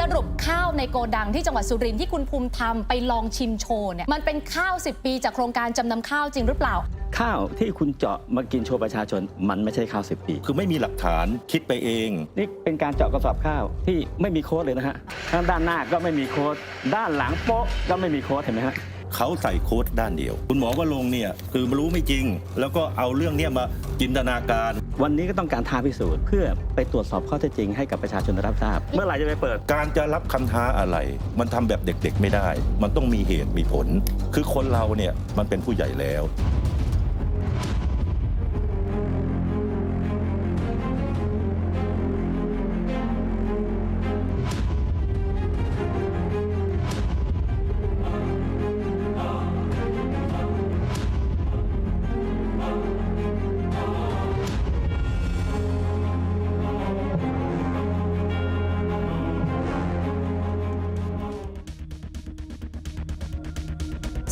สรุปข้าวในโกดังที่จังหวัดสุรินทร์ที่คุณภูมิธรรมไปลองชิมโชว์เนี่ยมันเป็นข้าว10 ปีจากโครงการจำนำข้าวจริงหรือเปล่าข้าวที่คุณเจาะมากินโชว์ประชาชนมันไม่ใช่ข้าว10 ปีคือไม่มีหลักฐานคิดไปเองนี่เป็นการเจาะกระสอบข้าวที่ไม่มีโค้ดเลยนะฮะข้างด้านหน้าก็ไม่มีโค้ดด้านหลังโป๊ะก็ไม่มีโค้ดเห็นไหมฮะเขาใส่โค้ดด้านเดียวคุณหมอว่าลงเนี่ยคือรู้ไม่จริงแล้วก็เอาเรื่องนี้มาจินตนาการวันนี้ก็ต้องการท้าพิสูจน์เพื่อไปตรวจสอบข้อเท็จจริงให้กับประชาชนรับทราบเมื่อไหร่จะไปเปิดการจะรับคำท้าอะไรมันทำแบบเด็กๆไม่ได้มันต้องมีเหตุมีผลคือคนเราเนี่ยมันเป็นผู้ใหญ่แล้ว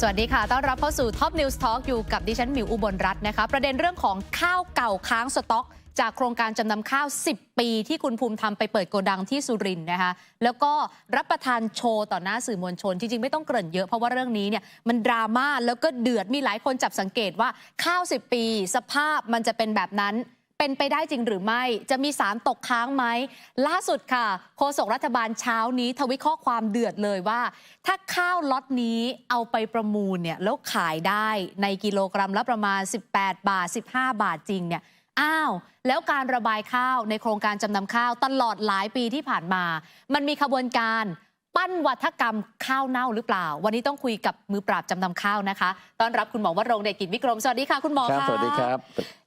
สวัสดีค่ะต้อนรับเข้าสู่ Top News Talk อยู่กับดิฉันหมิวอุบลรัตน์นะคะประเด็นเรื่องของข้าวเก่าค้างสต็อกจากโครงการจำนำข้าว10 ปีที่คุณภูมิธรรมไปเปิดโกดังที่สุรินทร์นะคะแล้วก็รับประทานโชว์ต่อหน้าสื่อมวลชนจริงๆไม่ต้องเกริ่นเยอะเพราะว่าเรื่องนี้เนี่ยมันดราม่าแล้วก็เดือดมีหลายคนจับสังเกตว่าข้าว10 ปีสภาพมันจะเป็นแบบนั้นเป็นไปได้จริงหรือไม่จะมีสารตกค้างไหมล่าสุดค่ะโฆษกรัฐบาลเช้านี้ทวิตข้อความเดือดเลยว่าถ้าข้าวล็อตนี้เอาไปประมูลเนี่ยแล้วขายได้ในกิโลกรัมละประมาณ18 บาท15 บาทจริงเนี่ยอ้าวแล้วการระบายข้าวในโครงการจำนำข้าวตลอดหลายปีที่ผ่านมามันมีขบวนการปั้นวัฒกรรมข้าวเน่าหรือเปล่าวันนี้ต้องคุยกับมือปราบจำนำข้าวนะคะต้อนรับคุณหมอวรงค์เดชกิจวิกรมสวัสดีค่ะคุณหมอค่ะสวัสดีครับ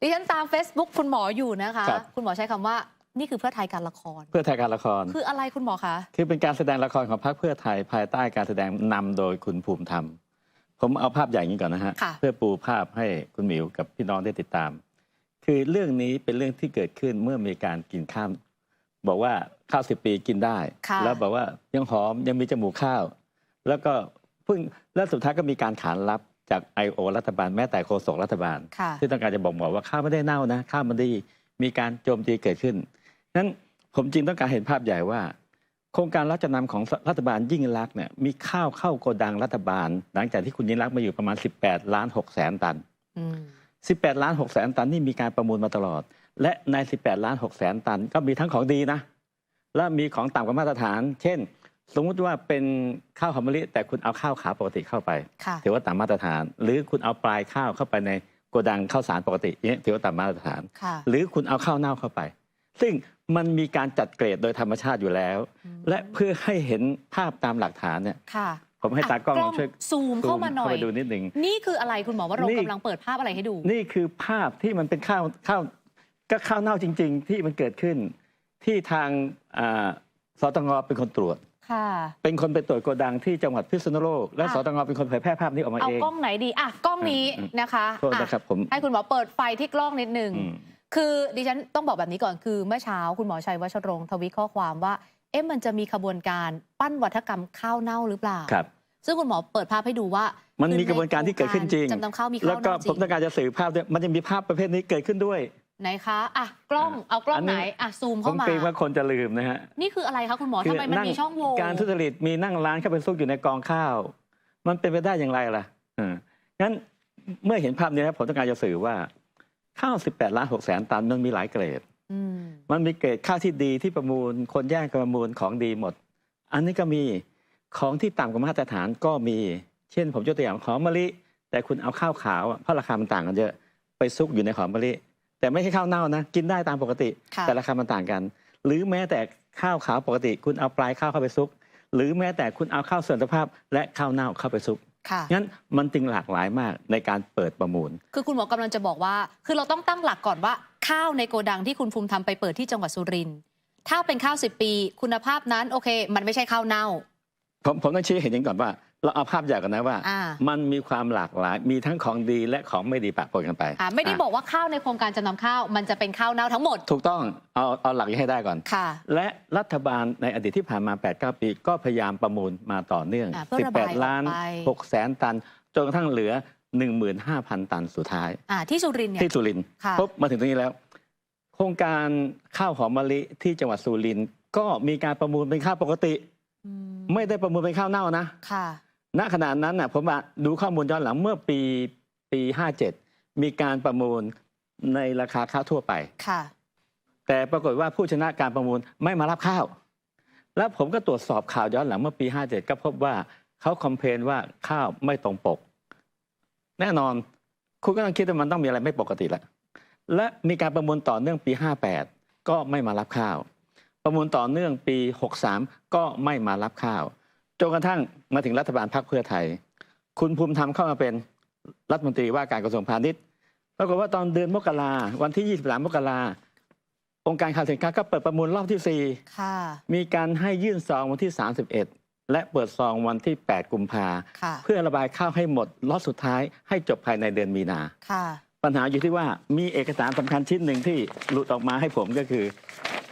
ดิฉันตาม Facebook คุณหมออยู่นะคะคุณหมอใช้คำว่านี่คือเพื่อไทยการละครเพื่อไทยการละครคืออะไรคุณหมอคะคือเป็นการแสดงละครของพรรคเพื่อไทยภายใต้การแสดงนำโดยคุณภูมิธรรมผมเอาภาพใหญ่นี้ก่อนนะฮะเพื่อปูภาพให้คุณหมิวกับพี่น้องได้ติดตามคือเรื่องนี้เป็นเรื่องที่เกิดขึ้นเมื่อมีการกินข้าวบอกว่าข้าว10 ปีกินได้แล้วบอกว่ายังหอมยังมีจมูกข้าวแล้วก็แล้วสุดท้ายก็มีการขานรับจาก I.O. รัฐบาลแม้แต่โฆษกรัฐบาลที่ต้องการจะบอกว่าข้าวไม่ได้เน่านะข้าวมันดีมีการโจมตีเกิดขึ้นนั้นผมจริงต้องการเห็นภาพใหญ่ว่าโครงการรับจำนำของรัฐบาลยิ่งลักษณ์เนี่ยมีข้าวเข้าโกดังรัฐบาลหลังจากที่คุณยิ่งลักษณ์มาอยู่ประมาณ18.6 ล้านตัน18.6 ล้านตันนี่มีการประมูลมาตลอดและใน18.6 ล้านตันก็มีทั้งของดีนะและมีของต่ำกว่ามาตรฐานเช่นสมมติว่าเป็นข้าวหอมมะลิแต่คุณเอาข้าวขาวปกติเข้าไปถือว่าต่ำมาตรฐานหรือคุณเอาปลายข้าวเข้าไปในโกดังข้าวสารปกตินี่ถือว่าต่ำมาตรฐานหรือคุณเอาข้าวเน่าเข้าไปซึ่งมันมีการจัดเกรดโดยธรรมชาติอยู่แล้วและเพื่อให้เห็นภาพตามหลักฐานเนี่ยผมให้ตากล้องช่วยซูมเข้ามาหน่อยดูนิดหนึ่งนี่คืออะไรคุณหมอวรงค์กำลังเปิดภาพอะไรให้ดูนี่คือภาพที่มันเป็นข้าวก็ข้าวเน่าจริงๆที่มันเกิดขึ้นที่ทางสตง.เป็นคนตรวจเป็นคนไปตรวจโกดังที่จังหวัดพิษณุโลกและสตง.เป็นคนเผยแพร่ภาพนี้ออกมาเองเอากล้องไหนดีกล้องนี้นะคะโทษนะครับผมให้คุณหมอเปิดไฟที่กล้องนิดนึงคือดิฉันต้องบอกแบบนี้ก่อนคือเมื่อเช้าคุณหมอชัยวัชรงค์ทวิตข้อความว่ามันจะมีขบวนการปั้นวัฒกรรมข้าวเน่าหรือเปล่าครับซึ่งคุณหมอเปิดภาพให้ดูว่ามันมีกระบวนการที่เกิดขึ้นจริงจำนำข้าวมีข้าวเน่าจริงแล้วก็ผมต้องการจะสื่อภาพด้วยมันจะมีภาพประเภทนี้เกิดขึ้นด้วยไหนคะกล้องเอากล้องไหนซูมเข้ามาผมเกรงว่าคนจะลืมนะฮะนี่คืออะไรคะคุณหมอทำไมมันมีช่องโหว่การทุจริตมีนั่งร้านเข้าไปซุกอยู่ในกองข้าวมันเป็นไปได้อย่างไรล่ะงั้นเมื่อเห็นภาพนี้ผมต้องการจะสื่อว่าข้าว18.6 ล้านตันมันมีหลายเกรดมันมีเกรดข้าวที่ดีที่ประมูลคนแย่งประมูลของดีหมดอันนี้ก็มีของที่ต่ำกว่ามาตรฐานก็มีเช่นผมยกตัวอย่างหอมมะลิแต่คุณเอาข้าวขาวเพราะราคามันต่างกันเยอะไปซุกอยู่ในหอมมะลิแต่ไม่ใช่ข้าวเน่านะกินได้ตามปกติแต่ราคามันต่างกันหรือแม้แต่ข้าวขาวปกติคุณเอาปลายข้าวเข้าไปซุกหรือแม้แต่คุณเอาข้าวเสื่อมสภาพและข้าวเน่าเข้าไปซุกงั้นมันจึงหลากหลายมากในการเปิดประมูลคือคุณหมอกำลังจะบอกว่าคือเราต้องตั้งหลักก่อนว่าข้าวในโกดังที่คุณภูมิธรรมไปเปิดที่จังหวัดสุรินทร์ถ้าเป็นข้าว10 ปีคุณภาพนั้นโอเคมันไม่ใช่ข้าวเน่าผมต้องชี้เห็นอย่างก่อนว่าเราเอาภาพใหญ่กันนะว่ามันมีความหลากหลายมีทั้งของดีและของไม่ดีปะปนกันไปไม่ได้บอกว่าข้าวในโครงการจำนำข้าวมันจะเป็นข้าวเน่าทั้งหมดถูกต้องเอาหลักนี้ให้ได้ก่อนและรัฐบาลในอดีตที่ผ่านมา 8-9 ปีก็พยายามประมูลมาต่อเนื่อง18.6 ล้านตันจนกระทั่งเหลือ 15,000 ตันสุดท้ายที่สุรินทร์ที่สุรินทร์พบมาถึงตรงนี้แล้วโครงการข้าวหอมมะลิที่จังหวัดสุรินทร์ ก็มีการประมูลเป็นข้าวปกติไม่ได้ประมูลเป็นข้าวเน่านะค่ะณขณะนั้นน่ะผมดูข้อมูลย้อนหลังเมื่อปี57มีการประมูลในราคาข้าวทั่วไปค่ะแต่ปรากฏว่าผู้ชนะการประมูลไม่มารับข้าวแล้วผมก็ตรวจสอบข่าวย้อนหลังเมื่อปี57ก็พบว่าเขาคอมเพลนว่าข้าวไม่ตรงปกแน่นอนคุณก็ต้องคิดว่ามันต้องมีอะไรไม่ปกติแล้วและมีการประมูลต่อเนื่องปี58ก็ไม่มารับข้าวประมูลต่อเนื่องปี63ก็ไม่มารับข้าวจนกระทั่งมาถึงรัฐบาลพรรคเพื่อไทยคุณภูมิธรรมเข้ามาเป็นรัฐมนตรีว่าการกระทรวงพาณิชย์ปรากฏว่าตอนเดือนมกราวันที่23มกราองค์การคลังสินค้าก็เปิดประมูลรอบที่4ค่ะมีการให้ยื่นซองวันที่31และเปิดซองวันที่8กุมภาเพื่อระบายข้าวให้หมดล็อตสุดท้ายให้จบภายในเดือนมีนาปัญหาอยู่ที่ว่ามีเอกสารสำคัญชิ้นหนึ่งที่หลุดออกมาให้ผมก็คือ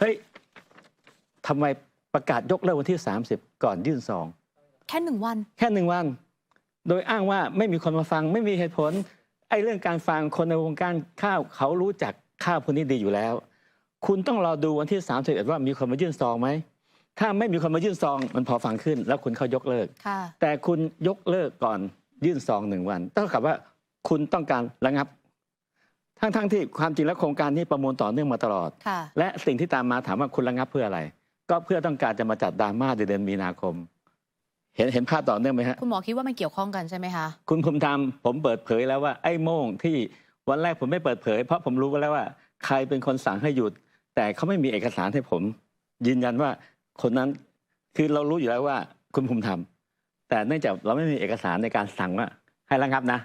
เฮ้ยทำไมประกาศยกเลิกวันที่30ก่อนยื่นซองแค่1 วันแค่1 วันโดยอ้างว่าไม่มีคนมาฟังไม่มีเหตุผลไอ้เรื่องการฟังคนในวงการข้าวเขารู้จักข้าวพวกนี้ดีอยู่แล้วคุณต้องรอดูวันที่31ว่ามีคนมายื่นซองไหมถ้าไม่มีคนมายื่นซองมันพอฟังขึ้นแล้วคุณเขายกเลิกแต่คุณยกเลิกก่อนยื่นซอง1 วันเท่ากับว่าคุณต้องการระงับทั้งที่ความจริงแล้วโครงการนี้ประมูลต่อเนื่องมาตลอดและสิ่งที่ตามมาถามว่าคุณระงับเพื่ออะไรก็เพื่อต้องการจะมาจัดดราม่าในเดือนมีนาคมเห็นภาพต่อเนื่องไหมฮะคุณหมอคิดว่ามันเกี่ยวข้องกันใช่ไหมคะคุณภูมิธรรมผมเปิดเผยแล้วว่าไอ้โม่งที่วันแรกผมไม่เปิดเผยเพราะผมรู้แล้วว่าใครเป็นคนสั่งให้หยุดแต่เขาไม่มีเอกสารให้ผมยืนยันว่าคนนั้นคือเรารู้อยู่แล้วว่าคุณภูมิธรรมแต่เนื่องจากเราไม่มีเอกสารในการสั่งว่าให้ระงับนะ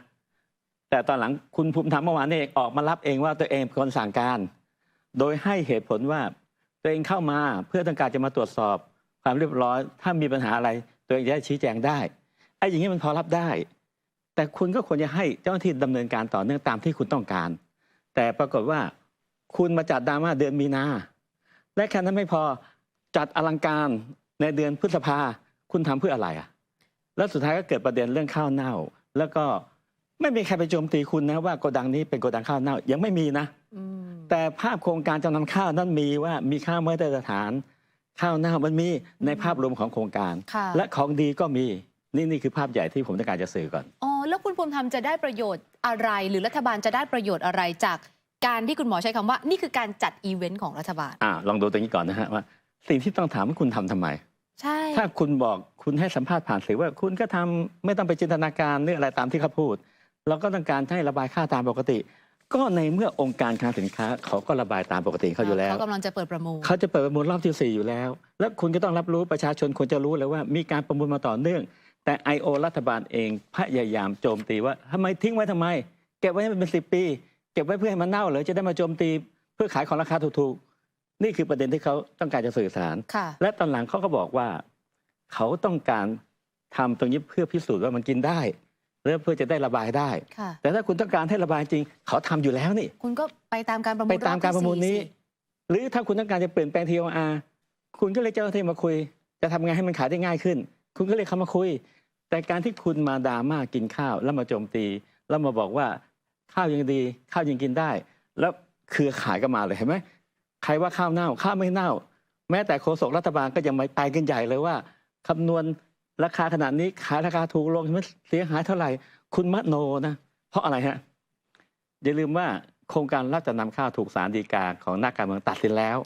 แต่ตอนหลังคุณภูมิธรรมเมื่อวานนี้ออกมารับเองว่าตัวเองเป็นคนสั่งการโดยให้เหตุผลว่าตัวเองเข้ามาเพื่อต้องการจะมาตรวจสอบความเรียบร้อยถ้ามีปัญหาอะไรตัวเองจะได้ชี้แจงได้ไอ้อย่างนี้มันพอรับได้แต่คุณก็ควรจะให้เจ้าหน้าที่ดำเนินการต่อเนื่องตามที่คุณต้องการแต่ปรากฏว่าคุณมาจัดดราม่าเดือนมีนาและแค่นั้นไม่พอจัดอลังการในเดือนพฤษภาคุณทำเพื่ออะไรแล้วสุดท้ายก็เกิดประเด็นเรื่องข้าวเน่าแล้วก็ไม่มีใครไปโจมตีคุณนะว่าโกดังนี้เป็นโกดังข้าวเน่ายังไม่มีนะแต่ภาพโครงการจำนำข้าวนั้นมีว่ามีข้าวไม่ได้มาตรฐานข้าวเน่ามันมีในภาพรวมของโครงการและของดีก็มีนี่คือภาพใหญ่ที่ผมต้องการจะสื่อก่อนอ๋อแล้วคุณภูมิธรรมจะได้ประโยชน์อะไรหรือรัฐบาลจะได้ประโยชน์อะไรจากการที่คุณหมอใช้คำว่านี่คือการจัดอีเวนต์ของรัฐบาลลองดูตรงนี้ก่อนนะฮะว่าสิ่งที่ต้องถามว่าคุณทำไมใช่ถ้าคุณบอกคุณให้สัมภาษณ์ผ่านสื่อว่าคุณก็ทำไม่ต้องไปจินตนาการเรื่องอะไรตามที่เขาพูดเราก็ต้องการให้ระบายค่าตามปกติก็ในเมื่อองค์การคลังสินค้าเขาก็ระบายตามปกติเขาอยู่แล้วเขากำลังจะเปิดประมูลเขาจะเปิดประมูลรอบที่4อยู่แล้วแล้วคุณก็ต้องรับรู้ประชาชนควรจะรู้เลยว่ามีการประมูลมาต่อเนื่องแต่ I.O. รัฐบาลเองพยายามโจมตีว่าทำไมทิ้งไว้ทำไมเก็บไว้ให้มันเป็น10 ปีเก็บไว้เพื่อให้มันเน่าหรือจะได้มาโจมตีเพื่อขายของราคาถูกๆนี่คือประเด็นที่เขาต้องการจะสื่อสารและตอนหลังเขาก็บอกว่าเขาต้องการทำตรงนี้เพื่อพิสูจน์ว่ามันกินได้เพื่อจะได้ระบายได้แต่ถ้าคุณต้องการให้ระบายจริงเขาทำอยู่แล้วนี่คุณก็ไปตามการประมูลไปตามการประมูลนี้หรือถ้าคุณต้องการจะเปลี่ยนแปลง TOR คุณก็เลยเจ้าหน้าที่มาคุยจะทำไงให้มันขายได้ง่ายขึ้นคุณก็เลยเข้ามาคุยแต่การที่คุณมาดราม่ากินข้าวแล้วมาโจมตีแล้วมาบอกว่าข้าวยังดีข้าวยังกินได้แล้วเครือข่ายก็มาเลยเห็นไหมใครว่าข้าวเน่าข้าวไม่เน่าแม้แต่โฆษกรัฐบาลก็ยังไม่ไปกันใหญ่เลยว่าคำนวณราคาขนาดนี้ขายราคาถูกลงมันเสียหายเท่าไหร่คุณมโนนะเพราะอะไรฮะอย่าลืมว่าโครงการรับจำนำข้าวถูกศาลฎีกาของนักการเมืองตัดสินแล้ว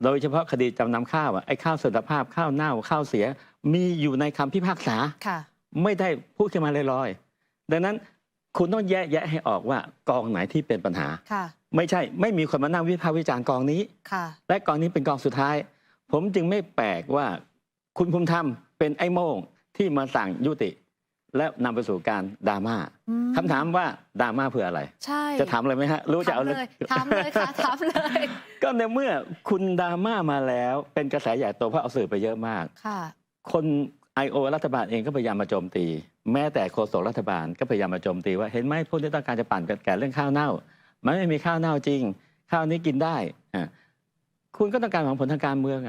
โดยเฉพาะคดีจำนำข้าวไอ้ข้าวเสื่อมสภาพข้าวเน่าข้าวเสียมีอยู่ในคำพิพากษาไม่ได้พูดขึ้นมาลอยๆดังนั้นคุณต้องแยะให้ออกว่ากองไหนที่เป็นปัญหาไม่มีคนมานั่งวิพากษ์วิจารณ์กองนี้และกองนี้เป็นกองสุดท้ายผมจึงไม่แปลกว่าคุณภูมิธรรมเป็นไอ้โม่งที่มาสั่งยุติและนำไปสู่การดราม่าคำถามว่าดราม่าเพื่ออะไรจะถามเลยไหมฮะรู้จะเอาเลยถามเลยค่ะถามเลยก็ในเมื่อคุณดราม่ามาแล้วเป็นกระแสใหญ่โตเพราะเอาสื่อไปเยอะมากคน I.O. รัฐบาลเองก็พยายามมาโจมตีแม้แต่โฆษกรัฐบาลก็พยายามมาโจมตีว่าเห็นไหมพวกที่ต้องการจะปั่นแก่เรื่องข้าวเน่ามันไม่มีข้าวเน่าจริงข้าวนี้กินได้คุณก็ต้องการหวังผลทางการเมือง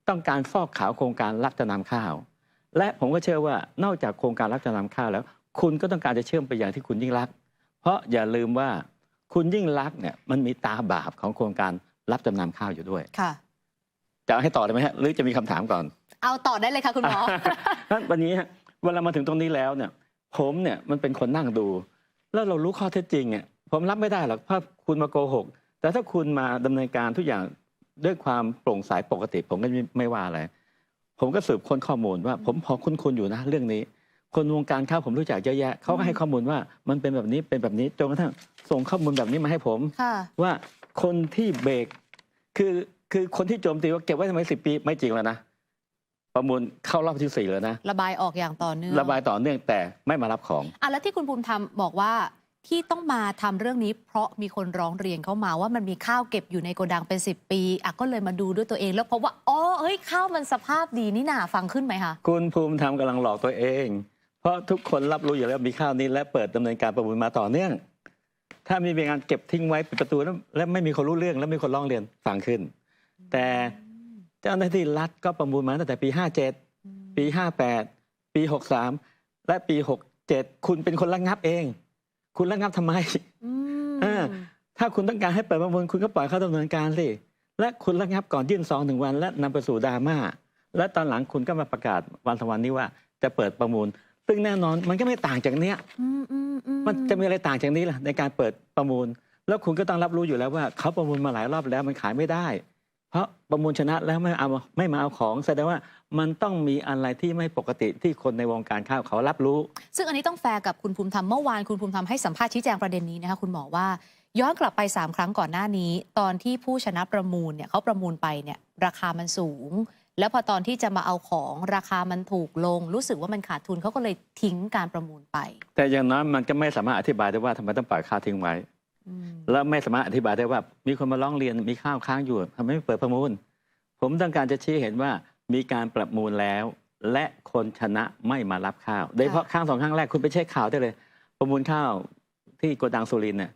ต้องการฟอกขาวโครงการรับจำนำข้าวและผมก็เชื่อว่านอกจากโครงการรับจำนำข้าวแล้วคุณก็ต้องการจะเชื่อมไปอย่างที่คุณยิ่งรักษณ์เพราะอย่าลืมว่าคุณยิ่งรักษณ์เนี่ยมันมีตาบาปของโครงการรับจำนำข้าวอยู่ด้วย จะเอาให้ต่อเลยไหมฮะหรือจะมีคำถามก่อน เอาต่อได้เลยค่ะคุณหมอ งั้นวันนี้ฮะเวลามาถึงตรงนี้แล้วเนี่ยผมเนี่ยมันเป็นคนนั่งดู แล้วเรารู้ข้อเท็จจริงเนี่ยผมรับไม่ได้หรอกถ้าคุณมาโกหกแต่ถ้าคุณมาดำเนินการทุกอย่างด้วยความโปร่งใสปกติ ผมก็ไม่ว่าอะไรผมก็สืบค้นข้อมูลว่าผมพอคุ้นๆอยู่นะเรื่องนี้ คนวงการข้าวผมรู้จักเยอะแยะเขาก็ให้ข้อมูลว่ามันเป็นแบบนี้เป็นแบบนี้จนกระทั่งส่งข้อมูลแบบนี้มาให้ผมว่าคนที่เบรกคือคนที่โจมตีว่าเก็บไว้ทำไม10 ปีไม่จริงแล้วนะประมูลเข้ารอบที่ 4แล้วนะระบายออกอย่างต่อเนื่องระบายต่อเนื่องแต่ไม่มารับของแล้วที่คุณภูมิธรรมบอกว่าที่ต้องมาทำเรื่องนี้เพราะมีคนร้องเรียนเข้ามาว่ามันมีข้าวเก็บอยู่ในโกดังเป็น10 ปีก็เลยมาดูด้วยตัวเองแล้วพบว่าเฮ้ยข้าวมันสภาพดีนี่นาฟังขึ้นไหมคะคุณภูมิธรรมกำลังหลอกตัวเองเพราะทุกคนรับรู้อยู่แล้วมีข้าวนี้และเปิดดำเนินการประมูลมาต่อเนื่องถ้ามีการเก็บทิ้งไว้ปิดประตูและไม่มีคนรู้เรื่องและไม่มีคนร้องเรียนฟังขึ้นแต่เจ้าหน้าที่รัฐก็ประมูลมาตั้งแต่ปี57ปี58ปี63และปี67คุณเป็นคนระงับเองคุณระงับทำไมถ้าคุณต้องการให้เปิดประมูลคุณก็ปล่อยเข้าดำเนินการสิและคุณระงับก่อนยื่นซอง1 วันและนำไปสู่ดราม่าและตอนหลังคุณก็มาประกาศวัน2 วันนี้ว่าจะเปิดประมูลซึ่งแน่นอนมันก็ไม่ต่างจากเนี้ยมันจะมีอะไรต่างจากนี้ล่ะในการเปิดประมูลแล้วคุณก็ต้องรับรู้อยู่แล้วว่าเขาประมูลมาหลายรอบแล้วมันขายไม่ได้เพราะประมูลชนะแล้วไม่มาเอาของแสดงว่ามันต้องมีอะไรที่ไม่ปกติที่คนในวงการข้าวเขารับรู้ซึ่งอันนี้ต้องแฟร์กับคุณภูมิธรรมเมื่อวานคุณภูมิธรรมให้สัมภาษณ์ชี้แจงประเด็นนี้นะคะคุณหมอว่าย้อนกลับไป3 ครั้งก่อนหน้านี้ตอนที่ผู้ชนะประมูลเนี่ยเขาประมูลไปเนี่ยราคามันสูงแล้วพอตอนที่จะมาเอาของราคามันถูกลงรู้สึกว่ามันขาดทุนเขาก็เลยทิ้งการประมูลไปแต่อย่างนั้นมันก็ไม่สามารถอธิบายได้ว่าทำไมต้องปล่อยข้าวทิ้งไว้แล้วไม่สามารถอธิบายได้ว่ามีคนมาร้องเรียนมีข้าวค้างอยู่ทำไมไม่เปิดประมูลผมต้องการจะชี้เห็นว่ามีการประมูลแล้วและคนชนะไม่มารับข้าวโดยเฉพาะข้าง2 ครั้งแรกคุณไปเช็คข่าวได้เลยประมูลข้าวที่โกดังสุรินทร์เนี่ย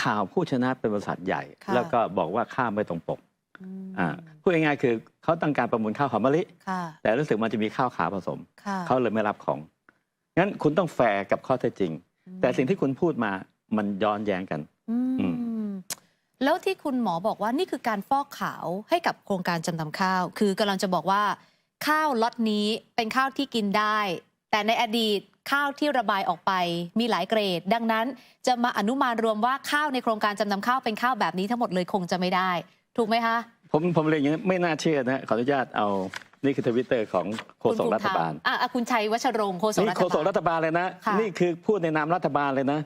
ข่าวผู้ชนะเป็นบริษัทใหญ่แล้วก็บอกว่าข้าวไม่ตรงปกพูดง่ายๆคือเขาต้องการประมูลข้าวหอมมะลิแต่รู้สึกมันจะมีข้าวขาวผสมเขาเลยไม่รับของงั้นคุณต้องแฟร์กับข้อเท็จจริงแต่สิ่งที่คุณพูดมามันย้อนแย้งกันแล้วที่คุณหมอบอกว่านี่คือการฟอกขาวให้กับโครงการจำนำข้าวคือกำลังจะบอกว่าข้าวล็อตนี้เป็นข้าวที่กินได้แต่ในอดีตข้าวที่ระบายออกไปมีหลายเกรดดังนั้นจะมาอนุมานรวมว่าข้าวในโครงการจำนำข้าวเป็นข้าวแบบนี้ทั้งหมดเลยคงจะไม่ได้ถูกไหมคะผมเลยอย่างนี้ไม่น่าเชื่อนะขออนุญาตเอานี่คือทวิตเตอร์ของโฆษกรัฐบาลคุณชัยวัชรงค์โฆษกรัฐบาลนี่โฆษกรัฐบาลเลยนะนี่คือพูดในนามรัฐบาลเลยนะ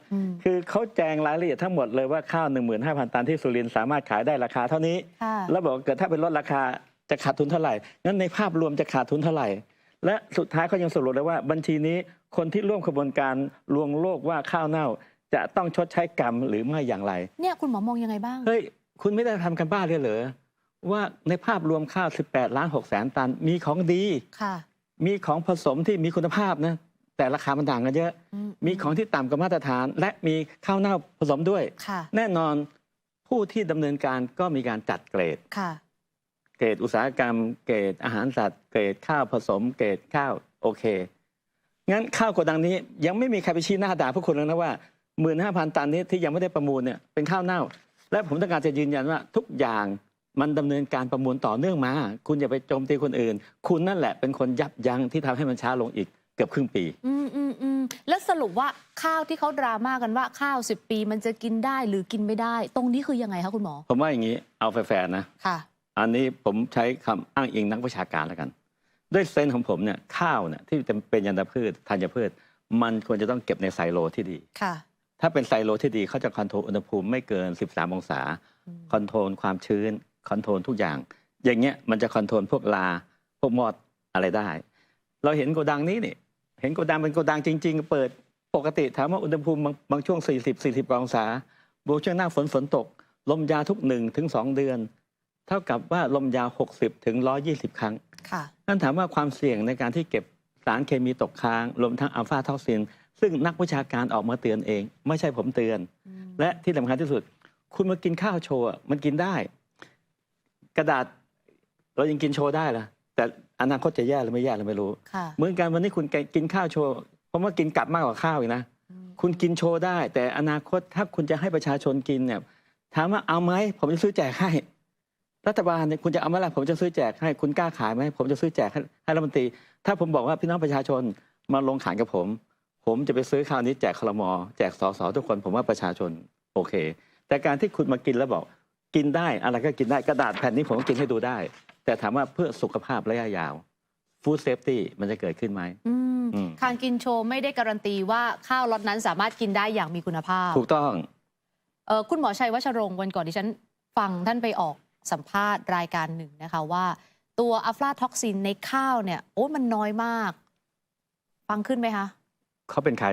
คือเขาแจงรายละเอียดทั้งหมดเลยว่าข้าว 15,000 ตันที่สุรินทร์สามารถขายได้ราคาเท่านี้แล้วบอกเกิดถ้าเป็นลดราคาจะขาดทุนเท่าไหร่งั้นในภาพรวมจะขาดทุนเท่าไหร่และสุดท้ายเขายังสรุปเลยว่าบัญชีนี้คนที่ร่วมขบวนการลวงโลกว่าข้าวเน่าจะต้องชดใช้กรรมหรือไม่อย่างไรเนี่ยคุณหมอมองยังไงบ้างเฮ้ยคุณไม่ได้ทำกันบ้านเลยเหรอว่าในภาพรวมข้าว 18.6 ล้านตันมีของดีมีของผสมที่มีคุณภาพนะแต่ราคามันต่างกันเยอะมีของที่ต่ำกว่ามาตรฐานและมีข้าวเน่าผสมด้วยแน่นอนผู้ที่ดำเนินการก็มีการจัดเกรดเกรดอุตสาหกรรมเกรดอาหารสัตว์เกรดข้าวผสมเกรดข้าวโอเคงั้นข้าวโกดังนี้ยังไม่มีใครไปชี้หน้าด่าพวกคุณแล้วนะว่า 15,000 ตันนี้ที่ยังไม่ได้ประมูลเนี่ยเป็นข้าวเน่าและผมต้องการจะยืนยันว่าทุกอย่างมันดำเนินการประมูลต่อเนื่องมาคุณอย่าไปโจมตีคนอื่นคุณนั่นแหละเป็นคนยับยั้งที่ทำให้มันช้าลงอีกเกือบครึ่งปีแล้วสรุปว่าข้าวที่เขาดราม่ากันว่าข้าว10 ปีมันจะกินได้หรือกินไม่ได้ตรงนี้คือยังไงคะคุณหมอผมว่าอย่างนี้เอาแฟร์ๆนะอันนี้ผมใช้คำอ้างอิงนักวิชาการแล้วกันด้วยเซนส์ของผมเนี่ยข้าวเนี่ยที่เป็นธัญพืชมันควรจะต้องเก็บในไซโลที่ดีถ้าเป็นไซโลที่ดีเขาจะคอนโทรลอุณหภูมิไม่เกิน13 องศาคอนโทรลความชื้นคอนโทรลทุกอย่างอย่างเงี้ยมันจะคอนโทรลพวกพวกมอดอะไรได้เราเห็นโกดังนี้นี่เห็นโกดังเป็นโกดังจริงๆเปิดปกติถามว่าอุณหภูมิบางช่วง40 องศาบางช่วงหน้าฝนตกลมยาวทุก1 ถึง 2 เดือนเท่ากับว่าลมยาว60 ถึง 120 ครั้งนั่นถามว่าความเสี่ยงในการที่เก็บสารเคมีตกค้างรวมทั้งอัลฟาท็อกซินซึ่งนักวิชาการออกมาเตือนเองไม่ใช่ผมเตือนและที่สำคัญที่สุดคุณมากินข้าวโชว์มันกินได้กระดาษเรายังกินโชว์ได้ล่ะแต่อนาคตจะแย่หรือไม่แย่เราไม่รู้เหมือนกันวันนี้คุณกินข้าวโชว์เพราะว่ากินกลับมากกว่าข้าวอีกนะคุณกินโชว์ได้แต่อนาคตถ้าคุณจะให้ประชาชนกินเนี่ยถามว่าเอาไหมผมจะซื้อแจกให้ รัฐบาลเนี่ยคุณจะเอาเมื่อไหร่ผมจะซื้อแจกให้คุณกล้าขายไหมผมจะซื้อแจกให้รัฐมนตรีถ้าผมบอกว่าพี่น้องประชาชนมาลงขันกับผมจะไปซื้อคราวนี้แจกครม.แจกสสทุกคนผมว่าประชาชนโอเคแต่การที่คุณมากินแล้วบอกกินได้อะไรก็กินได้กระดาษแผ่นนี้ผมก็กินให้ดูได้แต่ถามว่าเพื่อสุขภาพระยะยาวฟู้ดเซฟตี้มันจะเกิดขึ้นไหมการกินโชว์ไม่ได้การันตีว่าข้าวล็อตนั้นสามารถกินได้อย่างมีคุณภาพถูกต้องคุณหมอชัยวัชรงค์วันก่อนดิฉันฟังท่านไปออกสัมภาษณ์รายการหนึ่งนะคะว่าตัวอะฟลาท็อกซินในข้าวเนี่ยโอ้มันน้อยมากฟังขึ้นไหมคะเขาเป็นใคร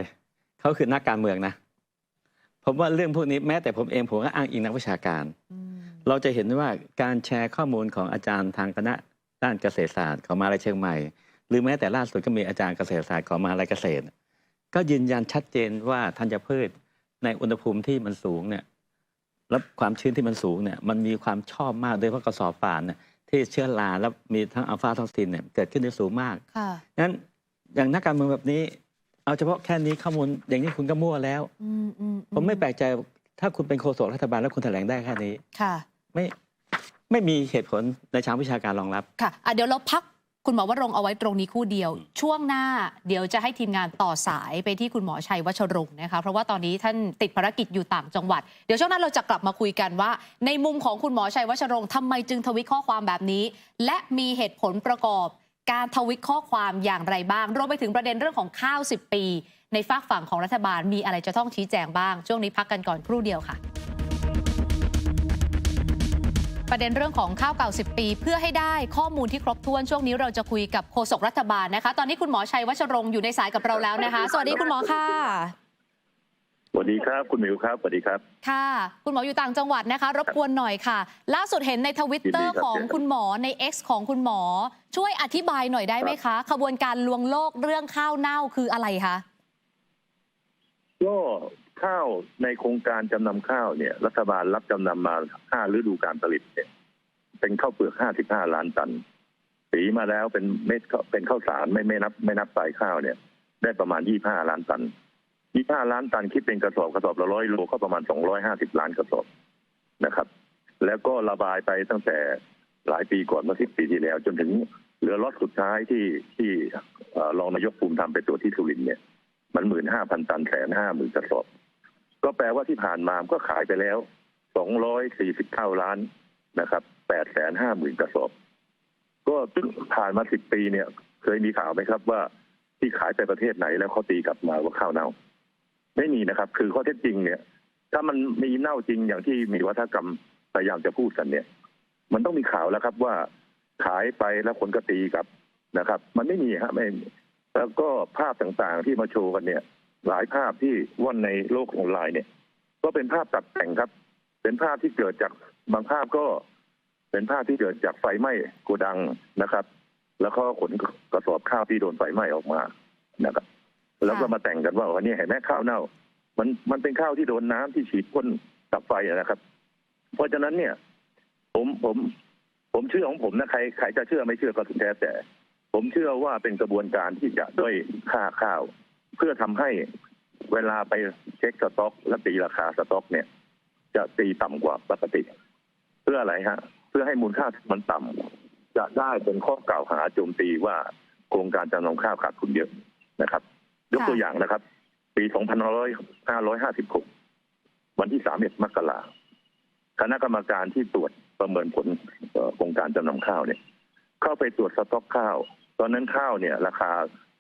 เขาคือนักการเมืองนะผมว่าเรื่องพวกนี้แม้แต่ผมเองผมก็อ้างอิงนักวิชาการเราจะเห็นว่าการแชร์ข้อมูลของอาจารย์ทางคณะด้านเกษตรศาสตร์ของมหาวิทยาลัยเชียงใหม่หรือแม้แต่ล่าสุดก็มีอาจารย์เกษตรศาสตร์ของมหาวิทยาลัยเกษตรก็ยืนยันชัดเจนว่าธัญพืชในอุณหภูมิที่มันสูงเนี่ยและความชื้นที่มันสูงเนี่ยมันมีความชอบมากโดยเฉพาะกระสอบป่านเนี่ยที่เชื้อราแล้วมีทั้งอัลฟาท็อกซินเนี่ยเกิดขึ้นได้สูงมากงั้นอย่างนักการเมืองแบบนี้เอาเฉพาะแค่นี้ข้อมูลอย่างนี้คุณก็มั่วแล้วผมไม่แปลกใจถ้าคุณเป็นโฆษกรัฐบาลแล้วคุณแถลงได้แค่นี้ไม่มีเหตุผลในทางวิชาการรองรับค่ะเดี๋ยวเราพักคุณหมอวรงค์เอาไว้ตรงนี้คู่เดียวช่วงหน้าเดี๋ยวจะให้ทีมงานต่อสายไปที่คุณหมอชัยวัชรงค์นะคะเพราะว่าตอนนี้ท่านติดภารกิจอยู่ต่างจังหวัดเดี๋ยวช่วงนั้นเราจะกลับมาคุยกันว่าในมุมของคุณหมอชัยวัชรงค์ทำไมจึงทวิตข้อความแบบนี้และมีเหตุผลประกอบการทวิตข้อความอย่างไรบ้างรวมไปถึงประเด็นเรื่องของข้าว10 ปีในฝากฝั่งของรัฐบาลมีอะไรจะต้องชี้แจงบ้างช่วงนี้พักกันก่อนครู่เดียวค่ะประเด็นเรื่องของข้าวเก่า10 ปีเพื่อให้ได้ข้อมูลที่ครบถ้วนช่วงนี้เราจะคุยกับโฆษกรัฐบาลนะคะตอนนี้คุณหมอชัยวัชรงค์อยู่ในสายกับเราแล้วนะคะสวัสดีคุณหมอค่ะสวัสดีครับคุณมิวครับสวัสดีครับค่ะคุณหมออยู่ต่างจังหวัดนะคะรบกวนหน่อยค่ะล่าสุดเห็นใน Twitter ของคุณหมอใน X ของคุณหมอช่วยอธิบายหน่อยได้ไหมคะขบวนการลวงโลกเรื่องข้าวเน่าคืออะไรคะก็ข้าวในโครงการจำนำข้าวเนี่ยรัฐบาลรับจำนำมา5 ฤดูการผลิตเนี่ยเป็นข้าวเปลือก55 ล้านตันสีมาแล้วเป็นเม็ดเป็นข้าวสารไม่นับสายข้าวเนี่ยได้ประมาณ25 ล้านตัน25 ล้านตันคิดเป็นกระสอบละ100 โลก็ประมาณ250 ล้านกระสอบนะครับแล้วก็ระบายไปตั้งแต่หลายปีก่อนเมื่อ10 ปีที่แล้วจนถึงเหลือล็อตสุดท้ายที่รองนายกภูมิธรรมไปตรวจที่สุรินทร์เนี่ยมัน 15,000 ตัน150,000 กระสอบก็แปลว่าที่ผ่านมาก็ขายไปแล้ว249 ล้านนะครับ 850,000 กระสอบก็ซึ่งผ่านมา10 ปีเนี่ยเคยมีข่าวไหมครับว่าที่ขายไปประเทศไหนแล้วเขาตีกลับมาว่าข้าวเน่าไม่มีนะครับคือข้อเท็จจริงเนี่ยถ้ามันมีเน่าจริงอย่างที่มีวัฒกรรมพยายามจะพูดกันเนี่ยมันต้องมีข่าวแล้วครับว่าขายไปแล้วคนก็ตีกลับนะครับมันไม่มีฮะไม่แล้วก็ภาพต่างๆที่มาโชว์กันเนี่ยหลายภาพที่ว่อนในโลกออนไลน์เนี่ยก็เป็นภาพตัดแต่งครับเป็นภาพที่เกิดจากบางภาพก็เป็นภาพที่เกิดจากไฟไหม้โกดังนะครับแล้วก็ขนกระสอบข้าวที่โดนไฟไหม้ออกมานะครับแล้วก็มาแต่งกันว่าวันนี้เห็นไหมข้าวเน่ามันเป็นข้าวที่โดนน้ำที่ฉีดพ่นดับไฟนะครับเพราะฉะนั้นเนี่ยผมเชื่อของผมนะใครจะเชื่อไม่เชื่อก็สุดแท้แต่ผมเชื่อว่าเป็นกระบวนการที่จะด้วยค่าข้าวเพื่อทำให้เวลาไปเช็คสต็อกและตีราคาสต็อกเนี่ยจะตีต่ำกว่าปกติเพื่ออะไรฮะเพื่อให้มูลค่ามันต่ำจะได้เป็นข้อกล่าวหาโจมตีว่าโครงการจำนำข้าวขาดทุนเยอะนะครับยกตัวอย่างนะครับปี2556วันที่31 มกราคมคณะกรรมการที่ตรวจประเมินผลโครงการจำนำข้าวเนี่ยเข้าไปตรวจสต็อกข้าวตอนนั้นข้าวเนี่ยราคา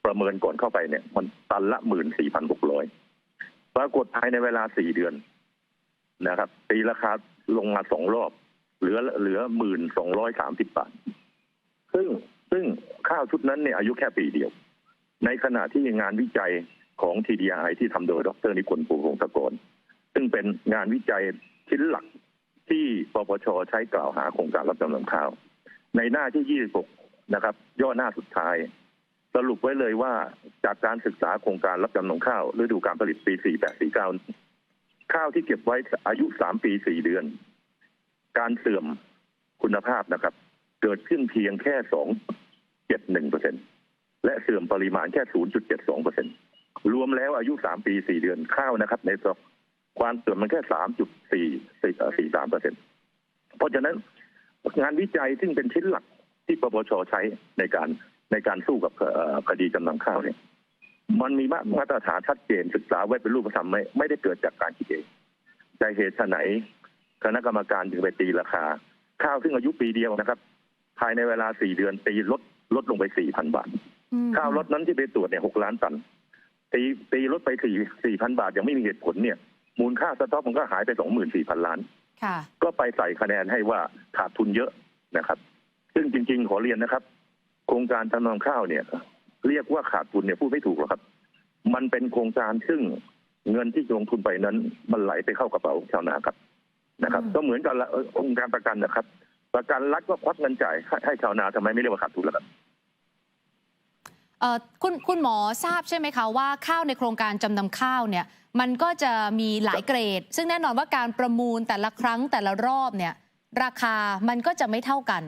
ประเมินก่อนเข้าไปเนี่ยมันตันละ 14,600 ปรากฏภายในเวลา4 เดือนนะครับตีราคาลงมา2 รอบเหลือ 1,230 บาทซึ่งข้าวชุดนั้นเนี่ยอายุแค่ปีเดียวในขณะที่งานวิจัยของ TDI ที่ทำโดยดร.นิพนธ์ ภูวงศกรซึ่งเป็นงานวิจัยชิ้นหลักที่ปปช.ใช้กล่าวหาโครงการรับจำนำข้าวในหน้าที่26นะครับย่อหน้าสุดท้ายสรุปไว้เลยว่าจากการศึกษาโครงการรับจำนำข้าวฤดูการผลิตปี 48-49 ข้าวที่เก็บไว้อายุ 3 ปี 4 เดือนการเสื่อมคุณภาพนะครับเกิดขึ้นเพียงแค่ 2.71% และเสื่อมปริมาณแค่ 0.72% รวมแล้วอายุ 3 ปี 4 เดือนข้าวนะครับในสต็อกความเสื่อมมันแค่ 3.43% เพราะฉะนั้น งานวิจัยซึ่งเป็นชิ้นหลักที่ปปชใช้ในการสู้กับคดีจำนำข้าวเนี่ยมันมีมาตรฐานชัดเจนศึกษาไว้เป็นรูปธรรมไม่ได้เกิดจากการคิดเองแต่เหตุไหนคณะกรรมการจึงไปตีราคาข้าวซึ่งอายุปีเดียวนะครับภายในเวลา4 เดือนตีลดลงไป 4,000 บาทข้าวลดนั้นที่ไปตรวจเนี่ย6 ล้านตันตีลดไป4,000 บาทยังไม่มีเหตุผลเนี่ยมูลค่าสต็อกมันก็หายไป 24,000 ล้านก็ไปใส่คะแนนให้ว่าขาดทุนเยอะนะครับซึ่งจริงๆขอเรียนนะครับโครงการจำนำข้าวเนี่ยเรียกว่าขาดทุนเนี่ยพูดไม่ถูกหรอกครับมันเป็นโครงการซึ่งเงินที่ลงทุนไปนั้นมันไหลไปเข้ากระเป๋าชาวนาครับนะครับก็เหมือนกับองค์การประกันนะครับประกันรัฐก็ควักเงินจ่ายให้ชาวนาทำไมไม่เรียกว่าขาดทุนล่ะครับคุณหมอทราบใช่ไหมคะว่าข้าวในโครงการจำนำข้าวเนี่ยมันก็จะมีหลายเกรดซึ่งแน่นอนว่าการประมูลแต่ละครั้งแต่ละรอบเนี่ยราคามันก็จะไม่เท่ากัน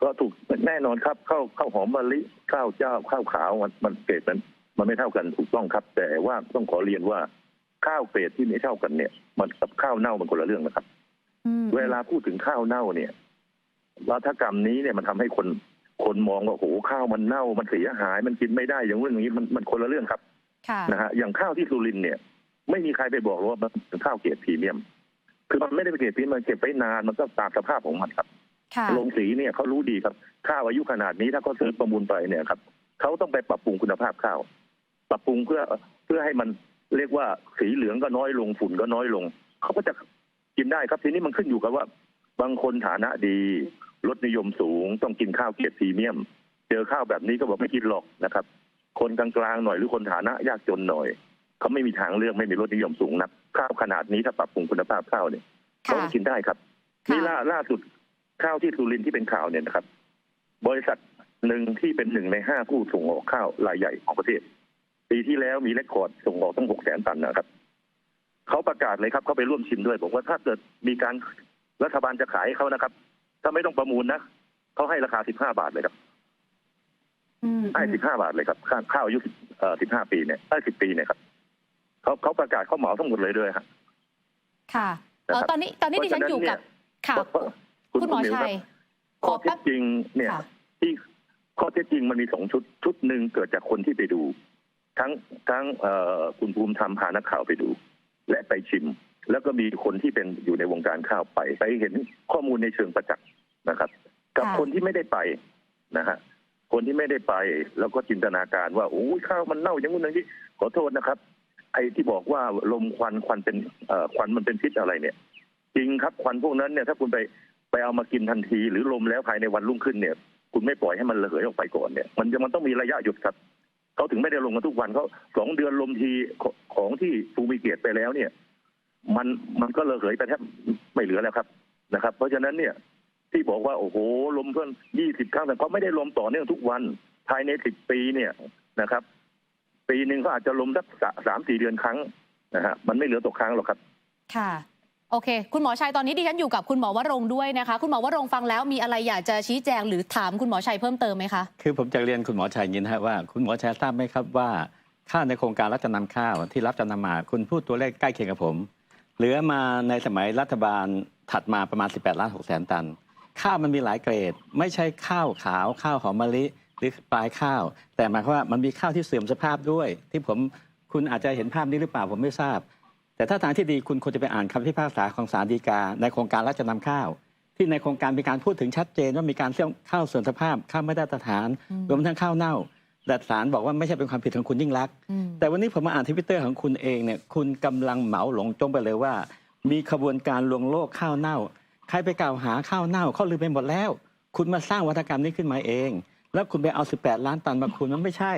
ก็ถูกแน่นอนครับข้าวหอมมะลิข้าวเจ้าข้าวขาวมันเกรดมันไม่เท่ากันถูกต้องครับแต่ว่าต้องขอเรียนว่าข้าวเกรดที่ไม่เท่ากันเนี่ยมันกับข้าวเน่ามันคนละเรื่องนะครับเวลาพูดถึงข้าวเน่าเนี่ยวัฒกรรมนี้เนี่ยมันทำให้คนมองว่าโอ้โหข้าวมันเน่ามันเสียหายมันกินไม่ได้อย่างเรื่องนี้มันคนละเรื่องครับนะฮะอย่างข้าวที่สุรินทร์เนี่ยไม่มีใครไปบอกว่ามันเป็นข้าวเกรดพรีเมียมคือมันไม่ได้เป็นเกรดพรีเมียมมันเก็บไว้นานมันก็ตามสภาพของมันครับโรงสีเนี่ยเขารู้ดีครับข้าวอายุขนาดนี้ถ้าเขาซื้อประมูลไปเนี่ยครับเขาต้องไปปรับปรุงคุณภาพข้าวปรับปรุงเพื่อให้มันเรียกว่าสีเหลืองก็น้อยลงฝุ่นก็น้อยลงเขาก็จะกินได้ครับทีนี้มันขึ้นอยู่กับว่าบางคนฐานะดีรสนิยมสูงต้องกินข้าวเกรดพรีเมียมเจอข้าวแบบนี้ก็บอกไม่กินหรอกนะครับคนกลางๆหน่อยหรือคนฐานะยากจนหน่อยเขาไม่มีทางเลือกไม่มีรสนิยมสูงนักข้าวขนาดนี้ถ้าปรับปรุงคุณภาพข้าวเนี่ยเขากินได้ครับนี่ล่าสุดข้าวที่สุรินทร์ที่เป็นข่าวเนี่ยนะครับบริษัทหนึ่งที่เป็น1 ใน 5ผู้ส่งออกข้าวรายใหญ่ของประเทศปีที่แล้วมีเรคคอร์ดส่งออกทั้ง600,000 ตันนะครับเขาประกาศเลยครับเขาไปร่วมชิมด้วยบอกว่าถ้าเกิดมีการรัฐบาลจะขายให้เขานะครับถ้าไม่ต้องประมูลนะเขาให้ราคา15 บาทเลยครับให้15 บาทเลยครับข้าวอายุ15 ปีเนี่ยได้10 ปีเนี่ยครับเขาประกาศเขาเหมาทั้งหมดเลยด้วยครับค่ะตอนนี้ดิฉันอยู่กับค่ะคุณหมอชัยข้อเท็จจริงเนี่ยที่ข้อเท็จจริงมันมี2 ชุดหนึ่งเกิดจากคนที่ไปดูทั้งคุณภูมิธรรมพานักข่าวไปดูและไปชิมแล้วก็มีคนที่เป็นอยู่ในวงการข้าวไปเห็นข้อมูลในเชิงประจักษ์นะครับกับคนที่ไม่ได้ไปนะฮะคนที่ไม่ได้ไปแล้วก็จินตนาการว่าโอ้ยข้าวมันเน่าอย่างนู้นอย่างนี้ขอโทษนะครับไอ้ที่บอกว่าลมควันเป็นควันมันเป็นพิษอะไรเนี่ยจริงครับควันพวกนั้นเนี่ยถ้าคุณไปเอามากินทันทีหรือลมแล้วภายในวันรุ่งขึ้นเนี่ยคุณไม่ปล่อยให้มันระเหยออกไปก่อนเนี่ยมันต้องมีระยะหยุดครับเขาถึงไม่ได้ลงกันทุกวันเขา2 เดือนลมทีของที่ฟูมิเกตไปแล้วเนี่ยมันก็ระเหยไปแทบไม่เหลือแล้วครับนะครับเพราะฉะนั้นเนี่ยที่บอกว่าโอ้โหลมเพิ่ม20 ครั้งแต่เขาไม่ได้ลมต่อเนื่องทุกวันภายใน10 ปีเนี่ยนะครับปีหนึ่งก็อาจจะลมสัก3-4 เดือนครั้งนะฮะมันไม่เหลือตกค้างหรอกครับค่ะโอเคคุณหมอชัยตอนนี้ดิฉันอยู่กับคุณหมอวรงค์ด้วยนะคะคุณหมอวรงค์ฟังแล้วมีอะไรอยากจะชี้แจงหรือถามคุณหมอชัยเพิ่มเติมไหมคะคือผมจะเรียนคุณหมอชัยอย่างนี้นะว่าคุณหมอชัยทราบไหมครับว่าข้าวในโครงการรับจำนำข้าวที่รับจำนำมาคุณพูดตัวเลขใกล้เคียงกับผมเหลือมาในสมัยรัฐบาลถัดมาประมาณ18.6 ล้านตันข้าวมันมีหลายเกรดไม่ใช่ข้าวขาวข้าวหอมมะลิหรือปลายข้าวแต่หมายความว่ามันมีข้าวที่เสื่อมสภาพด้วยที่คุณอาจจะเห็นภาพนี้หรือเปล่าผมไม่ทราบแต่ถ้าทางที่ดีคุณควรจะไปอ่านคำพิพากษาของศาลฎีกาในโครงการรับจำนำข้าวที่ในโครงการมีการพูดถึงชัดเจนว่ามีการเสื่อมข้าวเสื่อมสภาพข้าวไม่ได้มาตรฐานรวมทั้งข้าวเน่าแต่ศาลบอกว่าไม่ใช่เป็นความผิดของคุณยิ่งลักษณ์แต่วันนี้ผมมาอ่านทวิตเตอร์ของคุณเองเนี่ยคุณกำลังเหมาหลงจงไปเลยว่ามีขบวนการลวงโลกข้าวเน่าใครไปกล่าวหาข้าวเน่าเขาลืมไปหมดแล้วคุณมาสร้างวัฒกรรมนี้ขึ้นมาเองแล้วคุณไปเอา18 ล้านตันมาคุณมันไม่ใช่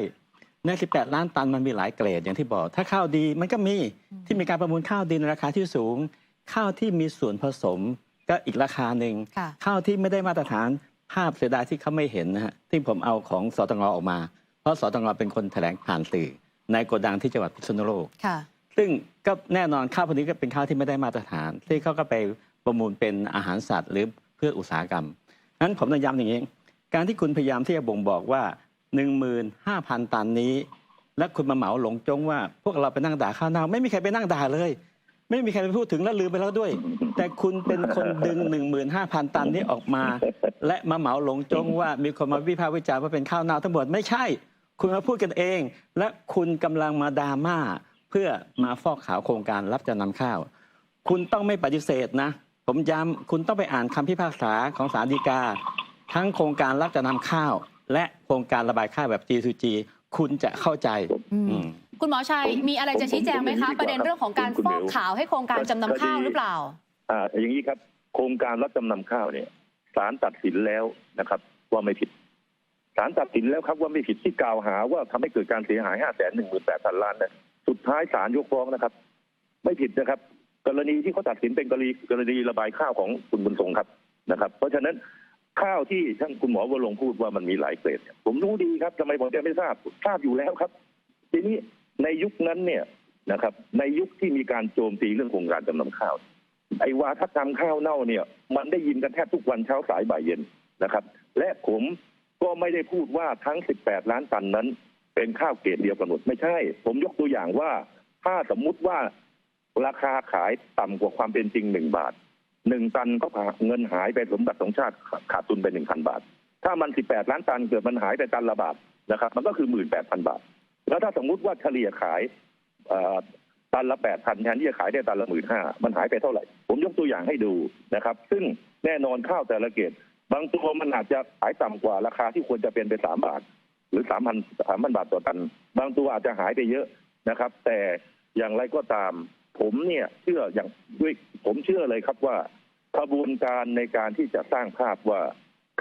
ใน18 ล้านตันมันมีหลายเกรดอย่างที่บอกถ้าข้าวดีมันก็มีที่มีการประมูลข้าวดีในราคาที่สูงข้าวที่มีส่วนผสมก็อีกราคาหนึ่งข้าวที่ไม่ได้มาตรฐานภาพเสียดายที่เขาไม่เห็นนะฮะที่ผมเอาของสตง.ออกมาเพราะสตง.เป็นคนแถลงผ่านสื่อในโกดังที่จังหวัดพิษณุโลกซึ่งก็แน่นอนข้าวพวกนี้ก็เป็นข้าวที่ไม่ได้มาตรฐานที่เขาก็ไปประมูลเป็นอาหารสัตว์หรือเพื่ออุตสาหกรรมนั้นผมต้องย้ำอย่างนี้การที่คุณพยายามที่จะบ่งบอกว่า 15,000 ตันนี้และคุณมาเหมาหลงจงว่าพวกเราไปนั่งด่าข้าวเน่าไม่มีใครไปนั่งด่าเลย ไม่มีใครไปพูดถึงแล้วลืมไปแล้วด้วย แต่คุณเป็นคนดึง 15,000 ตันนี้ออกมา และมาเหมาหลงจงว่ามีคนมาวิพากษ์วิจารณ์ว่าเป็นข้าวเน่าทั้งหมดไม่ใช่ คุณมาพูดกันเอง และคุณกำลังมาดราม่าเพื่อมาฟอกขาวโครงการรับจำนำข้าว คุณต้องไม่ปฏิเสธนะ ผมย้ำคุณต้องไปอ่านคำพิพากษาของศาลฎีกาทั้งโครงการรับจำนำข้าว และโครงการระบายข้าวแบบ G2G คุณจะเข้าใจ คุณหมอชัยมีอะไรจะชี้แจงไหมคะประเด็นเรื่องของการฟอกขาวให้โครงการจำนำข้าวหรือเปล่าอย่างนี้ครับโครงการรับจำนำข้าวเนี่ยศาลตัดสินแล้วนะครับว่าไม่ผิดศาลตัดสินแล้วครับว่าไม่ผิดที่กล่าวหาว่าทำให้เกิดการเสียหาย 518,000 ล้านเนี่ยสุดท้ายศาลยกฟ้องนะครับไม่ผิดนะครับกรณีที่เขาตัดสินเป็นกรณีระบายข้าวของคุณบุญทรงครับนะครับเพราะฉะนั้นข้าวที่ท่านคุณหมอวรงค์พูดว่ามันมีหลายเกรดผมรู้ดีครับทำไมผมจะไม่ทราบอยู่แล้วครับทีนี้ในยุคนั้นเนี่ยนะครับในยุคที่มีการโจมตีเรื่องโครงการจำนำข้าวไอ้วาทกรรมข้าวเน่าเนี่ยมันได้ยินกันแทบทุกวันเช้าสายบ่ายเย็นนะครับและผมก็ไม่ได้พูดว่าทั้ง18 ล้านตันนั้นเป็นข้าวเกรดเดียวกันหมดไม่ใช่ผมยกตัวอย่างว่าถ้าสมมุติว่าราคาขายต่ำกว่าความเป็นจริง1 บาท1 ตันก็เงินหายไปสมบัติของชาติขาดทุนไป 1,000 บาทถ้ามัน18 ล้านตันเกิดมันหายไปตันละบาทนะครับมันก็คือ 18,000 บาทแล้วถ้าสมมุติว่าเฉลี่ยขายตันละ 8,000 แทนที่จะขายได้ตันละ 15,000 มันหายไปเท่าไหร่ผมยกตัวอย่างให้ดูนะครับซึ่งแน่นอนข้าวแต่ละเกรดบางตัวมันอาจจะขายต่ำกว่าราคาที่ควรจะเป็นไป3 บาทหรือ 3,000 บาทต่อตันบางตัวอาจจะหายไปเยอะนะครับแต่อย่างไรก็ตามผมเนี่ยเชื่ออย่างด้วยผมเชื่อเลยครับว่าขบวนการในการที่จะสร้างภาพว่า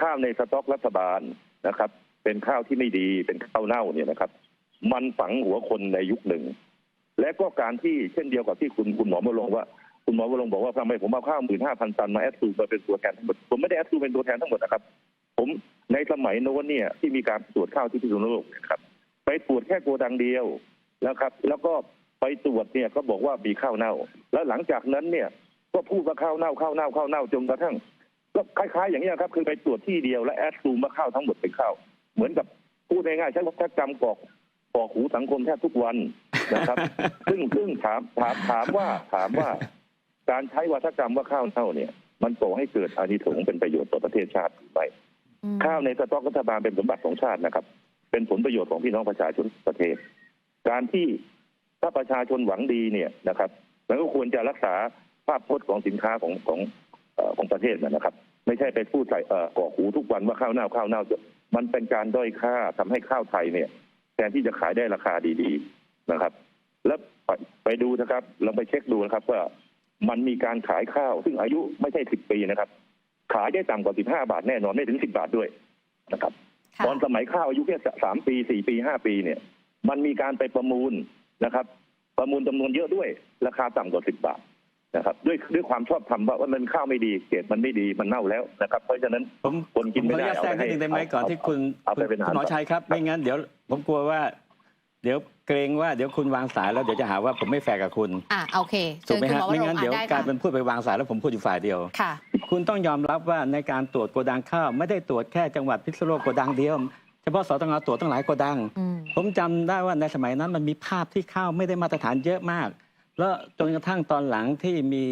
ข้าวในสต็อกรัฐบาลนะครับเป็นข้าวที่ไม่ดีเป็นข้าวเน่าเนี่ยนะครับมันฝังหัวคนในยุคหนึ่งและก็การที่เช่นเดียวกับที่คุณหมอวรงค์ว่าคุณหมอวรงค์บอกว่าทำไมผมเอาข้าว 15,000 ตันมาแอดซูมาเป็นตัวแทนทั้งหมดผมไม่ได้แอดซูเป็นตัวแทนทั้งหมดนะครับผมในสมัยโน้นเนี่ยที่มีการตรวจข้าวที่พิษณุโลกนะครับไปตรวจแค่โกดังเดียวนะครับแล้วก็ไปตรวจเนี่ยก็บอกว่ามีข้าวเน่าแล้วหลังจากนั้นเนี่ยก็พูดว่าข้าวเน่าจนกระทั่งก็คล้ายๆอย่างนี้ครับคือไปตรวจที่เดียวและแอดซูมว่าข้าวทั้งหมดเป็นข้าวเหมือนกับพูดง่ายๆใช้วัฒกรรมกรอกหูสังคมแทบทุกวันนะครับ ซึ่งถามว่าการใช้วัฒกรรมว่าข้าวเน่าเนี่ยมันก่อให้เกิดอานิสงส์เป็นประโยชน์ต่อประเทศชาติหรือไม่ข้าวในสต็อกรัฐบาลเป็นสมบัติของชาตินะครับเป็นผลประโยชน์ของพี่น้องประชาชนประเทศการที่ถ้าประชาชนหวังดีเนี่ยนะครับมันก็ควรจะรักษาภาพพจน์ของสินค้าของประเทศนะครับไม่ใช่ไปพูดใส่ก่อหูทุกวันว่าข้าวเน่ามันเป็นการด้อยค่าทำให้ข้าวไทยเนี่ยแทนที่จะขายได้ราคาดีๆนะครับแล้วไปดูนะครับเราไปเช็คดูนะครับว่ามันมีการขายข้าวซึ่งอายุไม่ใช่10 ปีนะครับขายได้ต่ำกว่า15 บาทแน่นอนไม่ถึง10 บาทด้วยนะครับตอนสมัยข้าวอายุแค่3 ปี4 ปี 5 ปีเนี่ยมันมีการไปประมูลนะครับประมูลจำนวนเยอะด้วยราคาต่ำกว่า10 บาทนะครับด้วยความชอบธรรมว่ามันข้าวไม่ดีเกรดมันไม่ดีมันเน่าแล้วนะครับเพราะฉะนั้นคนกินไม่ได้เอาไปให้ได้ไหมก่อนที่คุณหมอชัยครับไม่งั้นเดี๋ยวผมกลัวว่าเดี๋ยวเกรงว่าเดี๋ยวคุณวางสายแล้วเดี๋ยวจะหาว่าผมไม่แฟร์กับคุณโอเคถูกไหมฮะไม่งั้นเดี๋ยวกลายเป็นพูดไปวางสายแล้วผมพูดอยู่ฝ่ายเดียวค่ะคุณต้องยอมรับว่าในการตรวจโกดังข้าวไม่ได้ตรวจแค่จังหวัดพิษณุโลกโกดังเดียวเฉพาะสตง.ตรวจตั้งหลายโกดังผมจำได้ว่าในสมัยนั้นมันมีภาพที่ข้าวไม่ได้มาตรฐานเยอะมากแล้วจนกระทั่งตอนหลังที่มี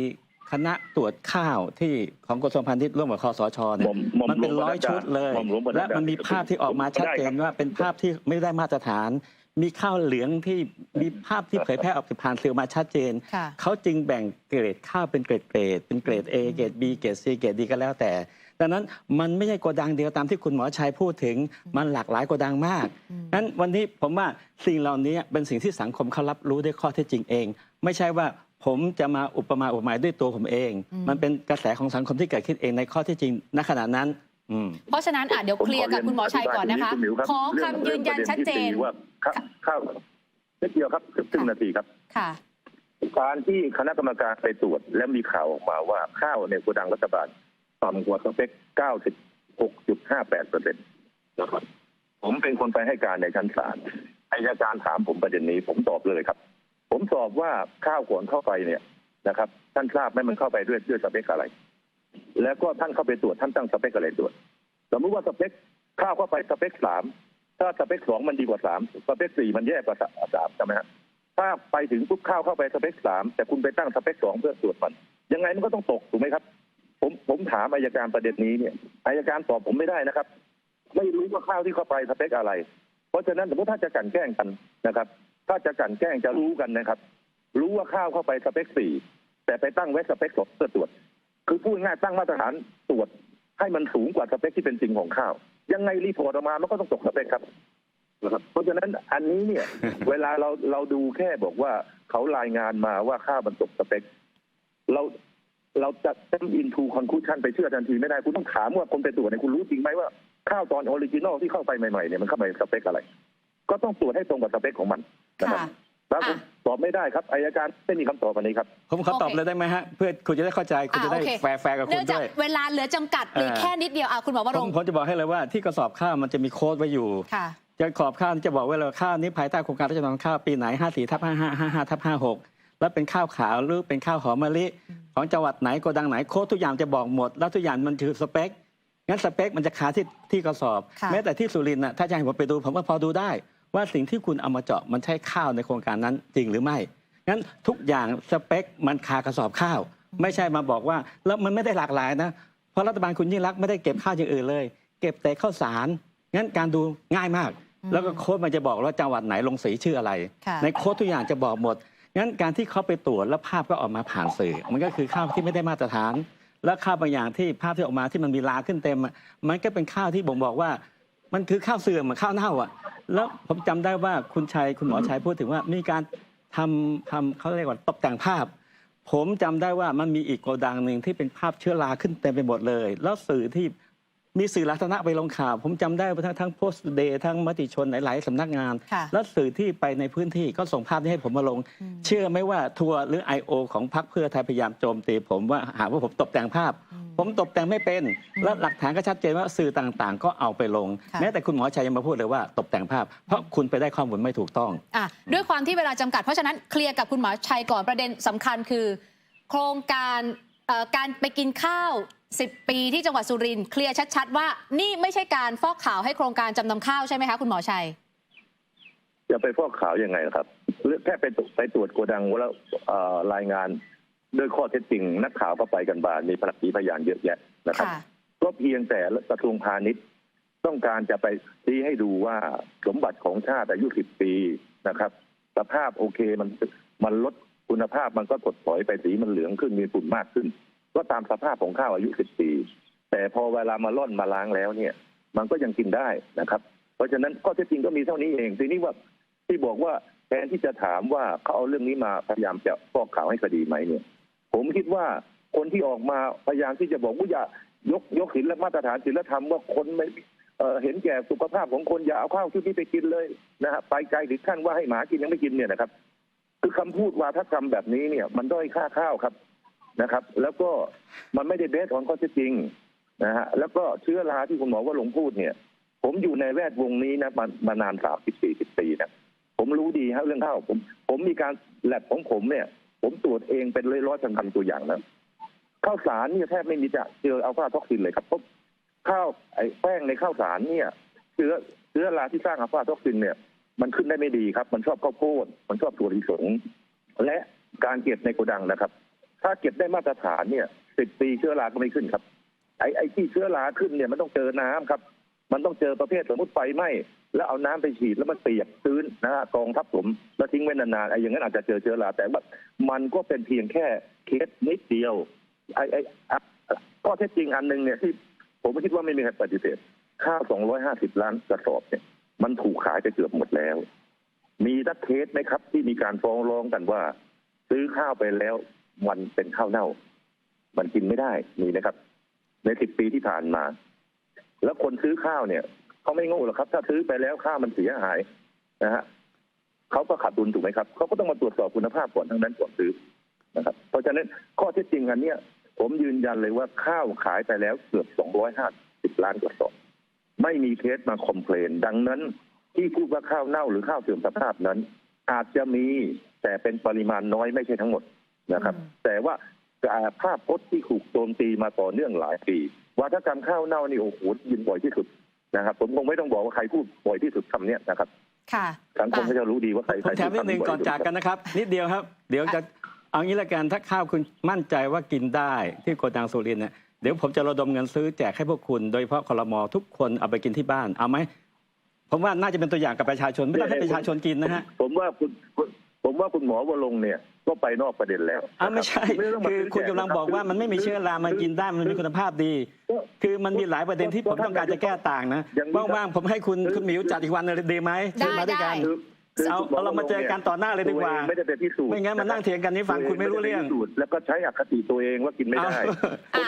คณะตรวจข้าวที่ของกระทรวงพาณิชย์ร่วมกับคสช.เนี่ยมันเป็น100 ชุดเลยและมันมีภาพที่ออกมาชัดเจนว่าเป็นภาพที่ไม่ได้มาตรฐานมีข้าวเหลืองที่มีภาพที่เผยแพร่ออกผ่านสื่อมาชัดเจนเขาจึงแบ่งเกรดข้าวเป็นเกรดเป็นเกรด A เกรด B เกรด C เกรด D ก็แล้วแต่ดังนั้นมันไม่ใช่โกดังเดียวตามที่คุณหมอชัยพูดถึงมันหลากหลายโกดังมากนั้นวันนี้ผมว่าสิ่งเหล่านี้เป็นสิ่งที่สังคมเขารับรู้ด้วยข้อเท็จจริงเองไม่ใช่ว่าผมจะมาอุปมาด้วยตัวผมเองมันเป็นกระแสของสังคมที่เกิดขึ้นเองในข้อเท็จจริงณขณะนั้นเพราะฉะนั้นเดี๋ยวเคลียร์กับคุณหมอชัยก่อนนะคะขอคำยืนยันชัดเจนว่าข้าวนิดเดียวครับครึ่งนาทีครับค่ะการที่คณะกรรมการไปตรวจและมีข่าวออกมาว่าข้าวในโกดังรัฐบาลต่ำกว่าสเปค 96.58% นะครับผมเป็นคนไปให้การในชั้นศาลอัยการถามผมประเด็นนี้ผมตอบเลยครับผมตอบว่าข้าวก่อนเข้าไปเนี่ยนะครับท่านทราบไหมมันเข้าไปด้วยสเปคอะไรแล้วก็ท่านเข้าไปตรวจท่านตั้งสเปคอะไรตรวจสมมติว่าสเปคข้าวเข้าไปสเปค 3ถ้าสเปค 2มันดีกว่า3สเปค 4มันแย่กว่า3ใช่ไหมครับ ถ้าไปถึงปุ๊บข้าวเข้าไปสเปค3แต่คุณไปตั้งสเปค2เพื่อตรวจมันยังไงมันก็ต้องตกถูกไหมครับผมถามอัยการประเด็นนี้เนี่ยอัยการตอบผมไม่ได้นะครับไม่รู้ว่าข้าวที่เข้าไปสเปคอะไรเพราะฉะนั้นสมมติถ้าจะกลั่นแกล้งกันนะครับถ้าจะกลั่นแกล้งจะรู้กันนะครับรู้ว่าข้าวเข้าไปสเปค4แต่ไปตั้งไว้สเปค2เพื่อตรวจคือพูดง่ายตั้งมาตรฐานตรวจให้มันสูงกว่าสเปคที่เป็นจริงของข้าวยังไงรีพอร์ตออกมามันก็ต้องตกสเปคครับเพราะฉะนั้นอันนี้เนี่ย เวลาเราดูแค่บอกว่าเขารายงานมาว่าข้าวมันตกสเปคเราจะเต็มอินทูคอนคลูชั่นไปเชื่อทันทีไม่ได้คุณต้องถามว่าคนไปตรวจเนี่ยคุณรู้จริงไหมว่าข้าวตอนออริจินอลที่เข้าไปใหม่ๆเนี่ยมันเข้าไปสเปคอะไรก็ต้องตรวจให้ตรงกับสเปคของมันนะครับแล้วผมตอบไม่ได้ครับอัยการไม่มีคำตอบอันนี้ครับผมขอตอบเลยได้ไหมฮะเพื่อคุณจะได้เข้าใจคุณจะได้แฟร์กับคุณด้วยเนื่องจากเวลาเหลือจำกัดหรือแค่นิดเดียวคุณหมอวรงค์ผมจะบอกให้เลยว่าที่กระสอบข้าวมันจะมีโค้ดไว้อยู่จะขอบข้าวจะบอกไว้เลยข้าวนี้ภายใต้โครงการรัชนำข้าวปีไหน54/55 แล้วเป็นข้าวขาวหรือเป็นข้าวหอมมะลิของจังหวัดไหนโกดังไหนโค้ดทุกอย่างจะบอกหมดแล้วทุกอย่างมันคือสเปคงั้นสเปคมันจะขาที่กระสอบแม้แต่ที่สุรินทร์ถ้าจะให้ผมไปดูผมก็พอดูได้ว่าสิ่งที่คุณเอามาเจาะมันใช่ข้าวในโครงการนั้นจริงหรือไม่งั้นทุกอย่างสเปคมันคากระสอบข้าวไม่ใช่มาบอกว่าแล้วมันไม่ได้หลากหลายนะเพราะรัฐบาลคุณยิ่งรักไม่ได้เก็บข้าวอย่างอื่นเลยเก็บแต่ข้าวสารงั้นการดูง่ายมากแล้วก็โค้ดมันจะบอกว่าจังหวัดไหนลงสีชื่ออะไรในโค้ดทุกอย่างจะบอกหมดงั้นการที่เขาไปตรวจแล้วภาพก็ออกมาผ่านสื่อมันก็คือข้าวที่ไม่ได้มาตรฐานแล้วข้าวบางอย่างที่ภาพที่ออกมาที่มันมีราขึ้นเต็มมันก็เป็นข้าวที่บ่งบอกว่ามันคือข้าวเสื่อมเหมือนข้าวเน่าแล้วผมจำได้ว่าคุณหมอชัยพูดถึงว่ามีการทำเขาเรียกว่าตกแต่งภาพผมจำได้ว่ามันมีอีกโกดังหนึ่งที่เป็นภาพเชื้อราขึ้นเต็มไปหมดเลยแล้วสื่อที่มีสื่อลักษณะไปลงข่าวผมจำได้ว่าทั้งโพสต์เดย์ทั้งมติชนหลายๆสำนักงานแล้วสื่อที่ไปในพื้นที่ก็ส่งภาพนี้ให้ผมมาลงเชื่อไหมว่าทัวร์หรือ I.O. ของพรรคเพื่อไทยพยายามโจมตีผมว่าหาว่าผมตกแต่งภาพผมตกแต่งไม่เป็นและหลักฐานก็ชัดเจนว่าสื่อต่างๆก็เอาไปลงแม้แต่คุณหมอชัยยังมาพูดเลยว่าตกแต่งภาพเพราะคุณไปได้ข้อมูลไม่ถูกต้องด้วยความที่เวลาจำกัดเพราะฉะนั้นเคลียร์กับคุณหมอชัยก่อนประเด็นสำคัญคือโครงการการไปกินข้าว10 ปีที่จังหวัดสุรินทร์เคลียร์ชัดๆว่านี่ไม่ใช่การฟอกขาวให้โครงการจำนำข้าวใช่ไหมคะคุณหมอชัยจะไปฟอกขาวยังไงครับแค่ไปตรวจโกดังแล้วรายงานด้วยข้อเท็จจริงนักข่าวก็ไปกันบ้านมีพยานเยอะแยะนะครับก็เพียงแต่กระทรวงพาณิชย์ต้องการจะไปชี้ให้ดูว่าสมบัติของชาติอายุ10 ปีนะครับสภาพโอเคมันลดคุณภาพมันก็ถดถอยไปสีมันเหลืองขึ้นมีฝุ่นมากขึ้นก็ตามสภาพของข้าวอายุ10 ปีแต่พอเวลามาล่อนมาล้างแล้วเนี่ยมันก็ยังกินได้นะครับเพราะฉะนั้นข้อเท็จจริงก็มีเท่านี้เองทีนี้ว่าที่บอกว่าแทนที่จะถามว่าเขาเอาเรื่องนี้มาพยายามจะฟอกขาวให้คดีไหมเนี่ยผมคิดว่าคนที่ออกมาพยายามที่จะบอกว่าอย่ายกศีลมาตรฐานศีลธรรมว่าคนไม่เห็นแก่สุขภาพของคนอย่าเอาข้าวชุดนี้ไปกินเลยนะฮะไปไกลถึงขั้นว่าให้หมากินยังไม่กินเนี่ยนะครับคือคำพูดวาทกรรมแบบนี้เนี่ยมันด้อยค่าข้าวครับนะครับแล้วก็มันไม่ได้เบสของข้อเท็จจริงนะฮะแล้วก็เชื้อราที่คุณหมอว่าลงพูดเนี่ยผมอยู่ในแวดวงนี้นะมานาน30-40 ปีนะผมรู้ดีฮะเรื่องข้าวผมมีการแลบของผมเนี่ยผมตรวจเองเป็นร้อยๆพันตัวอย่างนะข้าวสารเนี่ยแทบไม่มีจะเจออัลฟาท็อกซินเลยครับเพราะข้าวไอ้แป้งในข้าวสารเนี่ยเชื้อราที่สร้างอัลฟาท็อกซินเนี่ยมันขึ้นได้ไม่ดีครับมันชอบข้าวโพดมันชอบถั่วลิสงและการเก็บในโกดังนะครับถ้าเก็บได้มาตรฐานเนี่ย10 ปีเชื้อราก็ไม่ขึ้นครับไอ้ที่เชื้อราขึ้นเนี่ยมันต้องเจอน้ำครับมันต้องเจอประเภทสมมติไฟไหม้แล้วเอาน้ำไปฉีดแล้วมันเปียกชื้นนะฮะกองทับถมแล้วทิ้งไว้นานๆไอ้อย่างนั้นอาจจะเจอเชื้อราแต่ว่ามันก็เป็นเพียงแค่เคสนิดเดียวข้อเท็จจริงอันนึงเนี่ยที่ผมคิดว่าไม่มีใครปฏิเสธข้าว250 ล้านกระสอบเนี่ยมันถูกขายไปเกือบหมดแล้วมีสักเคสไหมครับที่มีการฟ้องร้องกันว่าซื้อข้าวไปแล้วมันเป็นข้าวเน่ามันกินไม่ได้มีนะครับใน10 ปีที่ผ่านมาแล้วคนซื้อข้าวเนี่ยเขาไม่โง่หรอกครับถ้าซื้อไปแล้วข้าวมันเสียหายนะฮะเขาก็ขาดทุนถูกไหมครับเขาก็ต้องมาตรวจสอบคุณภาพก่อนทั้งนั้นก่อนซื้อนะครับเพราะฉะนั้นข้อเท็จจริงอันนี้ผมยืนยันเลยว่าข้าวขายไปแล้วเกือบ250 ล้านกระสอบไม่มีเคสมาคอมเพลนดังนั้นที่พูดว่าข้าวเน่าหรือข้าวเสื่อมสภาพนั้นอาจจะมีแต่เป็นปริมาณน้อยไม่ใช่ทั้งหมดนะครับแต่ว่าภาพพจน์ที่ถูกโจมตีมาต่อเนื่องหลายปีวาทกรรมข้าวเน่านี่โอ้โหยินบ่อยที่สุดนะครับผมคงไม่ต้องบอกว่าใครพูดบ่อยที่สุดคำนี้นะครับ ค่ะ สังคมก็จะรู้ดีว่าใคร ผมแถมนิดนึงก่อนจากกันนะครับ นิดเดียวครับ เดี๋ยวจะเอางี้ละกันถ้าข้าวคุณมั่นใจว่ากินได้ที่โกดังสุรินทร์เนี่ยเดี๋ยวผมจะระดมเงินซื้อแจกให้พวกคุณ โดยเฉพาะครม.ทุกคนเอาไปกินที่บ้านเอาไหมผมว่าน่าจะเป็นตัวอย่างกับประชาชนไม่ต้องให้ประชาชนกินนะฮะ ผมว่าคุณหมอวรงค์เนี่ยก็ไปนอกประเด็นแล้ว ไม่ใช่คือคุณกำลังบอกว่ามันไม่มีเชื้อรามันกินได้มันมีคุณภาพดี คือมันมีหลายประเด็นที่ผมต้องการจะแก้ต่างนะว่างๆผมให้คุณหมิวจัดอีกวันเลยดีไหมเชิญมาด้วยกันเอาเรามาเจอกันต่อหน้าเลยดีกว่าไม่ได้เป็นพิสูจน์ ไม่งั้นมานั่งเถียงกันนี่ฟังคุณไม่รู้เรื่องแล้วก็ใช้อคติตัวเองว่ากินไม่ได้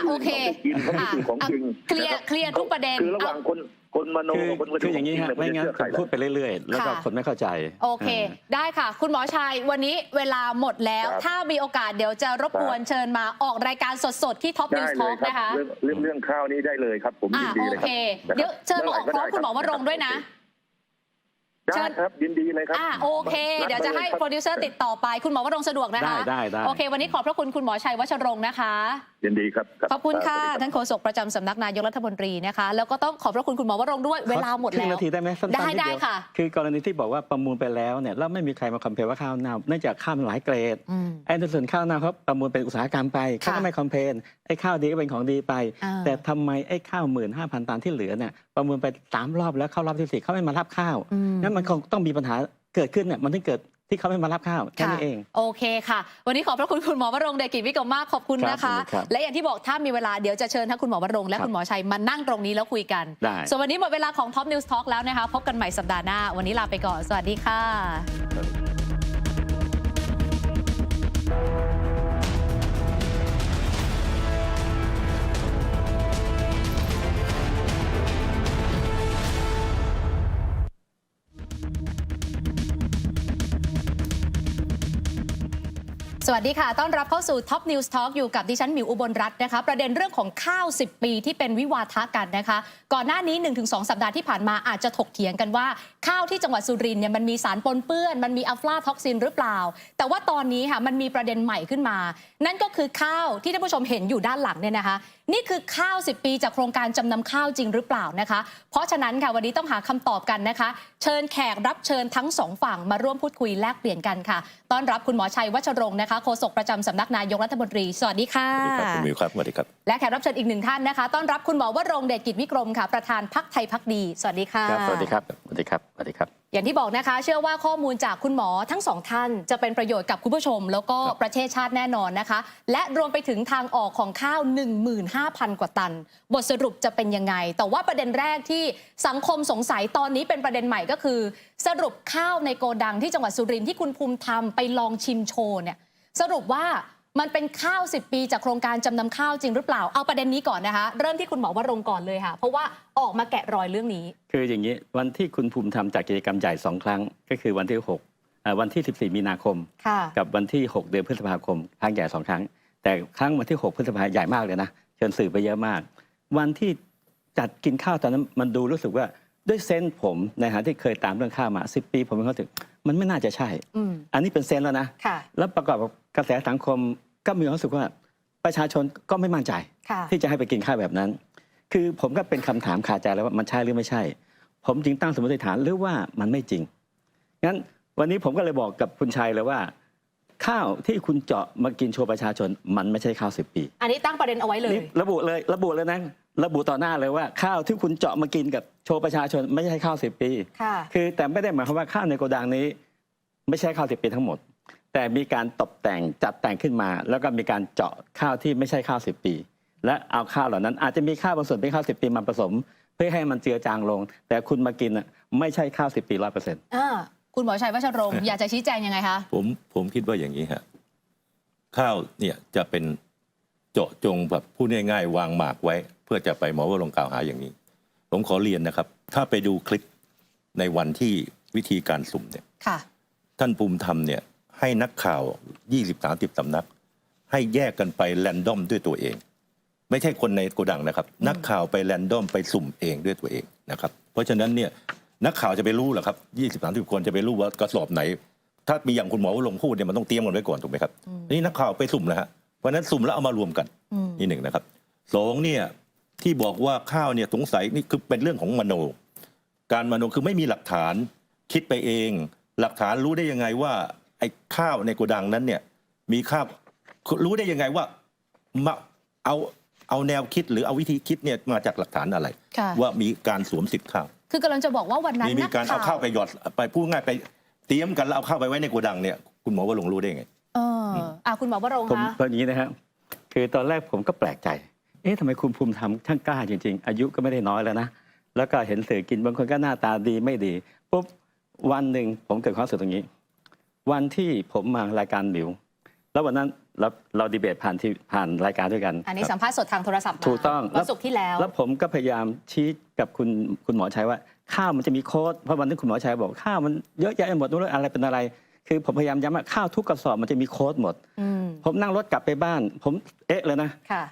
โอเค กินเขาไม่กินของจริง เคลียร์ทุกประเด็นคือระหว่างคนมโนกับคนคืออย่างนี้ฮะไม่งั้นพูดไปเรื่อยๆแล้วก็คนไม่เข้าใจโอเคได้ค่ะคุณหมอชัยวันนี้เวลาหมดแล้วถ้ามีโอกาสเดี๋ยวจะรบกวนเชิญมาออกรายการสดๆที่ท็อปนิวส์ทอล์กนะคะเรื่องข้าวนี้ได้เลยครับผมยินดีเลยครับเดี๋ยวเชิญมาออกพร้อมคุณหมอวรงค์ด้วยนะได้ครับยินดีเลยครับโอเคเดี๋ยวจะให้โปรดิวเซอร์ติดต่อไปคุณหมอวรงค์สะดวกนะคะได้โอเควันนี้ขอบพระคุณคุณหมอชัยวัชรงค์นะคะยินดีครับขอบคุณค่ะท่านโฆษกประจำสำนักนายกรัฐมนตรีนะคะแล้วก็ต้องขอบพระคุณคุณหมอวรงค์ด้วยเวลาหมดแล้วนาทีได้ไหมสั้นๆได้ค่ะคือกรณีที่บอกว่าประมูลไปแล้วเนี่ยแล้วไม่มีใครมาคอมเพลว่าข้าวเน่าเนื่องจากข้าวมันหลายเกรดไอ้ในส่วนข้าวเน่าเขาประมูลเป็นอุตสาหกรรมไปเขาก็ไม่คอมเพลนไอ้ข้าวดีก็เป็นของดีไปแต่ทำไมไอ้ข้าว 15,000 ตันที่เหลือเนี่ยประมูลไป3 รอบแล้วเข้ารอบที่ 4เขาไม่มารับข้าวงั้นมันคงต้องมีปัญหาเกิดขึ้นเนี่ยมันถึงเกิดที่เขาไม่มารับข้าวแค่นี้เองโอเคค่ะวันนี้ขอบพระคุณคุณหมอวรงค์เดชกิจวิกรมมากขอบคุณนะคะและอย่างที่บอกถ้ามีเวลาเดี๋ยวจะเชิญทั้งคุณหมอวรงค์และคุณหมอชัยมานั่งตรงนี้แล้วคุยกันส่วนวันนี้หมดเวลาของ Top News Talk แล้วนะคะพบกันใหม่สัปดาห์หน้าวันนี้ลาไปก่อนสวัสดีค่ะสวัสดีค่ะต้อนรับเข้าสู่ Top News Talk อยู่กับดิฉันหมิวอุบลรัตน์นะคะประเด็นเรื่องของข้าว10 ปีที่เป็นวิวาทะกันนะคะก่อนหน้านี้ 1-2 สัปดาห์ที่ผ่านมาอาจจะถกเถียงกันว่าข้าวที่จังหวัดสุรินทร์เนี่ยมันมีสารปนเปื้อนมันมีอัลฟาท็อกซินหรือเปล่าแต่ว่าตอนนี้ค่ะมันมีประเด็นใหม่ขึ้นมานั่นก็คือข้าวที่ท่านผู้ชมเห็นอยู่ด้านหลังเนี่ยนะคะนี่คือข้าว10 ปีจากโครงการจำนำข้าวจริงหรือเปล่านะคะเพราะฉะนั้นค่ะวันนี้ต้องหาคำตอบกันนะคะเชิญแขกรับเชิญทั้ง2ฝั่งมาร่วมพูดคุยแลกเปลี่ยนกันค่ะต้อนรับคุณหมอชัยวัชรงค์นะคะโฆษกประจำสำนักนายกรัฐมนตรีสวัสดีค่ะสวัสดีครับคุณมิวครับสวัสดีครับและแขกรับเชิญอีก1ท่านนะคะต้อนรับคุณหมอวรงค์เดชกิจวิกรมค่ะประธานพรรคไทยพรรคดีสวัสดีค่ะสวัสดีครับสวัสดีครับสวัสดีครับอย่างที่บอกนะคะเชื่อว่าข้อมูลจากคุณหมอทั้ง2ท่านจะเป็นประโยชน์กับคุณผู้ชมแล้วก็ประเทศชาติแน่นอนนะคะและรวมไปถึงทางออกของข้าว 15,000 กว่าตันบทสรุปจะเป็นยังไงแต่ว่าประเด็นแรกที่สังคมสงสัยตอนนี้เป็นประเด็นใหม่ก็คือสรุปข้าวในโกดังที่จังหวัดสุรินทร์ที่คุณภูมิธรรมไปลองชิมโชว์เนี่ยสรุปว่ามันเป็นข้าว10 ปีจากโครงการจำนำข้าวจริงหรือเปล่าเอาประเด็นนี้ก่อนนะคะเริ่มที่คุณหมอวรงค์ก่อนเลยค่ะเพราะว่าออกมาแกะรอยเรื่องนี้คืออย่างนี้วันที่คุณภูมิธรรมจัดกิจกรรมใหญ่2 ครั้งก็คือวันที่วันที่14 มีนาคมกับวันที่6 เดือนพฤษภาคมครั้งใหญ่2 ครั้งแต่ครั้งวันที่6 พฤษภาใหญ่มากเลยนะเชิญสื่อไปเยอะมากวันที่จัดกินข้าวตอนนั้นมันดูรู้สึกว่าด้วยเซนส์ผมในฐานะที่เคยตามเรื่องข้าวมา10 ปีผมเป็นคนถึงมันไม่น่าจะใช่อันนี้เป็นเซนส์แล้วนะแล้วประกอบกับกระแสสังคมก็มีความรู้สึกว่าประชาชนก็ไม่มั่นใจที่จะให้ไปกินข้าวแบบนั้นคือผมก็เป็นคำถามคาใจแล้วว่ามันใช่หรือไม่ใช่ผมจึงตั้งสมมติฐานหรือว่ามันไม่จริงงั้นวันนี้ผมก็เลยบอกกับคุณชัยเลยว่าข้าวที่คุณเจาะมากินโชว์ประชาชนมันไม่ใช่ข้าว10 ปีอันนี้ตั้งประเด็นเอาไว้เลยระบุเลยนะระบุต่อหน้าเลยว่าข้าวที่คุณเจาะมากินกับโชว์ประชาชนไม่ใช่ข้าว10 ปีคือแต่ไม่ได้หมายความว่าข้าวในโกดังนี้ไม่ใช่ข้าว10 ปีทั้งหมดแต่มีการตกแต่งจัดแต่งขึ้นมาแล้วก็มีการเจาะข้าวที่ไม่ใช่ข้าว10 ปีและเอาข้าวเหล่านั้นอาจจะมีข้าวบางส่วนเป็นข้าว10 ปีมาผสมเพื่อให้มันเจือจางลงแต่คุณมากินไม่ใช่ข้าว10 ปี 100%คุณหมอชัยวัชรงค์อยากจะชี้แจงยังไงคะผมคิดว่าอย่างนี้ฮะข้าวเนี่ยจะเป็นเจาะจงแบบพูดง่ายๆวางหมากไว้เพื่อจะไปหมอวรงค์กล่าวหาอย่างนี้ผมขอเรียนนะครับถ้าไปดูคลิปในวันที่วิธีการสุ่มเนี่ยท่านภูมิธรรมเนี่ยให้นักข่าว 20-30 สำนักให้แยกกันไปแรนดอมด้วยตัวเองไม่ใช่คนในโกดังนะครับนักข่าวไปแรนดอมไปสุ่มเองด้วยตัวเองนะครับเพราะฉะนั้นเนี่ยนักข่าวจะไปรู้เหรอครับ 20-30 คนจะไปรู้ว่ากระสอบไหนถ้ามีอย่างคุณหมอวรงค์พูดเนี่ยมันต้องเตรียมกันไว้ก่อนถูกไหมครับนี่นักข่าวไปสุ่มนะฮะเพราะนั้นสุ่มแล้วเอามารวมกันนี่1นะครับ2เนี่ยที่บอกว่าข้าวเนี่ยสงสัยนี่คือเป็นเรื่องของมโนการมโนคือไม่มีหลักฐาน คิดไปเอง หลักฐานรู้ได้ยังไงว่าไอ้ข้าวในโกดังนั้นเนี่ยมีข้าวรู้ได้ยังไงว่ามาเอาแนวคิดหรือเอาวิธีคิดเนี่ยมาจากหลักฐานอะไร ค่ะ ว่ามีการสวมสิทธิ์ข้าว คือกำลังจะบอกว่าวันนั้น มีการเอาข้าวไปหยอดไปพูดง่ายไปเตรียมกันแล้วเอาข้าวไปไว้ในโกดังเนี่ยคุณหมอว่าลงรู้ได้ไง คุณหมอวรงค์ ผม คะ ตอนนี้นะครับคือตอนแรกผมก็แปลกใจทำไมคุณภูมิธรรมช่างกล้าจริงๆอายุก็ไม่ได้น้อยแล้วนะแล้วก็เห็นสื่อกินบางคนก็หน้าตาดีไม่ดีปุ๊บวันหนึ่งผมเกิดความรู้สึกตรงนี้ วันที่ผมมารายการหมิวแล้ววันนั้นเราดีเบตผ่านรายการด้วยกัน อันนี้สัมภาษณ์สดทางโทรศัพท์มา ถูกต้อง วันศุกร์ที่แล้ว แล้วผมก็พยายามชี้กับคุณหมอชัยว่าข้าวมันจะมีโค้ดเพราะวันนี้คุณหมอชัยบอกข้าวมันเยอะแยะไปหมดนู้นอะไรเป็นอะไร คือผมพยายามย้ำว่าข้าวทุกกระสอบมันจะมีโค้ดหมด ผมนั่งรถกลับไปบ้าน ผมเลยนะ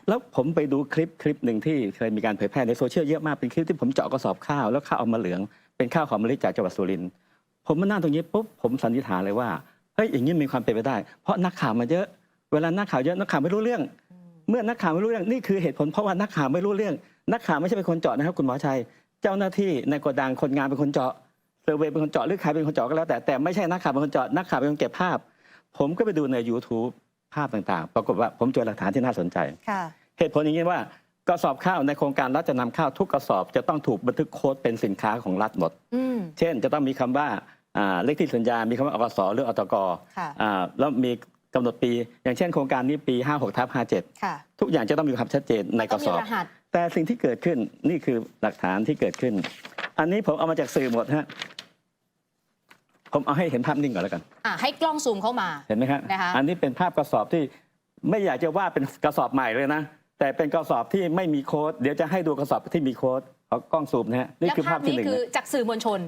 แล้วผมไปดูคลิปหนึ่งที่เคยมีการเผยแพร่ในโซเชียลเยอะมากเป็นคลิปที่ผมเจาะกระสอบข้าวแล้วข้าวออกมาเหลืองเป็นข้าวหอมมะลิจากจังหวัดสุรินทร์ผมมานั่งตรงนี้ปุ๊บผมสันนิษฐานเลยว่าเฮ้ยอย่างนี้มีความเป็นไปได้เพราะนักข่าวมาเยอะเวลานักข่าวเยอะนักข่าวไม่รู้เรื่อง เมื่อนักข่าวไม่รู้เรื่องนี่คือเหตุผลเพราะว่านักข่าวไม่รู้เรื่องนักข่าวไม่ใช่เป็นคนเจาะนะครับคุณหมอชัยเจ้าหน้าที่ในโกดังคนงานเป็นคนเจาะเซอร์เวย์เป็นคนเจาะหรือใครเป็นคนเจาะก็แล้วแต่ไม่ใช่นักข่าวเป็นคนเจาะนักข่าวเป็นคนเก็บภาพผมก็ไปดูใน YouTube ภาพต่างๆปรากฏว่าผมเจอหลักฐานที่น่าสนใจเหตุผลอย่างนี้ว่ากระสอบข้าวในโครงการรัฐจะนำข้าวทุกกระสอบจะต้องถูกบันทึกโค้ดเป็นสินค้าของรัฐหมดเช่นจะต้องมีคำว่าเลขที่สัญญามีคำว่าอกสหรืออตกแล้วมีกำหนดปีอย่างเช่นโครงการนี้ปี 56/57 ทุกอย่างจะต้องมีความชัดเจนในกระสอบแต่สิ่งที่เกิดขึ้นนี่คือหลักฐานที่เกิดขึ้นอันนี้ผมเอามาจากสื่อหมดฮะผมเอาให้เห็นภาพนิ่งก่อนแล้วกันให้กล้องซูมเข้ามาเห็นไหมครับอันนี้เป็นภาพกระสอบที่ไม่อยากจะว่าเป็นกระสอบใหม่เลยนะแต่เป็นกระสอบที่ไม่มีโค้ดเดี๋ยวจะให้ดูกระสอบที่มีโค้ดเอากล้องซูมนะฮะนี่คือภาพที่หนึ่งจากสื่อมวลชน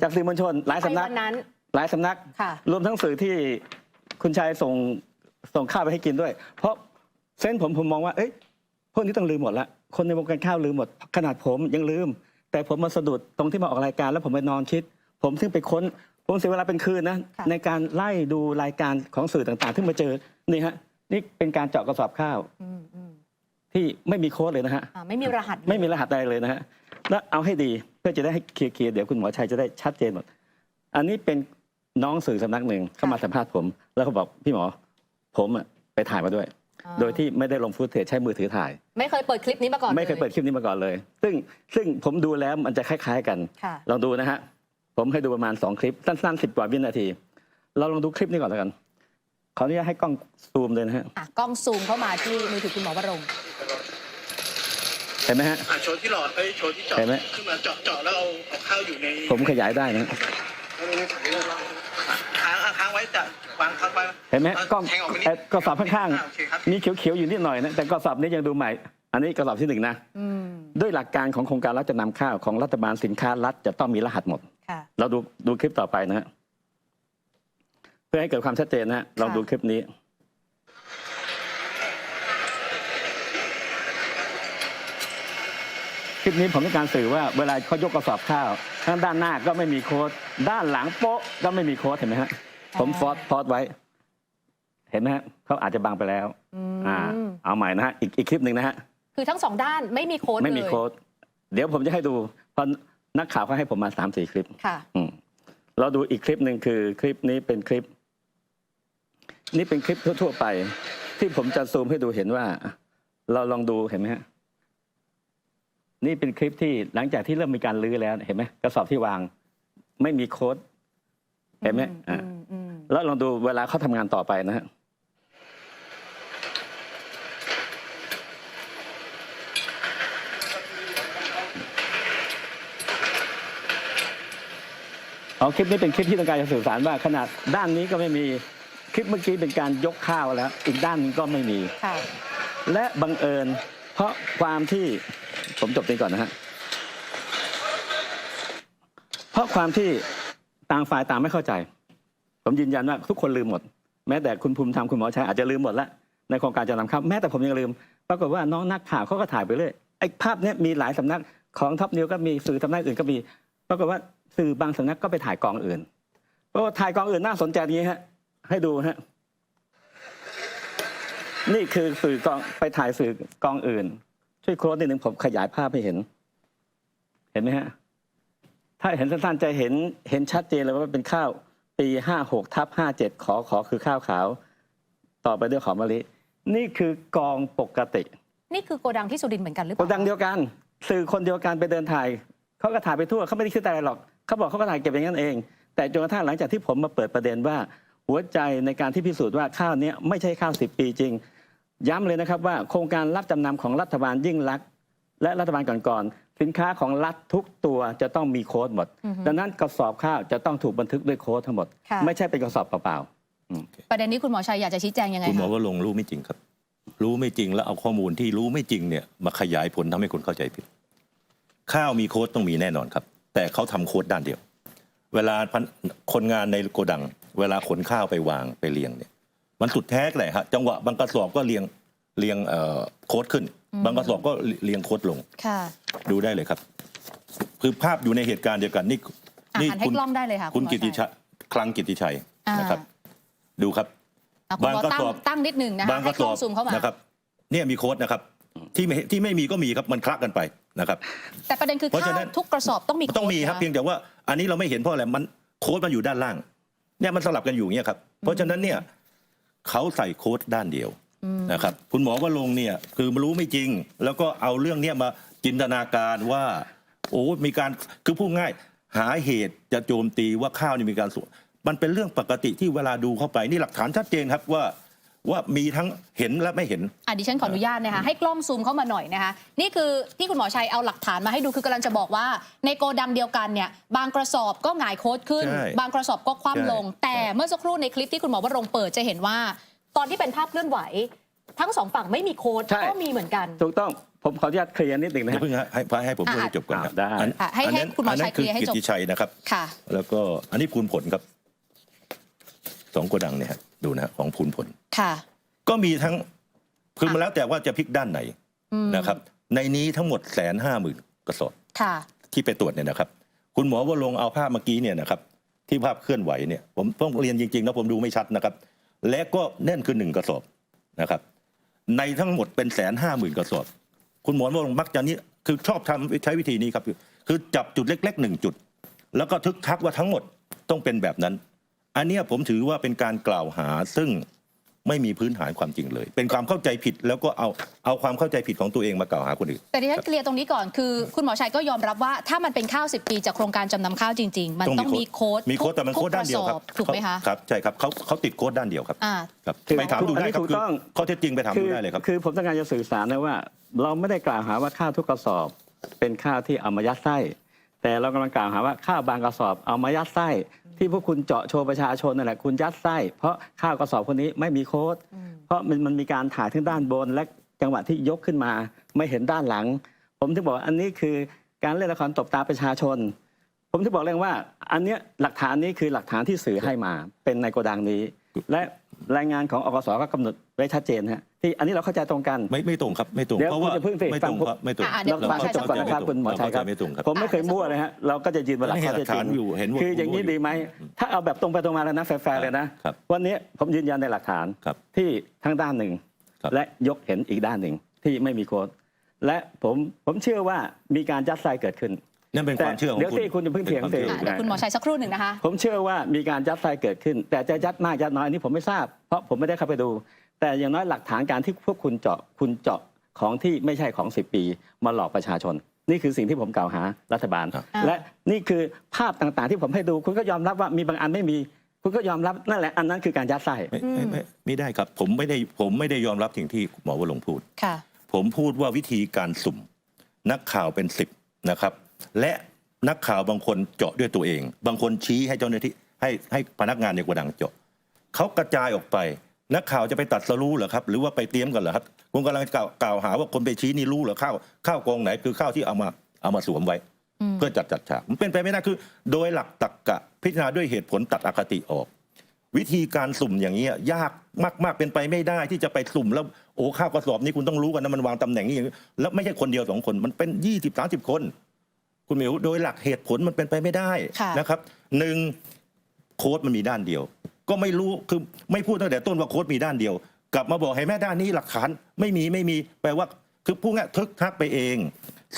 หลายสำนักหลายสำนักรวมทั้งสื่อที่คุณชัยส่งข้าวไปให้กินด้วยเพราะเส้นผมมองว่าพวกนี้ต้องลืมหมดละคนในวงการข้าวลืมหมดขนาดผมยังลืมแต่ผมมาสะดุดตรงที่มาออกรายการแล้วผมไปนอนคิดผมซึ่งไปค้นผมเสียเวลาเป็นคืนนะในการไล่ดูรายการของสื่อต่างๆที่มาเจอนี่ฮะนี่เป็นการเจาะกระสอบข้าวที่ไม่มีโค้ดเลยนะฮะไม่มีรหัสอะไรเลยนะฮะแล้วเอาให้ดีเพื่อจะได้ให้เคลียร์เดี๋ยวคุณหมอชัยจะได้ชัดเจนหมดอันนี้เป็นน้องสื่อสำนักหนึ่งเข้ามาสัมภาษณ์ผมแล้วเขาบอกพี่หมอผมไปถ่ายมาด้วยโดยที่ไม่ได้ลงฟุตเทจใช้มือถือถ่ายไม่เคยเปิดคลิปนี้มาก่อนไม่เคยเปิดคลิปนี้มาก่อนเลยซึ่งผมดูแล้วมันจะคล้ายๆกันลองดูนะฮะผมให้ดูประมาณ2คลิปสั้นๆ10 กว่าวินาทีเราลองดูคลิปนี้ก่อนแล้วกันขออนุญาตให้กล้องซูมเลยนะฮะกล้องซูมเข้ามาที่มือถือคุณหมอวรงค์เห็นไหมฮะโชว์ที่หลอดโชว์ที่เจาะขึ้นมาเจาะแล้วเอาข้าวอยู่ในผมขยายได้นะค้างไว้จะวางค้างไว้เห็นไหมกล้องกระสอบข้างๆมีเขียวๆอยู่นิดหน่อยนะแต่กระสอบนี้ยังดูใหม่อันนี้กระสอบที่1นะด้วยหลักการของโครงการรัฐจะนำข้าวของรัฐบาลสินค้ารัฐจะต้องมีรหัสหมดเราดูคลิปต่อไปนะฮะเพื่อให้เกิดความชัดเจนนะลองดูคลิปนี้คลิปนี้ผมต้องการสื่อว่าเวลาเขายกกระสอบข้าวทั้งด้านหน้าก็ไม่มีโค้ดด้านหลังโป๊ะก็ไม่มีโค้ดเห็นไหมฮะผมพอดไว้เห็นไหมฮะเขาอาจจะบังไปแล้วเอาใหม่นะฮะอีกคลิปหนึ่งนะฮะคือทั้ง2ด้านไม่มีโค้ดไม่มีโค้ดเดี๋ยวผมจะให้ดูเพราะนักข่าวเขาให้ผมมา 3-4 คลิปเราดูอีกคลิปหนึ่งคือคลิปนี้เป็นคลิปนี่เป็นคลิปทั่วๆไปที่ผมจะซูมให้ดูเห็นว่าเราลองดูเห็นไหมฮะนี่เป็นคลิปที่หลังจากที่เริ่มมีการลื้อแล้วเห็นไหมกระสอบที่วางไม่มีโค้ดเห็นไหมแล้วลองดูเวลาเขาทำงานต่อไปนะฮะคลิปนี้เป็นคลิปที่ต้องการจะสื่อสารว่าขนาดด้านนี้ก็ไม่มีคลิปเมื่อกี้เป็นการยกข้าวแล้วอีกด้านนึงก็ไม่มีและบังเอิญเพราะความที่ผมจบนี้ก่อนนะฮะเพราะความที่ต่างฝ่ายต่างไม่เข้าใจผมยืนยันว่าทุกคนลืมหมดแม้แต่คุณภูมิธรรมคุณหมอชัยอาจจะลืมหมดแล้วในโครงการจะนำข้าวแม้แต่ผมยังลืมปรากฏว่าน้องนักข่าวเขาก็ถ่ายไปเรื่อยไอ้ภาพนี้มีหลายสำนักของท็อปนิวก็มีสื่อสำนักอื่นก็มีปรากฏว่าสื่อบางสำนักก็ไปถ่ายกองอื่นเพราะว่าถ่ายกองอื่นน่าสนใจนี้ฮะให้ดูฮะนี่คือสื่อกองไปถ่ายสื่อกองอื่นช่วยโค้ดนิดนึงผมขยายภาพให้เห็นไหมฮะ ถ้าเห็นสั้นๆจะเห็นชัดเจนเลยว่าเป็นข้าวปี56/57ขอคือข้าวขาวต่อไปด้วยหอมมะลินี่คือกองปกติ นี่คือโกดังที่สุรินทร์เหมือนกันหรือเป โก ล่า ดังเดียวกันสื่อคนเดียวกันไปเดินถ่ายเขาก็ถ่ายไปทั่วเขาไม่ได้คิดอะไรหรอกเขาบอกเขาก็ถ่ายเก็บอย่างนั้นเอง แต่จนกระทั่งหลังจากที่ผมมาเปิดประเด็นว่าหัวใจในการที่พิสูจน์ว่าข้าวนี้ไม่ใช่ข้าว10 ปีจริงย้ำเลยนะครับว่าโครงการรับจำนำของรัฐบาลยิ่งลักษณ์และรัฐบาลก่อนๆสินค้าของรัฐทุกตัวจะต้องมีโค้ดหมด ดังนั้นกระสอบข้าวจะต้องถูกบันทึกด้วยโค้ดทั้งหมด ค่ะ ไม่ใช่เป็นกระสอบเปล่า ประเด็นนี้คุณหมอชัยอยากจะชี้แจงยังไง คุณหมอ คะ ว่าลงรู้ไม่จริงครับ รู้ไม่จริงแล้วเอาข้อมูลที่รู้ไม่จริงเนี่ยมาขยายผลทำให้คนเข้าใจผิด ข้าวมีโค้ดต้องมีแน่นอนครับ แต่เขาทำโค้ดด้านเดียว เวลาคนงานในโกดัง เวลาขนข้าวไปวางไปเรียงเนี่ย มันสุดแท้เลยฮะจังหวะบางกระสอบก็เรียงโค้ดขึ้น บางกระสอบก็เรียงโค้ดลง ค่ะ ดูได้เลยครับ คือภาพอยู่ในเหตุการณ์เดียวกันนี่ หันให้กล้องได้เลยค่ะ คุณ หมอ กิติชัยคลังกิติชัยนะครับ ดูครับ คุณหมอตั้งนิดหนึ่งนะคะ บางก ให้ ระ ก ส ล้ อ อบ งซูมเข้ามา นะครับเนี่ยมีโค้ดนะครับที่ไม่มีก็มีครับมันคละกันไปนะครับ แต่ประเด็นคือ เพราะ ข้า ฉะ ว นั้น ทุกกระสอบต้องมีโค้ด ต้องมีครับ นะ เพียงแต่ว่าอันนี้เราไม่เห็นเพราะอะไรมันโค้ดมันอยู่ด้านล่างเนี่ยมันสลับกันอยู่อย่างเงี้ยครับเพราะฉะนั้นเนี่ยเขาใส่โค้ดด้านเดียวนะครับคุณหมอว่าลงเนี่ยคือรู้ไม่จริง แล้วก็เอาเรื่องเนี้ยมาจินตนาการว่าโอ้มีการคือพูดง่ายหาเหตุจะโจมตีว่าข้าวนี่มีการสวนมันเป็นเรื่องปกติที่เวลาดูเข้าไปนี่หลักฐานชัดเจนครับว่ามีทั้งเห็นและไม่เห็น ดิฉันขออนุญาตนะคะให้กล้องซูมเข้ามาหน่อยนะคะนี่คือที่คุณหมอชัยเอาหลักฐานมาให้ดูคือกำลังจะบอกว่าในโกดังเดียวกันเนี่ยบางกระสอบก็หงายโค้ดขึ้น ใช่ บางกระสอบก็คว่ำลง ใช่ แต่เมื่อสักครู่ในคลิปที่คุณหมอวรงค์เปิดจะเห็นว่า ตอนที่เป็นภาพเคลื่อนไหว ทั้งสองฝั่งไม่มีโค้ด ใช่ ก็มีเหมือนกัน ๆถูกต้องผมขออนุญาตเคลียร์นิดหนึ่งนะ อย่า ฮะ เพิ่งฮะให้ผมพูดให้จบก่อนครับ ได้ ให้ อันนั้น คุณหมอชัย คือ เคลียร์ให้จบ กิตติชัยนะครับ ค่ะ แล้วก็อันนี้ภูลผลครับ2โกดังเนี่ยฮะดูนะฮะของภูลผล ค่ะ ก็มีทั้งคือมาแล้วแต่ว่าจะพลิกด้านไหน นะครับ ในนี้ทั้งหมด150,000 กระสอบ ค่ะ ที่ไปตรวจเนี่ยนะครับ คุณหมอว่าลงเอาภาพเมื่อกี้เนี่ยนะครับ ที่ภาพเคลื่อนไหวเนี่ยผมต้องเรียนจริงๆนะผมดูไม่ชัดนะครับ และก็แน่นคือ1 กระสอบนะครับ ในทั้งหมดเป็น150,000 กระสอบ คุณหมอว่าลงมักจะนี้คือชอบใช้วิธีนี้ครับคือจับจุดเล็กๆ1 จุด แล้วก็ทึกทักว่าทั้งหมดต้องเป็นแบบนั้น อันเนี้ยผมถือว่าเป็นการกล่าวหาซึ่งไม่มีพื้นฐานความจริงเลย เป็นความเข้าใจผิดแล้วก็เอาความเข้าใจผิดของตัวเองมากล่าวหาคนอื่น แต่ที่ฉันเคลียร์ตรงนี้ก่อนคือคุณหมอชัยก็ยอมรับว่าถ้ามันเป็นข้าว10 ปีจากโครงการจำนำข้าวจริง ๆ มันต้องมีโค้ด มีโค้ดแต่มันโค้ดด้านเดียวครับ ถูกไหมคะ ครับใช่ครับเขาติดโค้ดด้านเดียวครับ ครับ คือ ไปถามดูได้ครับ ถูกต้อง ข้อเท็จจริงไปถามดูได้เลยครับ คือผมต้องการจะสื่อสารนะว่า เราไม่ได้กล่าวหาว่าข้าวทุกกระสอบเป็นข้าวที่เอามายัดไส้ แต่เรากำลังกล่าวหาว่าข้าวบางกระสอบเอามายัดไส้ ที่พวกคุณเจาะโชว์ประชาชนนั่นแหละคุณยัดไส้เพราะข้าวกระสอบคนนี้ไม่มีโค้ดเพราะมันมีการถ่ายทั้งด้านบนและจังหวะที่ยกขึ้นมาไม่เห็นด้านหลัง ผมถึงบอกว่าอันนี้คือการเล่นละครตบตาประชาชน ผมถึงบอกเลยว่า อันเนี้ยหลักฐานนี้คือหลักฐานที่สื่อให้มาเป็นในโกดังนี้ และรายงานของอกสก็กำหนดไว้ชัดเจนฮะที่อันนี้เราเข้าใจตรงกัน ไม่ตรงครับไม่ตรง เดี๋ยว เพราะว่า คุณจะเพิ่งสิ ไม่ตรง ฟัง ครับไม่ตรง เดี๋ยว เราฟังให้จบก่อนนะครับคุณหมอชัยครับ ไม่ตรงครับ ผมไม่เคยมั่วเลยฮะเราก็จะยืนบนหลักข้อเท็จจริง อยู่เห็นว่า คืออย่างนี้ดีไหมถ้าเอาแบบตรงไปตรงมาแล้วนะแฟร์ๆเลยนะครับ วันนี้ผมยืนยันในหลักฐาน ครับ ที่ทั้งด้านหนึ่ง ครับ และยกเห็นอีกด้านหนึ่งที่ไม่มีโค้ดและผมเชื่อว่ามีการยัดไส้เกิดขึ้น นั่นเป็นความเชื่อของ เดี๋ยว คุณ ที่คุณจะเพิ่งเถียงสิ เดี๋ยวคุณหมอชัยสักครู่หนึ่งนะคะ ผมเชื่อว่ามีการยัดไส้เกิดขึ้น แต่จะยัดมากยัดน้อยอันนี้ผมไม่ทราบเพราะผมไม่ได้เข้าไปดู แต่อย่างน้อยหลักฐานการที่พวกคุณเจาะของที่ไม่ใช่ของ10 ปีมาหลอกประชาชน นี่คือสิ่งที่ผมกล่าวหารัฐบาล ครับ และนี่คือภาพต่างๆที่ผมให้ดู คุณก็ยอมรับว่ามีบางอันไม่มี คุณก็ยอมรับนั่นแหละอันนั้นคือการยัดไส้ ไม่ได้ครับผมไม่ได้ยอมรับสิ่งที่หมอวรงค์พูด ค่ะ ผมพูดว่าวิธีการสุ่มนักข่าวเป็น10นะครับ และนักข่าวบางคนเจาะด้วยตัวเอง บางคนชี้ให้เจ้าหน้าที่ให้พนักงานในโกดังเจาะเขากระจายออกไป นักข่าวจะไปตัดสรู้เหรอครับหรือว่าไปเตรียมกันเหรอครับผมกำลังกล่าวหาว่าคนไปชี้นี่รู้เหรอข้าวกองไหนคือข้าวที่เอามาสวมไว้ เพื่อจัดฉากมันเป็นไปไม่ได้คือ โดยหลักตรรกะพิจารณาด้วยเหตุผลตัดอคติออก วิธีการสุ่มอย่างนี้ยากมากๆเป็นไปไม่ได้ที่จะไปสุ่มแล้วโอ้ข้าวกระสอบนี้คุณต้องรู้กันนะมันวางตำแหน่งนี้อย่างนี้แล้วไม่ใช่คนเดียว2 คนมันเป็น20-30 คนคุณหมิวโดยหลักเหตุผลมันเป็นไปไม่ได้ ค่ะ นะครับ1โค้ดมันมีด้านเดียว ก็ไม่รู้คือไม่พูดตั้งแต่ต้นว่าโค้ดมีด้านเดียว กลับมาบอกให้แม่ด้านนี้หลักฐานไม่มีแปลว่าคือพูดง่ายทึกทักไปเอง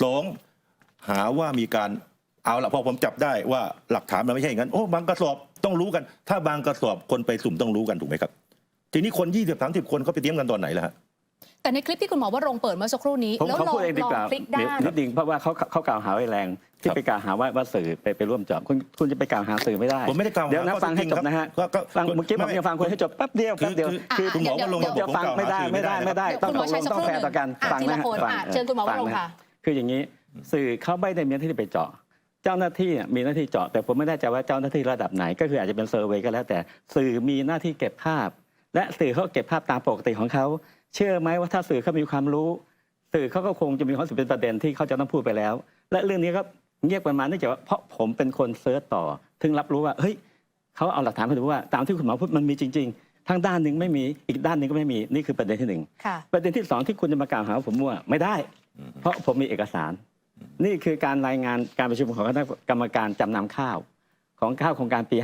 2หาว่ามีการ เอาละพอผมจับได้ว่าหลักฐานมันไม่ใช่อย่างนั้นโอ้บางกระสอบต้องรู้กัน ถ้าบางกระสอบคนไปสุ่มต้องรู้กันถูกไหมครับทีนี้คน20-30 คนเขาไปเตรียมกันตอนไหนล่ะฮะแต่ในคลิปที่คุณหมอว่ารงเปิดเมื่อสักครู่นี้ ผม แล้ว เขา ลอง พูดเองดีกว่า พลิกด้าน นิดนึงเพราะว่าเขากล่าวหาไว้แรงที่ไปกล่าวหาว่าสื่อไปร่วมเจาะคุณจะไปกล่าวหาสื่อไม่ได้ ผมไม่ได้กล่าวหา เดี๋ยวนะฟังให้จบนะฮะฟังเมื่อกี้ผมยังฟังคุณให้จบแป๊บเดียวคือคุณหมอว่าลง จะฟังไม่ได้ต้องแฟร์ต่อกันฟังนะฮะเชิญคุณหมอว่าลงค่ะคืออย่างนี้สื่อเขาไม่ได้มีหน้าที่ไปเจาะเจ้าหน้าที่มีหน้าที่เจาะแต่ผมไม่แน่ใจว่าเจ้าหน้าที่ระดับไหนก็คืออาจจะเป็นเซอร์เวย์ก็แล้วแต่สื่อมีหน้าที่เก็บภาพและสื่อเขาเก็บภาพตามปกติของเขาเชื่อไหมว่าถ้าสื่อเขามีความรู้สื่อเขาก็คงจะมีความเป็นประเด็นที่เขาจะต้องพูดไปแล้วและเรื่องนี้ก็เงียบประมาณเนื่องจากว่าเพราะผมเป็นคนเซิร์ชต่อถึงรับรู้ว่าเฮ้ยเขาเอาหลักฐานมาดูว่าตามที่คุณหมอพูดมันมีจริงๆทั้งด้านหนึ่งไม่มีอีกด้านหนึ่งก็ไม่มีนี่คือประเด็นที่1ประเด็นที่2ที่คุณจะมากล่าวหาผมว่าไม่ได้เพราะผมมีเอกสารนี่คือการรายงานการประชุมของคณะกรรมการจำนำข้าวของข้าวโครงการปี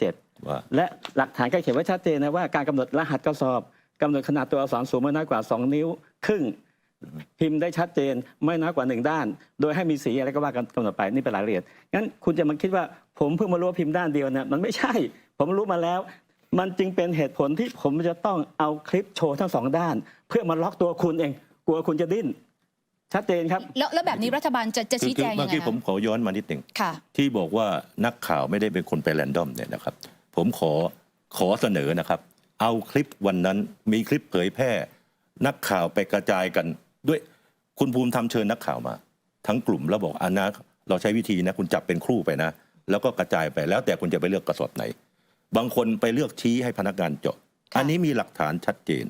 56/57และหลักฐานก็เขียนไว้ชัดเจนนะว่าการกำหนดรหัสกระสอบกำหนดขนาดตัวอักษรสูงไม่น้อยกว่า2 นิ้วครึ่งพิมพ์ได้ชัดเจนไม่น้อยกว่า1ด้านโดยให้มีสีอะไรก็ว่ากันกำหนดไปนี่เป็นรายละเอียดงั้นคุณจะมาคิดว่าผมเพิ่งมารู้ว่าพิมพ์ด้านเดียวเนี่ยมันไม่ใช่ผมรู้มาแล้วมันจึงเป็นเหตุผลที่ผมจะต้องเอาคลิปโชว์ทั้ง2ด้านเพื่อมาล็อกตัวคุณเองกลัวคุณจะดิ้นชัดเจนครับแล้วแบบนี้รัฐบาลจะชี้แจงยังไงเมื่อกี้ผมขอย้อนมานิดหนึ่งที่บอกว่านักข่าวไม่ได้เป็นคนไปแรนดอมเนี่ยนะครับผมขอเสนอนะครับเอาคลิปวันนั้นมีคลิปเผยแพร่นักข่าวไปกระจายกันด้วยคุณภูมิธรรมเชิญนักข่าวมาทั้งกลุ่มแล้วบอกนะเราใช้วิธีนะคุณจับเป็นครู่ไปนะแล้วก็กระจายไปแล้วแต่คุณจะไปเลือกกระสอบไหนบางคนไปเลือกชี้ให้พนักงานเจาะอันนี้มีหลักฐานชัดเจน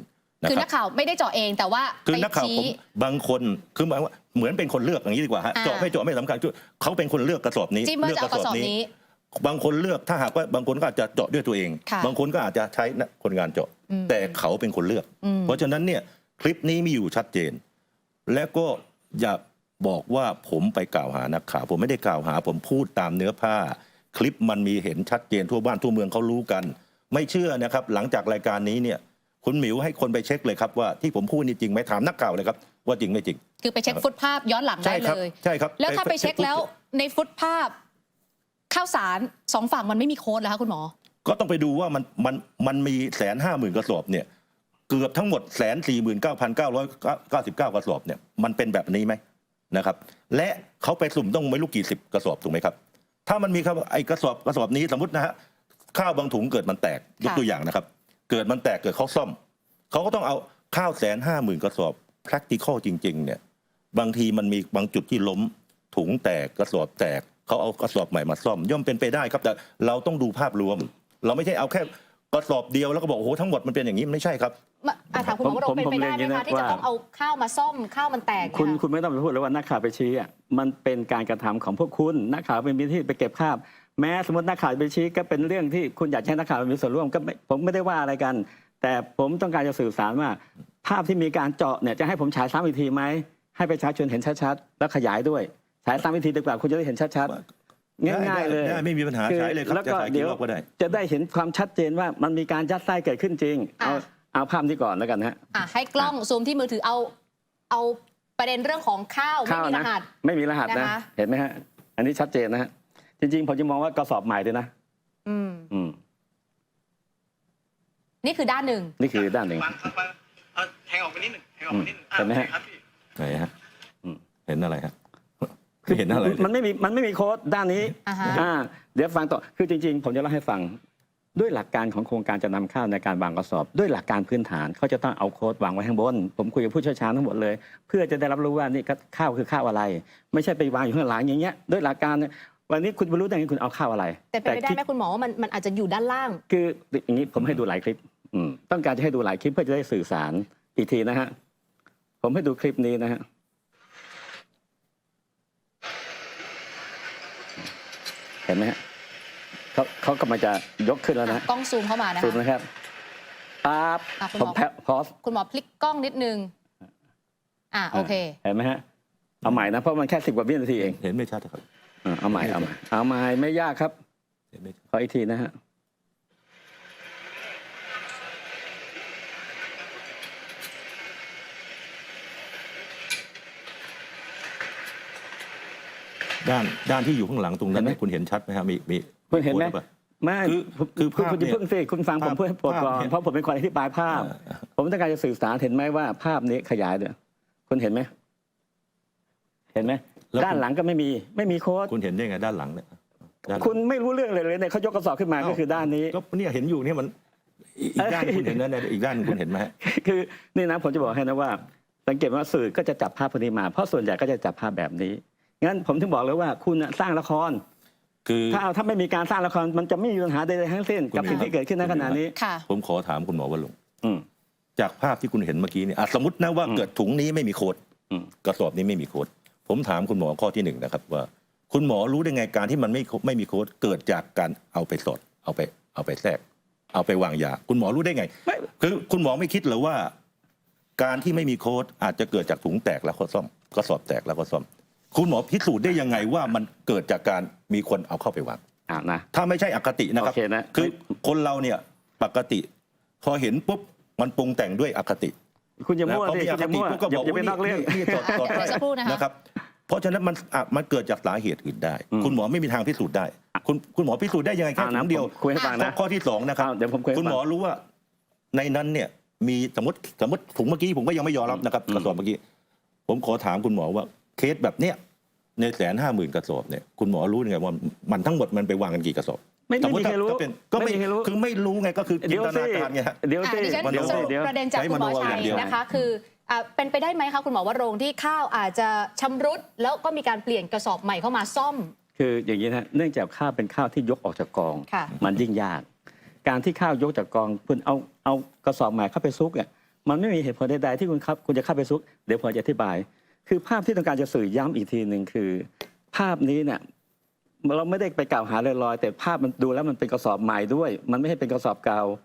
คือนักข่าวไม่ได้เจาะเองแต่ว่าคือนักข่าวผมบางคนคือหมายว่าเหมือนเป็นคนเลือกอย่างนี้ดีกว่าฮะเจาะไม่สำคัญคือเขาเป็นคนเลือกกระสอบนี้เลือกกระสอบนี้บางคนเลือกถ้าหากว่าบางคนก็อาจจะเจาะด้วยตัวเองบางคนก็อาจจะใช้คนงานเจาะแต่เขาเป็นคนเลือกเพราะฉะนั้นเนี่ยคลิปนี้มีอยู่ชัดเจนและก็อย่าบอกว่าผมไปกล่าวหานักข่าวผมไม่ได้กล่าวหาผมพูดตามเนื้อผ้าคลิปมันมีเห็นชัดเจนทั่วบ้านทั่วเมืองเขารู้กันไม่เชื่อนะครับหลังจากรายการนี้เนี่ยคุณหมิวให้คนไปเช็คเลยครับว่าที่ผมพูดนี่จริงไหมถามนักข่าวเลยครับว่าจริงไม่จริงคือไปเช็คฟุตภาพย้อนหลังได้เลยใช่ครับแล้วถ้าไปเช็คแล้วในฟุตภาพข้าวสาร2ฝั่งมันไม่มีโค้ดเหรอคะคุณหมอก็ต้องไปดูว่ามันมี150,000 กระสอบเนี่ยเกือบทั้งหมด149,999 กระสอบเนี่ยมันเป็นแบบนี้ไหมนะครับและเขาไปสุ่มต้องไม่รู้กี่10 กระสอบถูกไหมครับถ้ามันมีครับไอ้กระสอบนี้สมมตินะฮะข้าวบางถุงเกิดมันแตกยกตัวอย่างนะครับเกิดมันแตกเกิดเขาซ่อมเขาก็ต้องเอาข้าว150,000 กระสอบ practical จริงๆเนี่ยบางทีมันมีบางจุดที่ล้มถุงแตกกระสอบแตกเขาเอากระสอบใหม่มาซ่อมย่อมเป็นไปได้ครับแต่เราต้องดูภาพรวมเราไม่ใช่เอาแค่กระสอบเดียวแล้วก็บอกโอ้โหทั้งหมดมันเป็นอย่างนี้ไม่ใช่ครับถามคุณหมอว่าเป็นไปได้ไหมคะที่จะต้องเอาข้าวมาซ่อมข้าวมันแตกคุณไม่ต้องไปพูดแล้วว่านักข่าวไปชี้อ่ะมันเป็นการกระทำของพวกคุณนักข่าวเป็นมีที่ไปเก็บภาพแม้สมมตินักข่าวไปชี้ก็เป็นเรื่องที่คุณอยากให้นักข่าวมีส่วนร่วมก็ผมไม่ได้ว่าอะไรกันแต่ผมต้องการจะสื่อสารว่าภาพที่มีการเจาะเนี่ยจะให้ผมฉายซ้ำอีกทีไหมให้ประชาชนเห็นชัดๆแล้วขยายด้วยฉายซ้ำอีกทีดีกว่าคุณจะได้เห็นชัดๆง่ายๆเลยไม่มีปัญหาฉายเลยครับแล้วก็เดี๋ยวจะได้เห็นความชัดเจนว่ามันมีการยัดไส้เกิดขึ้นจริงเอาภาพนี้ก่อนแล้วกันฮะให้กล้องซูมที่มือถือเอาประเด็นเรื่องของข้าวไม่มีรหัสไม่มีรหัสนะเห็นไหมฮะอันนี้ชัดเจนนะฮะจริงๆผมจะมองว่ากระสอบใหม่ด้วยนะนี่คือด้านหนึ่งนี่คือด้านหนึ่งแทงออกไปนิดหนึ่งแทงออกไปนิดหนึ่งเห็นไหมฮะไหนฮะเห็นอะไรฮะเห็นอะไรมันไม่มีโค้ดด้านนี้เดี๋ยวฟังต่อคือจริงๆผมจะเล่าให้ฟังด้วยหลักการของโครงการจะนำข้าวในการวางกระสอบด้วยหลักการพื้นฐานเขาจะต้องเอาโค้ดวางไว้ข้างบนผมคุยกับผู้เชี่ยวชาญทั้งหมดเลยเพื่อจะได้รับรู้ว่านี่ข้าวคือข้าวอะไรไม่ใช่ไปวางอยู่ข้างหลังอย่างเงี้ยด้วยหลักการวันนี้คุณไม่รู้ได้ไงคุณเอาข้าวอะไรแต่เป็นไปได้ไหมคุณหมอว่ามันอาจจะอยู่ด้านล่างคืออย่างนี้ผมให้ดูหลายคลิปต้องการจะให้ดูหลายคลิปเพื่อจะได้สื่อสารอีกทีนะฮะผมให้ดูคลิปนี้นะฮะเห็นไหมฮะเขากำลังจะยกขึ้นแล้วนะกล้องซูมเข้ามานะคะซูมนะครับปั๊บผมพอสคุณหมอพลิกกล้องนิดนึงโอเคเห็นไหมฮะเอาใหม่นะเพราะมันแค่10 กว่าวินาทีเองเห็นไม่ชัดครับเอาใหม่ไม่ยากครับขออีกทีนะฮะ ด้านที่อยู่ข้างหลังตรงนั้น เห็นไหม คุณเห็นชัดไหมครับมี คุณเห็นไหม โค้ดรือปล่า ไม่ คือ คุณ ภาพ จะ เนี่ย เพิ่งสิคุณฟังผมเพื่อให้โปรดก่อน ภาพเนี่ย เพราะผมเป็นคนอธิบายภาพ ผมต้องการจะสื่อสารเห็นไหมว่าภาพนี้ขยายเนี่ยคุณเห็นไหมเห็นไหม แล้ว ด้านหลังก็ไม่มีโค้ด คุณเห็นได้ไงด้านหลังเนี่ยด้านหลัง คุณไม่รู้เรื่องเลยเนี่ยเขายกกระสอบขึ้นมาก็คือด้านนี้ ก็เนี่ยเห็นอยู่เนี่ยมันอีกด้านคุณเห็นนะอีกด้านคุณเห็นไหมฮะ คือนี่นะผมจะบอกให้นะว่า สังเกตว่าสื่อก็จะจับภาพพวกนี้มาเพราะส่วนใหญ่ก็จะจับภาพแบบนี้งั้นผมถึงบอกเลยว่าคุณน่ะสร้างละคร คือ ถ้าไม่มีการสร้างละครมันจะไม่มีปัญหาใดๆทั้งสิ้นกับสิ่งที่เกิดขึ้นในขณะนี้ ค่ะ ผมขอถามคุณหมอวรุณ อืม จากภาพที่คุณเห็นเมื่อกี้เนี่ยสมมตินะว่าเกิดถุงนี้ไม่มีโค้ด อืม กระสอบนี้ไม่มีโค้ดผมถามคุณหมอข้อที่หนึ่งนะครับว่า คุณหมอรู้ได้ไงการที่มันไม่มีโค้ดเกิดจากการเอาไปสอดเอาไปแทรกเอาไปวางยาคุณหมอรู้ได้ไง ไม่ คือคุณหมอไม่คิดเหรอว่า การที่ไม่มีโค้ดอาจจะเกิดจากถุงแตกแล้วก็ซ่อมกระสอบแตกแล้วก็ซ่อม คุณหมอพิสูจน์ได้ยังไงว่ามันเกิดจากการมีคนเอาเข้าไปวาง นะ ถ้าไม่ใช่อคตินะครับ โอเคนะ คือคนเราเนี่ยปกติ พอเห็นปุ๊บมันปรุงแต่งด้วยอคติ คุณอย่ามั่ว พอ สิ มีอ คุณ ค อย่า ติ มั่ว ปุ๊บก็บอก อย่าไปนอกเรื่อง นี่สอด เดี๋ยวสักครู่นะคะ นะครับ เพราะฉะนั้นมันเกิดจากสาเหตุอื่นได้ อืม คุณหมอไม่มีทางพิสูจน์ได้ คุณหมอพิสูจน์ได้ยังไงแค่ อ่านะ ถุงเดียว ผมคุยให้ฟังนะ ข้อที่สองนะครับ เดี๋ยวผมคุยให้ฟัง คุณหมอรู้ว่าในนั้นเนี่ยมีสมมติถุงเมื่อกี้ผมก็ยังไม่ยอมรับนะครับ อืม กระสอบเมื่อกี้ ผมขอถามคุณหมอว่าเคสแบบเนี้ยใน150,000กระสอบเนี่ยคุณหมอรู้ยังไงว่ามันทั้งหมดมันไปวางกันกี่กระสอบ ไม่มีใครรู้ ถ้าเป็นก็ไม่ มีใครรู้ คือไม่รู้ไงก็คือจิ เดี๋ น ยว ต สิ นาการไงฮะ เดี๋ยวสิ ดิฉัน มโน สรุป เดี๋ยว ประเด็นจากคุณหมอ ใช้มโน ชั อย ย่างเดียว นะคะ คือเป็นไปได้ไหมคะคุณหมอวรงค์ที่ข้าวอาจจะชำรุดแล้วก็มีการเปลี่ยนกระสอบใหม่เข้ามาซ่อม คืออย่างนี้นะเนื่องจากข้าวเป็นข้าวที่ยกออกจากกอง ค่ะ มันยิ่งยาก การที่ข้าวยกจากกองคุณเอากระสอบใหม่เข้าไปซุกเนี่ยมันไม่มีเหตุผลใดๆที่คุณจะเข้าไปซุกเดี๋ยวผมจะอธิบาย คือภาพที่ต้องการจะสื่อย้ำอีกทีหนึ่งคือ ภาพนี้เนี่ยเราไม่ได้ไปกล่าวหาลอยๆแต่ภาพมันดูแล้วมันเป็นกระสอบใหม่ด้วย มันไม่ใช่เป็นกระสอบเก่าก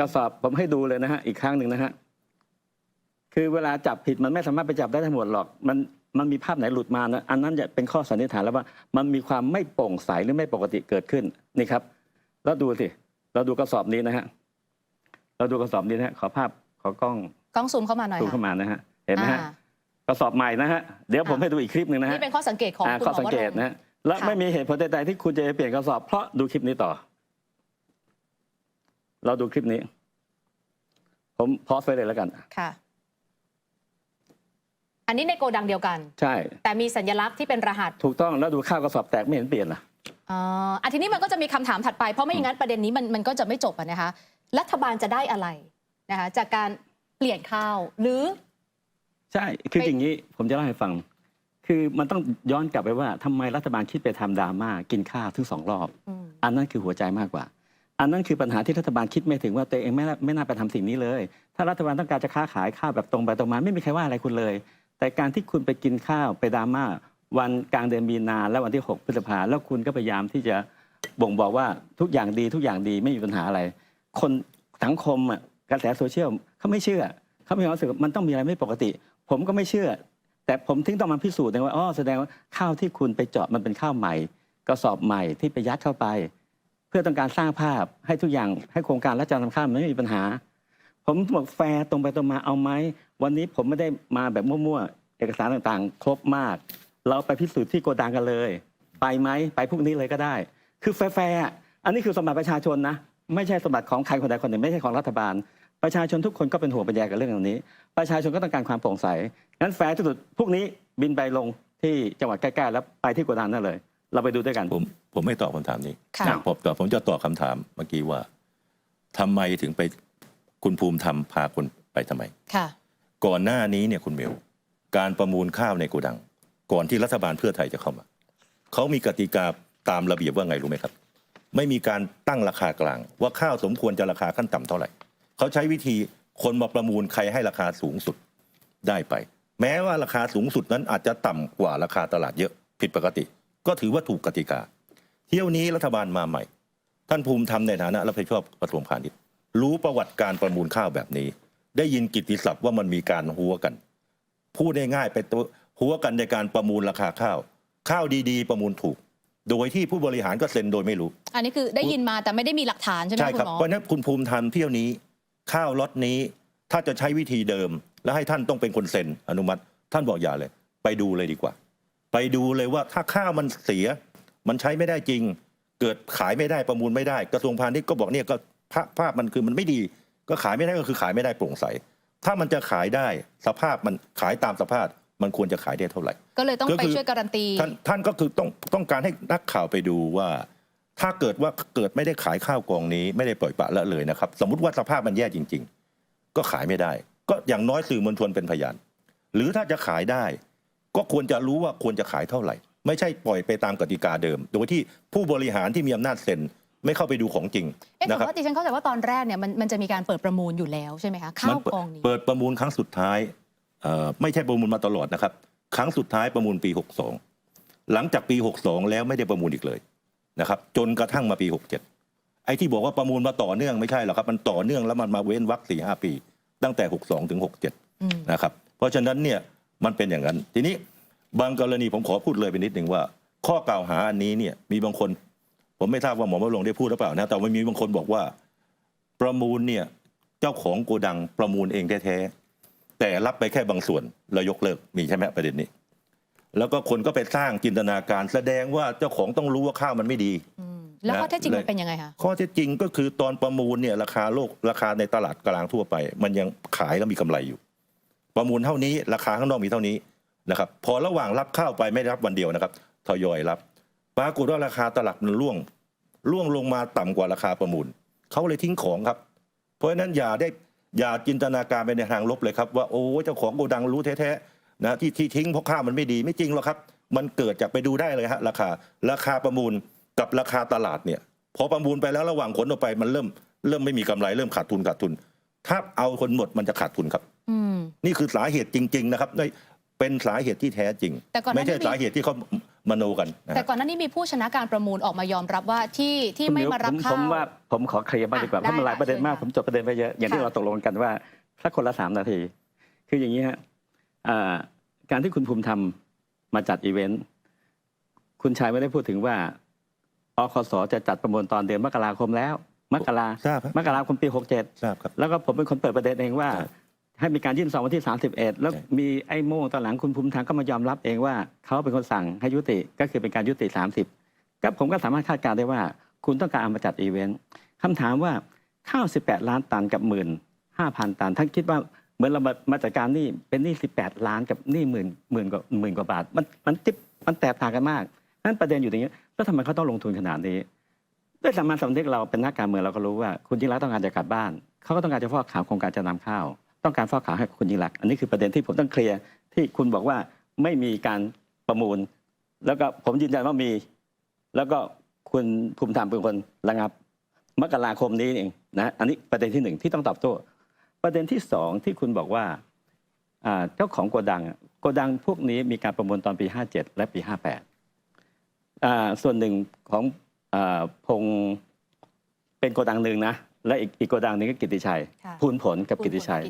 ระสอบผมให้ดูเลยนะฮะอีกครั้งหนึ่งนะฮะคือเวลาจับผิดมันไม่สามารถไปจับได้ทั้งหมดหรอกมันมีภาพไหนหลุดมานะอันนั้นจะเป็นข้อสันนิษฐานแล้วว่ามันมีความไม่โปร่งใสหรือไม่ปกติเกิดขึ้นนี่ครับแล้วดูสิเราดูกระสอบนี้นะฮะเราดูกระสอบนี้นะฮะขอกล้อง กล้องซูมเข้ามาหน่อย ซูมเข้า ค่ะ มานะฮะเห็นไหมฮะ อ่า กระสอบใหม่นะฮะเดี๋ยวผมให้ดูอีกคลิปหนึ่งนะฮะ นี่เป็นข้อสังเกตของคุณห ข้อ มอ สัง ว เก ร ต งค์ นะฮะและ ค่ะ ไม่มีเหตุผลใดๆที่คุณจะเปลี่ยนกระสอบเพราะดูคลิปนี้ต่อ เราดูคลิปนี้ ผมพอสไว้เลยแล้วกัน ค่ะ อันนี้ในโกดังเดียวกัน ใช่ แต่มีสัญลักษณ์ที่เป็นรหัส ถูกต้องแล้วดูข้าวกระสอบแตกไม่เห็นเปลี่ยนล่ะ ทีนี้มันก็จะมีคำถามถัดไป เพราะไม่อย่างนั้นประเด็นนี้มันก็จะไม่จบอะนะคะ รัฐบาลจะได้อะไรนะคะจากการเปลี่ยนข้าวหรือ ใช่คือ ไป อย่างนี้ผมจะเล่าให้ฟัง คือมันต้องย้อนกลับไปว่าทำไมรัฐบาลคิดไปทำดราม่ากินข้าวถึง2 รอบ อืม อันนั้นคือหัวใจมากกว่า อันนั้นคือปัญหาที่รัฐบาลคิดไม่ถึงว่าตัวเองไม่น่าไปทำสิ่งนี้เลย ถ้ารัฐบาลต้องการจะค้าขายข้าวแบบตรงไปตรงมาไม่มีใครว่าอะไรคุณเลย แต่การที่คุณไปกินข้าวไปดราม่าวันกลางเดือนมีนาและวันที่6 พฤษภาแล้วคุณก็พยายามที่จะบ่งบอกว่าทุกอย่างดีไม่มีปัญหาอะไร คนสังคมกระแสโซเชียลเขาไม่เชื่อเขามีความรู้สึกว่ามันต้องมีอะไรไม่ปกติ ผมก็ไม่เชื่อ แต่ผมถึงต้องมาพิสูจน์ว่าอ๋อแสดงว่าข้าวที่คุณไปเจาะมันเป็นข้าวใหม่กระสอบใหม่ที่ไปยัดเข้าไป เพื่อต้องการสร้างภาพให้ทุกอย่างให้โครงการและจำนำข้าวมันไม่มีปัญหา ผมบอกแฟร์ตรงไปตรงมาเอาไหมวันนี้ผมไม่ได้มาแบบมั่วๆเอกสารต่างๆ ครบมาก เราไปพิสูจน์ที่โกดังกันเลย ไปไหมไปพรุ่งนี้เลยก็ได้ คือแฟร์ๆอันนี้คือสมบัติประชาชนนะไม่ใช่สมบัติของใครคนใดคนหนึ่งไม่ใช่ของรัฐบาล ประชาชนทุกคนก็เป็นห่วงเป็นใยกับเรื่องเหล่านี้ ประชาชนก็ต้องการความโปร่งใสงั้นแฟร์ที่สุดพรุ่งนี้บินไปลงที่จังหวัดใกล้ๆแล้วไปที่โกดังนั่นเลย เราไปดูด้วยกัน ผมไม่ตอบคำถามนี้ ค่ะ ผมจะตอบคำถามเมื่อกี้ว่าทำไมถึงไปคุณภูมิธรรมพาคนไปทำไม ค่ะ ก่อนหน้านี้เนี่ยคุณเมลการประมูลข้าวในโกดัง ก่อนที่รัฐบาลเพื่อไทยจะเข้ามาเขามีกติกาตามระเบียบว่าไงรู้ไหมครับ ไม่มีการตั้งราคากลาง ว่าข้าวสมควรจะราคาขั้นต่ำเท่าไหร่เขาใช้วิธีคนมาประมูลใครให้ราคาสูงสุดได้ไป แม้ว่าราคาสูงสุดนั้นอาจจะต่ำกว่าราคาตลาดเยอะผิดปกติ ก็ถือว่าถูกกติกา เที่ยวนี้รัฐบาลมาใหม่ ท่านภูมิธรรมในฐานะรับผิดชอบกระทรวงพาณิชย์รู้ประวัติการประมูลข้าวแบบนี้ ได้ยินกิตติศัพท์ว่ามันมีการหัวกัน พูดง่ายๆไปตัวหัวกันในการประมูลราคาข้าว ข้าวดีๆ ประมูลถูก โดยที่ผู้บริหารก็เซ็นโดยไม่รู้ อันนี้คือได้ยินมาแต่ไม่ได้มีหลักฐานใช่ไหม ใช่ คุ ครับ ณหมอ เพราะฉะนั้นคุณภูมิธรรมเที่ยวนี้ ข้าวล็อตนี้ ถ้าจะใช้วิธีเดิม แล้วให้ท่านต้องเป็นคนเซ็นอนุมัติ ท่านบอกอย่าเลย ไปดูเลยดีกว่า ไปดูเลยว่าถ้าข้าวมันเสียมันใช้ไม่ได้จริง เกิดขายไม่ได้ประมูลไม่ได้กระทรวงพาณิชย์ก็บอกเนี่ยก็ภาพมันคือมันไม่ดีก็ขายไม่ได้ก็คือขายไม่ได้โปร่งใสถ้ามันจะขายได้สภาพมันขายตามสภาพมันควรจะขายได้เท่าไหร่ก็เลยต้องไปช่วยการันตีท่านก็คือต้องการให้นักข่าวไปดูว่า ถ้าเกิดไม่ได้ขายข้าวกองนี้ไม่ได้ปล่อยปละละเลยนะครับสมมุติว่าสภาพมันแย่จริงๆก็ขายไม่ได้ก็อย่างน้อยสื่อมวลชนเป็นพยานหรือถ้าจะขายได้ก็ควรจะรู้ว่าควรจะขายเท่าไหร่ไม่ใช่ปล่อยไปตามกติกาเดิมโดยที่ผู้บริหารที่มีอำนาจเซ็นไม่เข้าไปดูของจริงนะครับแต่ว่าดิฉันเข้าใจว่าตอนแรกเนี่ยมันจะมีการเปิดประมูลอยู่แล้วใช่ไหมคะข้าวกองนี้เปิดประมูลครั้งสุดท้ายไม่ใช่ประมูลมาตลอดนะครับครั้งสุดท้ายประมูลปี62หลังจากปี62แล้วไม่ได้ประมูลอีกเลยนะครับจนกระทั่งมาปี67ไอ้ที่บอกว่าประมูลมาต่อเนื่องไม่ใช่หรอกครับมันต่อเนื่องแล้วมันมาเว้นวรรค 4-5 ปีตั้งแต่62ถึง67นะครับเพราะฉะนั้นเนี่ยมันเป็นอย่างนั้นทีนี้บางกรณีผมขอพูดเลยไปนิดหนึ่งว่าข้อกล่าวหาอันนี้เนี่ยมีบางคนผมไม่ทราบว่าหมอวรงค์ได้พูดหรือเปล่านะแต่ว่ามีบางคนบอกว่าประมูลเนี่ยเจ้าของโกดังประมูลเองแท้ๆแต่รับไปแค่บางส่วนแล้วยกเลิกมีใช่ไหมประเด็นนี้แล้วก็คนก็ไปสร้างจินตนาการแสดงว่าเจ้าของต้องรู้ว่าข้าวมันไม่ดีแล้วข้อเท็จจริงมันเป็นยังไงคะข้อเท็จจริงก็คือตอนประมูลเนี่ยราคาในตลาดกลางทั่วไปมันยังขายแล้วมีกำไรอยู่ประมูลเท่านี้ราคาข้างนอกมีเท่านี้นะครับพอระหว่างรับข้าวไปไม่ได้รับวันเดียวนะครับทยอยรับปรากฏว่าราคาตลาดมันร่วงลงมาต่ำกว่าราคาประมูลเขาเลยทิ้งของครับเพราะฉะนั้นอย่าจินตนาการไปในทางลบเลยครับว่าโอ้เจ้าของโกดังรู้แท้ๆนะที่ทิ้งเพราะข้าวมันไม่ดีไม่จริงหรอกครับมันเกิดจากไปดูได้เลยฮะราคาประมูลกับราคาตลาดเนี่ยพอประมูลไปแล้วระหว่างขนออกไปมันเริ่มไม่มีกำไรเริ่มขาดทุนถ้าเอาคนหมดมันจะขาดทุนครับนี่คือสาเหตุจริงๆนะครับเป็นสาเหตุที่แท้จริงไม่ใช่สาเหตุที่เขามโนกันแต่ก่อนหน้านี้มีผู้ชนะการประมูลออกมายอมรับว่าที่ไม่มารับข้าวผมขอเคลียร์บ้างดีกว่าเพราะมันหลายประเด็นมากผมจบประเด็นไปเยอะอย่างที่เราตกลงกันว่าสักคนละ3 นาทีคืออย่างนี้ฮะการที่คุณภูมิธรรมมาจัดอีเวนต์คุณชัยไม่ได้พูดถึงว่าอคส.จะจัดประมูลตอนเดือนมกราคมแล้วมกราคมปี67แล้วก็ผมเป็นคนเปิดประเด็นเองว่าให้มีการยื่นซองวันที่31แล้วมีไอ้โม่งตอนหลังคุณภูมิธรรมก็มายอมรับเองว่าเขาเป็นคนสั่งให้ยุติก็คือเป็นการยุติ30ก็ผมก็สามารถคาดการณ์ได้ว่าคุณต้องการเอามาจัดอีเวนต์คำถามว่าข้าว18 ล้านตันกับ 15,000 ตันท่านคิดว่าเหมือนเรามาจัดการหนี้เป็นหนี้18 ล้านกับหนี้หมื่นกว่าบาทมันแตกต่างกันมากนั่นประเด็นอยู่ตรงนี้แล้วทำไมเขาต้องลงทุนขนาดนี้ด้วยสามัญสำนึกเราเป็นนักการเมืองเราก็รู้ว่าคุณยิ่งรักษณ์ต้องการจะกลับบ้านเขาก็ต้องการจะฟอกขาวโครงการจะนำข้าวต้องการฟอกขาวให้คุณยิ่งรักษณ์อันนี้คือประเด็นที่ผมต้องเคลียร์ที่คุณบอกว่าไม่มีการประมูลแล้วก็ผมยืนยันว่ามีแล้วก็คุณภูมิธรรมเป็นคนระงับมกราคมนี้เองนะอันนี้ประเด็นที่1ที่ต้องตอบโต้ประเด็นที่2ที่คุณบอกว่าเจ้าของโกดังพวกนี้มีการประมูลตอนปี57และปี58ส่วนหนึ่งของพงเป็นโกดังหนึ่งนะและอีกโกดังหนึ่งก็กิตติชัยพูนผลกับกิตติชัย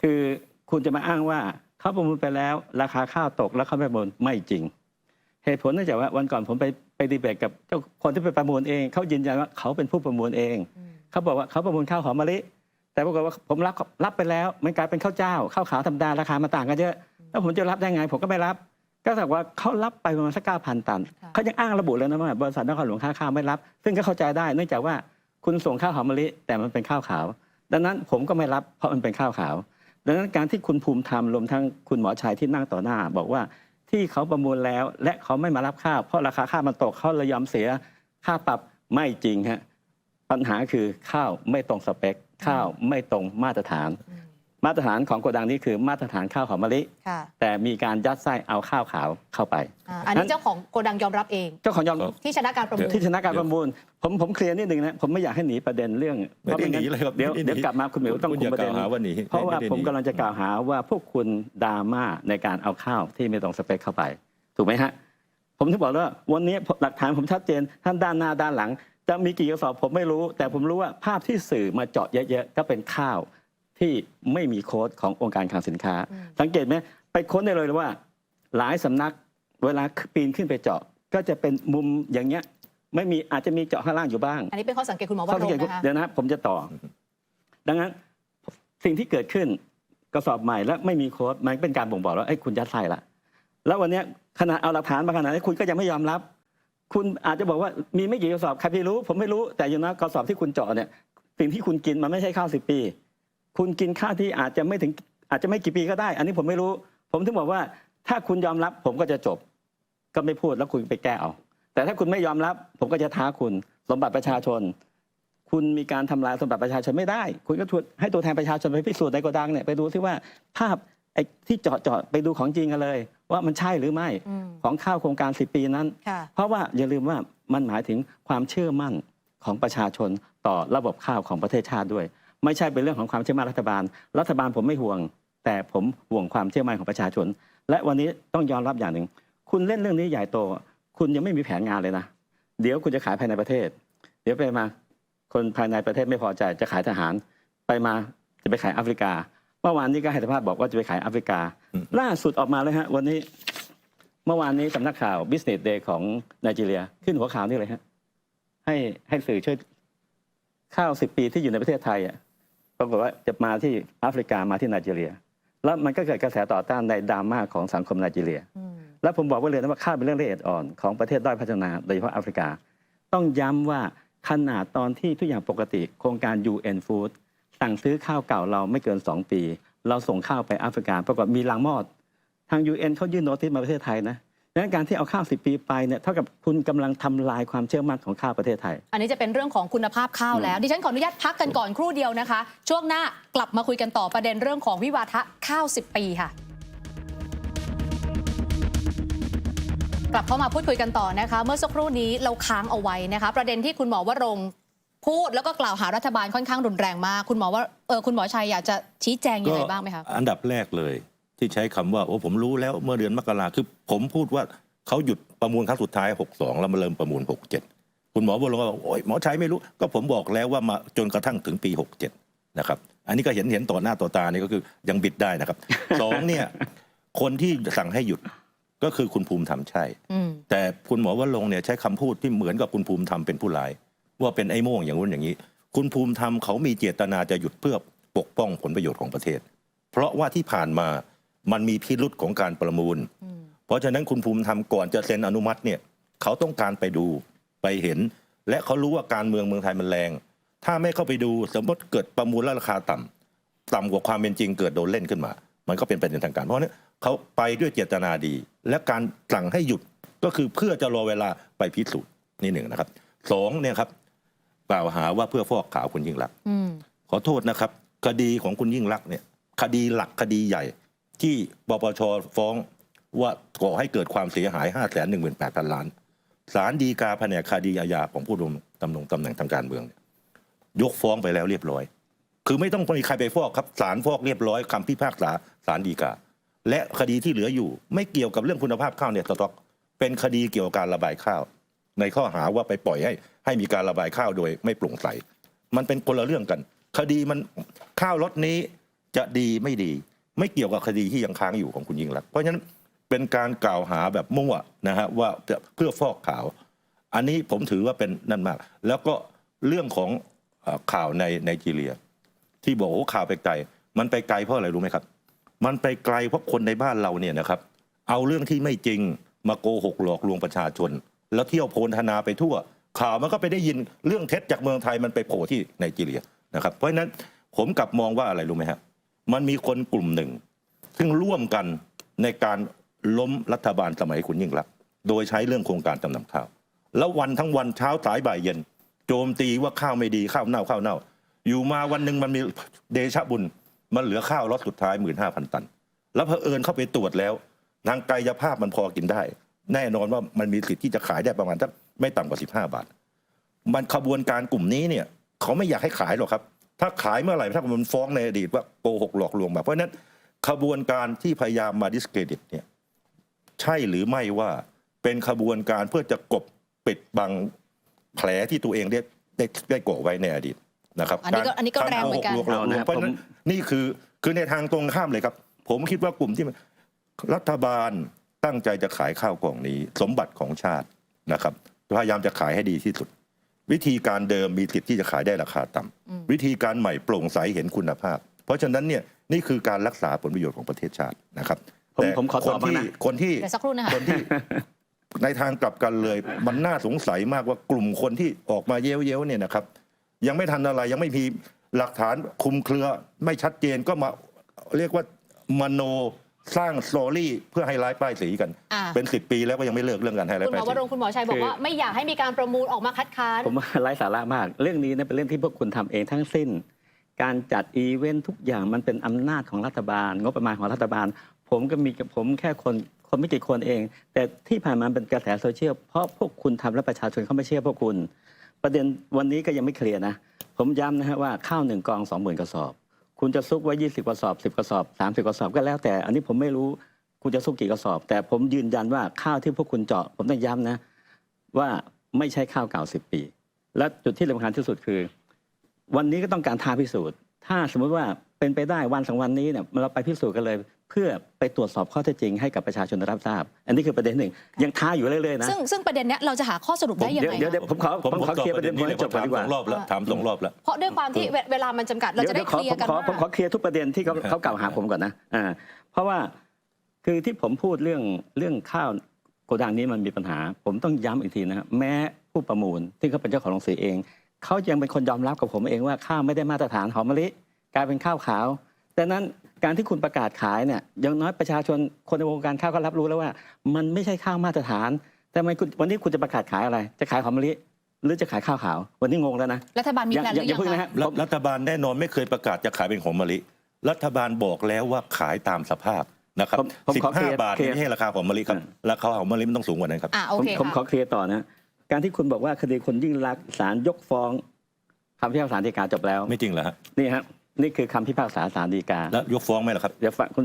คือคุณจะมาอ้างว่าเขาประมูลไปแล้วราคาข้าวตกแล้วเขาไม่ประมูลไม่จริงเหตุผลเนื่องจากว่าวันก่อนผมไปดีเบตกับเจ้าคนที่ไปประมูลเองเขายืนยันว่าเขาเป็นผู้ประมูลเองเขาบอกว่าเขาประมูลข้าวหอมมะลิแต่ปรากฏว่าผมรับไปแล้วมันกลายเป็นข้าวเจ้าข้าวขาวธรรมดาราคามันต่างกันเยอะแล้วผมจะรับได้ไงผมก็ไม่รับก็ถือว่าเขารับไปประมาณสัก 9,000 ตันเขายังอ้างระบุเลยนะว่าบริษัทนครหลวงค้าข้าวไม่รับซึ่งก็เข้าใจได้เนื่องจากว่าคุณส่งข้าวหอมมะลิแต่มันเป็นข้าวขาวดังนั้นผมก็ไม่รับเพราะมันเป็นข้าวขาวดังนั้นการที่คุณภูมิธรรมรวมทั้งคุณหมอชัยที่นั่งต่อหน้าบอกว่าที่เขาประมูลแล้วและเขาไม่มารับข้าวเพราะราคาข้าวมันตกเขาเลยยอมเสียค่าปรับไม่จริงฮะปัญหาคือข้าวไม่ตรงสเปคข้าวไม่ตรงมาตรฐานของโกดังนี้คือมาตรฐานข้าวหอมมะลิแต่มีการยัดไส้เอาข้าวขาวเข้าไปอันนี้เจ้าของโกดังยอมรับเองเจ้าของยอมที่ชนะการประมูลผมเคลียร์นิดนึงนะผมไม่อยากให้หนีประเด็นเรื่องเพราะไม่งั้นเดี๋ยวกลับมาคุณหมิวต้องคุมประเด็นเพราะว่าผมกำลังจะกล่าวหาว่าพวกคุณดราม่าในการเอาข้าวที่ไม่ตรงสเปคเข้าไปถูกไหมฮะผมถึงบอกว่าวันนี้หลักฐานผมชัดเจนท่านด้านหน้าด้านหลังจะมีกี่กระสอบผมไม่รู้แต่ผมรู้ว่าภาพที่สื่อมาเจาะเยอะๆก็เป็นข้าวที่ไม่มีโค้ดขององค์การคลังสินค้าสังเกตไหมไปค้นได้เลยว่าหลายสำนักเวลาปีนขึ้นไปเจาะก็จะเป็นมุมอย่างเงี้ยไม่มีอาจจะมีเจาะข้างล่างอยู่บ้างอันนี้เป็นข้อสังเกตคุณหมอวรงค์นะคะเดี๋ยวนะผมจะต่อดังนั้นสิ่งที่เกิดขึ้นกระสอบใหม่และไม่มีโค้ดมันเป็นการบ่งบอกว่าไอ้คุณยัดไส้ละ แล้ววันนี้ขนาดเอาหลักฐานมาขนาดนี้คุณก็ยังไม่ยอมรับ คุณอาจจะบอกว่ามีไม่กี่กระสอบใครไม่รู้ผมไม่รู้แต่อย่างน้อยกระสอบที่คุณเจาะเนี่ยสิ่งที่คุณกินมันไม่ใช่ข้าว10 ปีคุณกินข้าวที่อาจจะไม่กี่ปีก็ได้ อันนี้ผมไม่รู้ผมถึงบอกว่าถ้าคุณยอมรับผมก็จะจบก็ไม่พูดแล้วคุณไปแก้เอาแต่ถ้าคุณไม่ยอมรับผมก็จะท้าคุณสมบัติประชาชนคุณมีการทำลายสมบัติประชาชนไม่ได้คุณก็ให้ตัวแทนประชาชนไปพิสูจน์ในโกดังเนี่ยไปดูซิว่าภาพไอ้ที่เจาะไปดูของจริงกันเลยว่ามันใช่หรือไม่ของข้าวโครงการ10 ปีนั้นเพราะว่าอย่าลืมว่ามันหมายถึงความเชื่อมั่นของประชาชนต่อระบบข้าวของประเทศชาติด้วยไม่ใช่เป็นเรื่องของความเชื่อมั่นรัฐบาลผมไม่ห่วงแต่ผมห่วงความเชื่อมั่นของประชาชนและวันนี้ต้องยอมรับอย่างหนึ่งคุณเล่นเรื่องนี้ใหญ่โตคุณยังไม่มีแผนงานเลยนะเดี๋ยวคุณจะขายภายในประเทศเดี๋ยวไปมาคนภายในประเทศไม่พอใจจะขายทหารไปมาจะไปขายแอฟริกาเมื่อวานนี้ก็ให้สัมภาษณ์บอกว่าจะไปขายแอฟริกาล่าสุดออกมาเลยฮะวันนี้เมื่อวานนี้สำนักข่าว Business Day ของไนจีเรียขึ้นหัวข่าวนี่เลยฮะให้สื่อช่วยข้าว10 ปีที่อยู่ในประเทศไทยอ่ะปรากฏว่าจะมาที่แอฟริกามาที่ไนจีเรียแล้วมันก็เกิดกระแสต่อต้านในดราม่าของสังคมไนจีเรียแล้วผมบอกไว้เลยนะว่าข้าวเป็นเรื่องละเอียดอ่อนของประเทศด้อยพัฒนาโดยเฉพาะแอฟริกาต้องย้ำว่าขนาดตอนที่ทุกอย่างปกติโครงการ UN Food สั่งซื้อข้าวเก่าเราไม่เกิน2 ปีเราส่งข้าวไปแอฟริกาปรากฏมีลังมอดทาง UN เขายื่นโน้ติสมาประเทศไทยนะดังนั้นการที่เอาข้าว10 ปีไปเนี่ยเท่ากับคุณกำลังทำลายความเชื่อมั่นของข้าวประเทศไทยอันนี้จะเป็นเรื่องของคุณภาพข้าวแล้วดิฉันขออนุญาตพักกันก่อนครู่เดียวนะคะช่วงหน้ากลับมาคุยกันต่อประเด็นเรื่องของวิวาทะข้าว10 ปีค่ะกลับเข้ามาพูดคุยกันต่อนะคะเมื่อสักครู่นี้เราค้างเอาไว้นะคะประเด็นที่คุณหมอวรงค์พูดแล้วก็กล่าวหารัฐบาลค่อนข้างรุนแรงมากคุณหมอว่าคุณหมอชัยอยากจะชี้แจงยังไงบ้างไหมคะอันดับแรกเลยที่ใช้คำว่าโอ้ผมรู้แล้วเมื่อเดือนมกราคือผมพูดว่าเขาหยุดประมูลครั้งสุดท้าย62แล้วมาเริ่มประมูล67คุณหมอวรงค์บอกโอ้ยหมอชัยไม่รู้ก็ผมบอกแล้วว่ามาจนกระทั่งถึงปี67นะครับอันนี้ก็เห็นต่อหน้าต่อตานี่ก็คือยังบิดได้นะครับ 2เนี่ยคนที่สั่งให้หยุดก็คือคุณภูมิธรรมใช่แต่คุณหมอวรงค์เนี่ยใช้คำพูดที่เหมือนกับคุณภูมิธรรมเป็นผู้ร้ายว่าเป็นไอ้โม่งอย่างนู้นอย่างนี้คุณภูมิธรรมเขามีเจตนาจะหยุดเพื่อปกป้องผลประโยชน์ของประเทศเพราะว่าที่ผ่านมามันมีพิรุษของการประมูลเพราะฉะนั้นคุณภูมิธรรมก่อนจะเซ็นอนุมัติเนี่ยเขาต้องการไปดูไปเห็นและเขารู้ว่าการเมืองไทยมันแรงถ้าไม่เข้าไปดูสมมติเกิดประมูลแล้วราคาต่ำกว่าความเป็นจริงเกิดโดนเล่นขึ้นมามันก็เป็นประเด็นทางการเพราะฉะนั้นเขาไปด้วยเจตนาดีและการสั่งให้หยุดก็คือเพื่อจะรอเวลาไปพิสูจน์นี่1นะครับ2เนี่ยครับกล่าวหาว่าเพื่อฟอกขาวคุณยิ่งลักษณ์ขอโทษนะครับคดีของคุณยิ่งลักษณ์เนี่ยคดีหลักคดีใหญ่ที่ปปชฟ้องว่าก่อให้เกิดความเสียหาย 518,000 ล้านศาลฎีกาแผนกคดีอาญาของผู้ดำรงตำแหน่งทางการเมืองยกฟ้องไปแล้วเรียบร้อยคือไม่ต้องมีใครไปฟอกครับศาลฟอกเรียบร้อยคำพิพากษาศาลฎีกาและคดีที่เหลืออยู่ไม่เกี่ยวกับเรื่องคุณภาพข้าวในสต็อกเป็นคดีเกี่ยวกับการระบายข้าวในข้อหาว่าไปปล่อยให้มีการระบายข้าวโดยไม่โปร่งใสมันเป็นคนละเรื่องกันคดีมันข้าวล็อตนี้จะดีไม่ดีไม่เกี่ยวกับคดีที่ยังค้างอยู่ของคุณยิ่งลักษณ์เพราะฉะนั้นเป็นการกล่าวหาแบบมั่วนะฮะว่าเพื่อฟอกขาวอันนี้ผมถือว่าเป็นนั่นมากแล้วก็เรื่องของข่าวในไนจีเรียที่บอกว่าข่าวไปไกลมันไปไกลเพราะอะไรรู้ไหมครับมันไปไกลเพราะคนในบ้านเราเนี่ยนะครับเอาเรื่องที่ไม่จริงมาโกหกหลอกลวงประชาชนแล้วเที่ยวโพลธนาไปทั่วข่าวมันก็ไปได้ยินเรื่องเท็จจากเมืองไทยมันไปโผล่ที่ไนจีเรียนะครับเพราะฉะนั้นผมกลับมองว่าอะไรรู้ไหมฮะมันมีคนกลุ่มหนึ่งซึ่งร่วมกันในการล้มรัฐบาลสมัยคุณยิ่งลักษณ์โดยใช้เรื่องโครงการจำนำข้าวแล้ววันทั้งวันเช้าสายบ่ายเย็นโจมตีว่าข้าวไม่ดีข้าวเน่าอยู่มาวันหนึ่งมันมีเดชะบุญมันเหลือข้าวล็อตสุดท้าย 15,000 ตันแล้วเผอิญเข้าไปตรวจแล้วทางกายภาพมันพอกินได้แน่นอนว่ามันมีสิทธิ์ที่จะขายได้ประมาณไม่ต่ำกว่า15 บาทมันขบวนการกลุ่มนี้เนี่ยเขาไม่อยากให้ขายหรอกครับถ้าขายเมื่อไหร่ถ้ามันฟ้องในอดีตว่าโกหกหลอกลวงมาเพราะฉะนั้นขบวนการที่พยายามมาดิสเครดิตเนี่ยใช่หรือไม่ว่าเป็นขบวนการเพื่อจะกบปิดบังแผลที่ตัวเองได้ก่อไว้ในอดีตนะครับอันนี้ก็แรงเหมือนกันเพราะฉะนั้นนี่คือในทางตรงข้ามเลยครับผมคิดว่ากลุ่มที่รัฐบาลตั้งใจจะขายข้าวกล่องนี้สมบัติของชาตินะครับพยายามจะขายให้ดีที่สุดวิธีการเดิมมีสิทธิ์ที่จะขายได้ราคาต่ำวิธีการใหม่โปร่งใสเห็นคุณภาพเพราะฉะนั้นเนี่ยนี่คือการรักษาผลประโยชน์ของประเทศชาตินะครับ ผมขอตอบมานะ คนที่ เดี๋ยวสักครู่นะคะ คนที่ในทางกลับกันเลย มันน่าสงสัยมากว่ากลุ่มคนที่ออกมาเย้ยวๆเนี่ยนะครับ ยังไม่ทันอะไรยังไม่มีหลักฐานคลุมเครือไม่ชัดเจนก็มาเรียกว่ามโนสร้างสตอรี่เพื่อให้ร้ายป้ายสีกัน เป็น10 ปีแล้วก็ยังไม่เลิกเรื่องการให้ร้าย คุณหม ป้า อย ว สี รงค์คุณหมอชัยบอกว่าไม่อยากให้มีการประมูลออกมาคัดค้าน ผมว่าไร้สาระมาก เรื่องนี้นะเป็นเรื่องที่พวกคุณทำเองทั้งสิ้น การจัดอีเวนต์ทุกอย่างมันเป็นอำนาจของรัฐบาลงบประมาณของรัฐบาล ผมแค่คนไม่กี่คนเอง แต่ที่ผ่านมาเป็นกระแสโซเชียลเพราะพวกคุณทำแล้วประชาชนเขาไม่เชื่อพวกคุณ ประเด็นวันนี้ก็ยังไม่เคลียร์นะผมย้ำนะฮะว่าข้าว1 กอง 20,000 กระสอบคุณจะซุกไว้20 กระสอบ10 กระสอบ30 กระสอบก็แล้วแต่อันนี้ผมไม่รู้คุณจะซุกกี่กระสอบ แต่ผมยืนยันว่าข้าวที่พวกคุณเจาะผมต้องย้ำนะว่าไม่ใช่ข้าวเก่า10 ปี และจุดที่สำคัญที่สุดคือ วันนี้ก็ต้องการท้าพิสูจน์ถ้าสมมติว่าเป็นไปได้วัน2 วันนี้เนี่ยเราไปพิสูจน์กันเลย เพื่อไปตรวจสอบข้อเท็จจริงให้กับประชาชนได้รับทราบ อันนี้คือประเด็นหนึ่งยังท้าอยู่เรื่อยๆนะซึ่งประเด็นเนี้ยเราจะหาข้อสรุปได้ยังไง เดี๋ยวผมขอเคลียร์ประเด็นนี้ให้จบก่อนดีกว่า ถาม2 รอบแล้ว เพราะด้วยความที่เวลามันจำกัดเราจะได้เคลียร์กันว่า ผมขอเคลียร์ทุกประเด็นที่เขากล่าวหาผมก่อนนะเพราะว่าคือที่ผมพูดเรื่องข้าวโกดังนี้มันมีปัญหา ผมต้องย้ำอีกทีนะครับแม้ผู้ประมูลที่เขาเป็นเจ้าของโรงสีเองเขายังเป็นคนยอมรับกับผมเองว่าข้าวไม่ได้มาตรฐานหอมมะลิกลายเป็นข้าวขาวดังนั้นการที่คุณประกาศขายเนี่ยอย่างน้อยประชาชนคนในวงการข้าวก็รับรู้แล้วว่า มันไม่ใช่ข้าวมาตรฐานแต่วันนี้คุณจะประกาศขายอะไรจะขายหอมมะลิหรือจะขายข้าวขาววันนี้งงแล้วนะ รัฐบาลมีแผนหรือยังคะ รัฐบาลแน่นอนไม่เคยประกาศจะขายเป็นหอมมะลิรัฐบาลบอกแล้วว่าขายตามสภาพนะครับ15 บาทไม่ใช่ราคาหอมมะลิครับราคาหอมมะลิมันต้องสูงกว่านั้นครับ โอเค ผมขอเคลียร์ต่อนะการที่คุณบอกว่าคดีคนยิ่งลักษณ์ศาลยกฟ้องคำพิพากษาฎีกาจบแล้วไม่จริงเหรอฮะนี่ฮะนี่คือคำพิพากษาศาลฎีกาแล้วยกฟ้องไหมล่ะครับเดี๋ยวคุ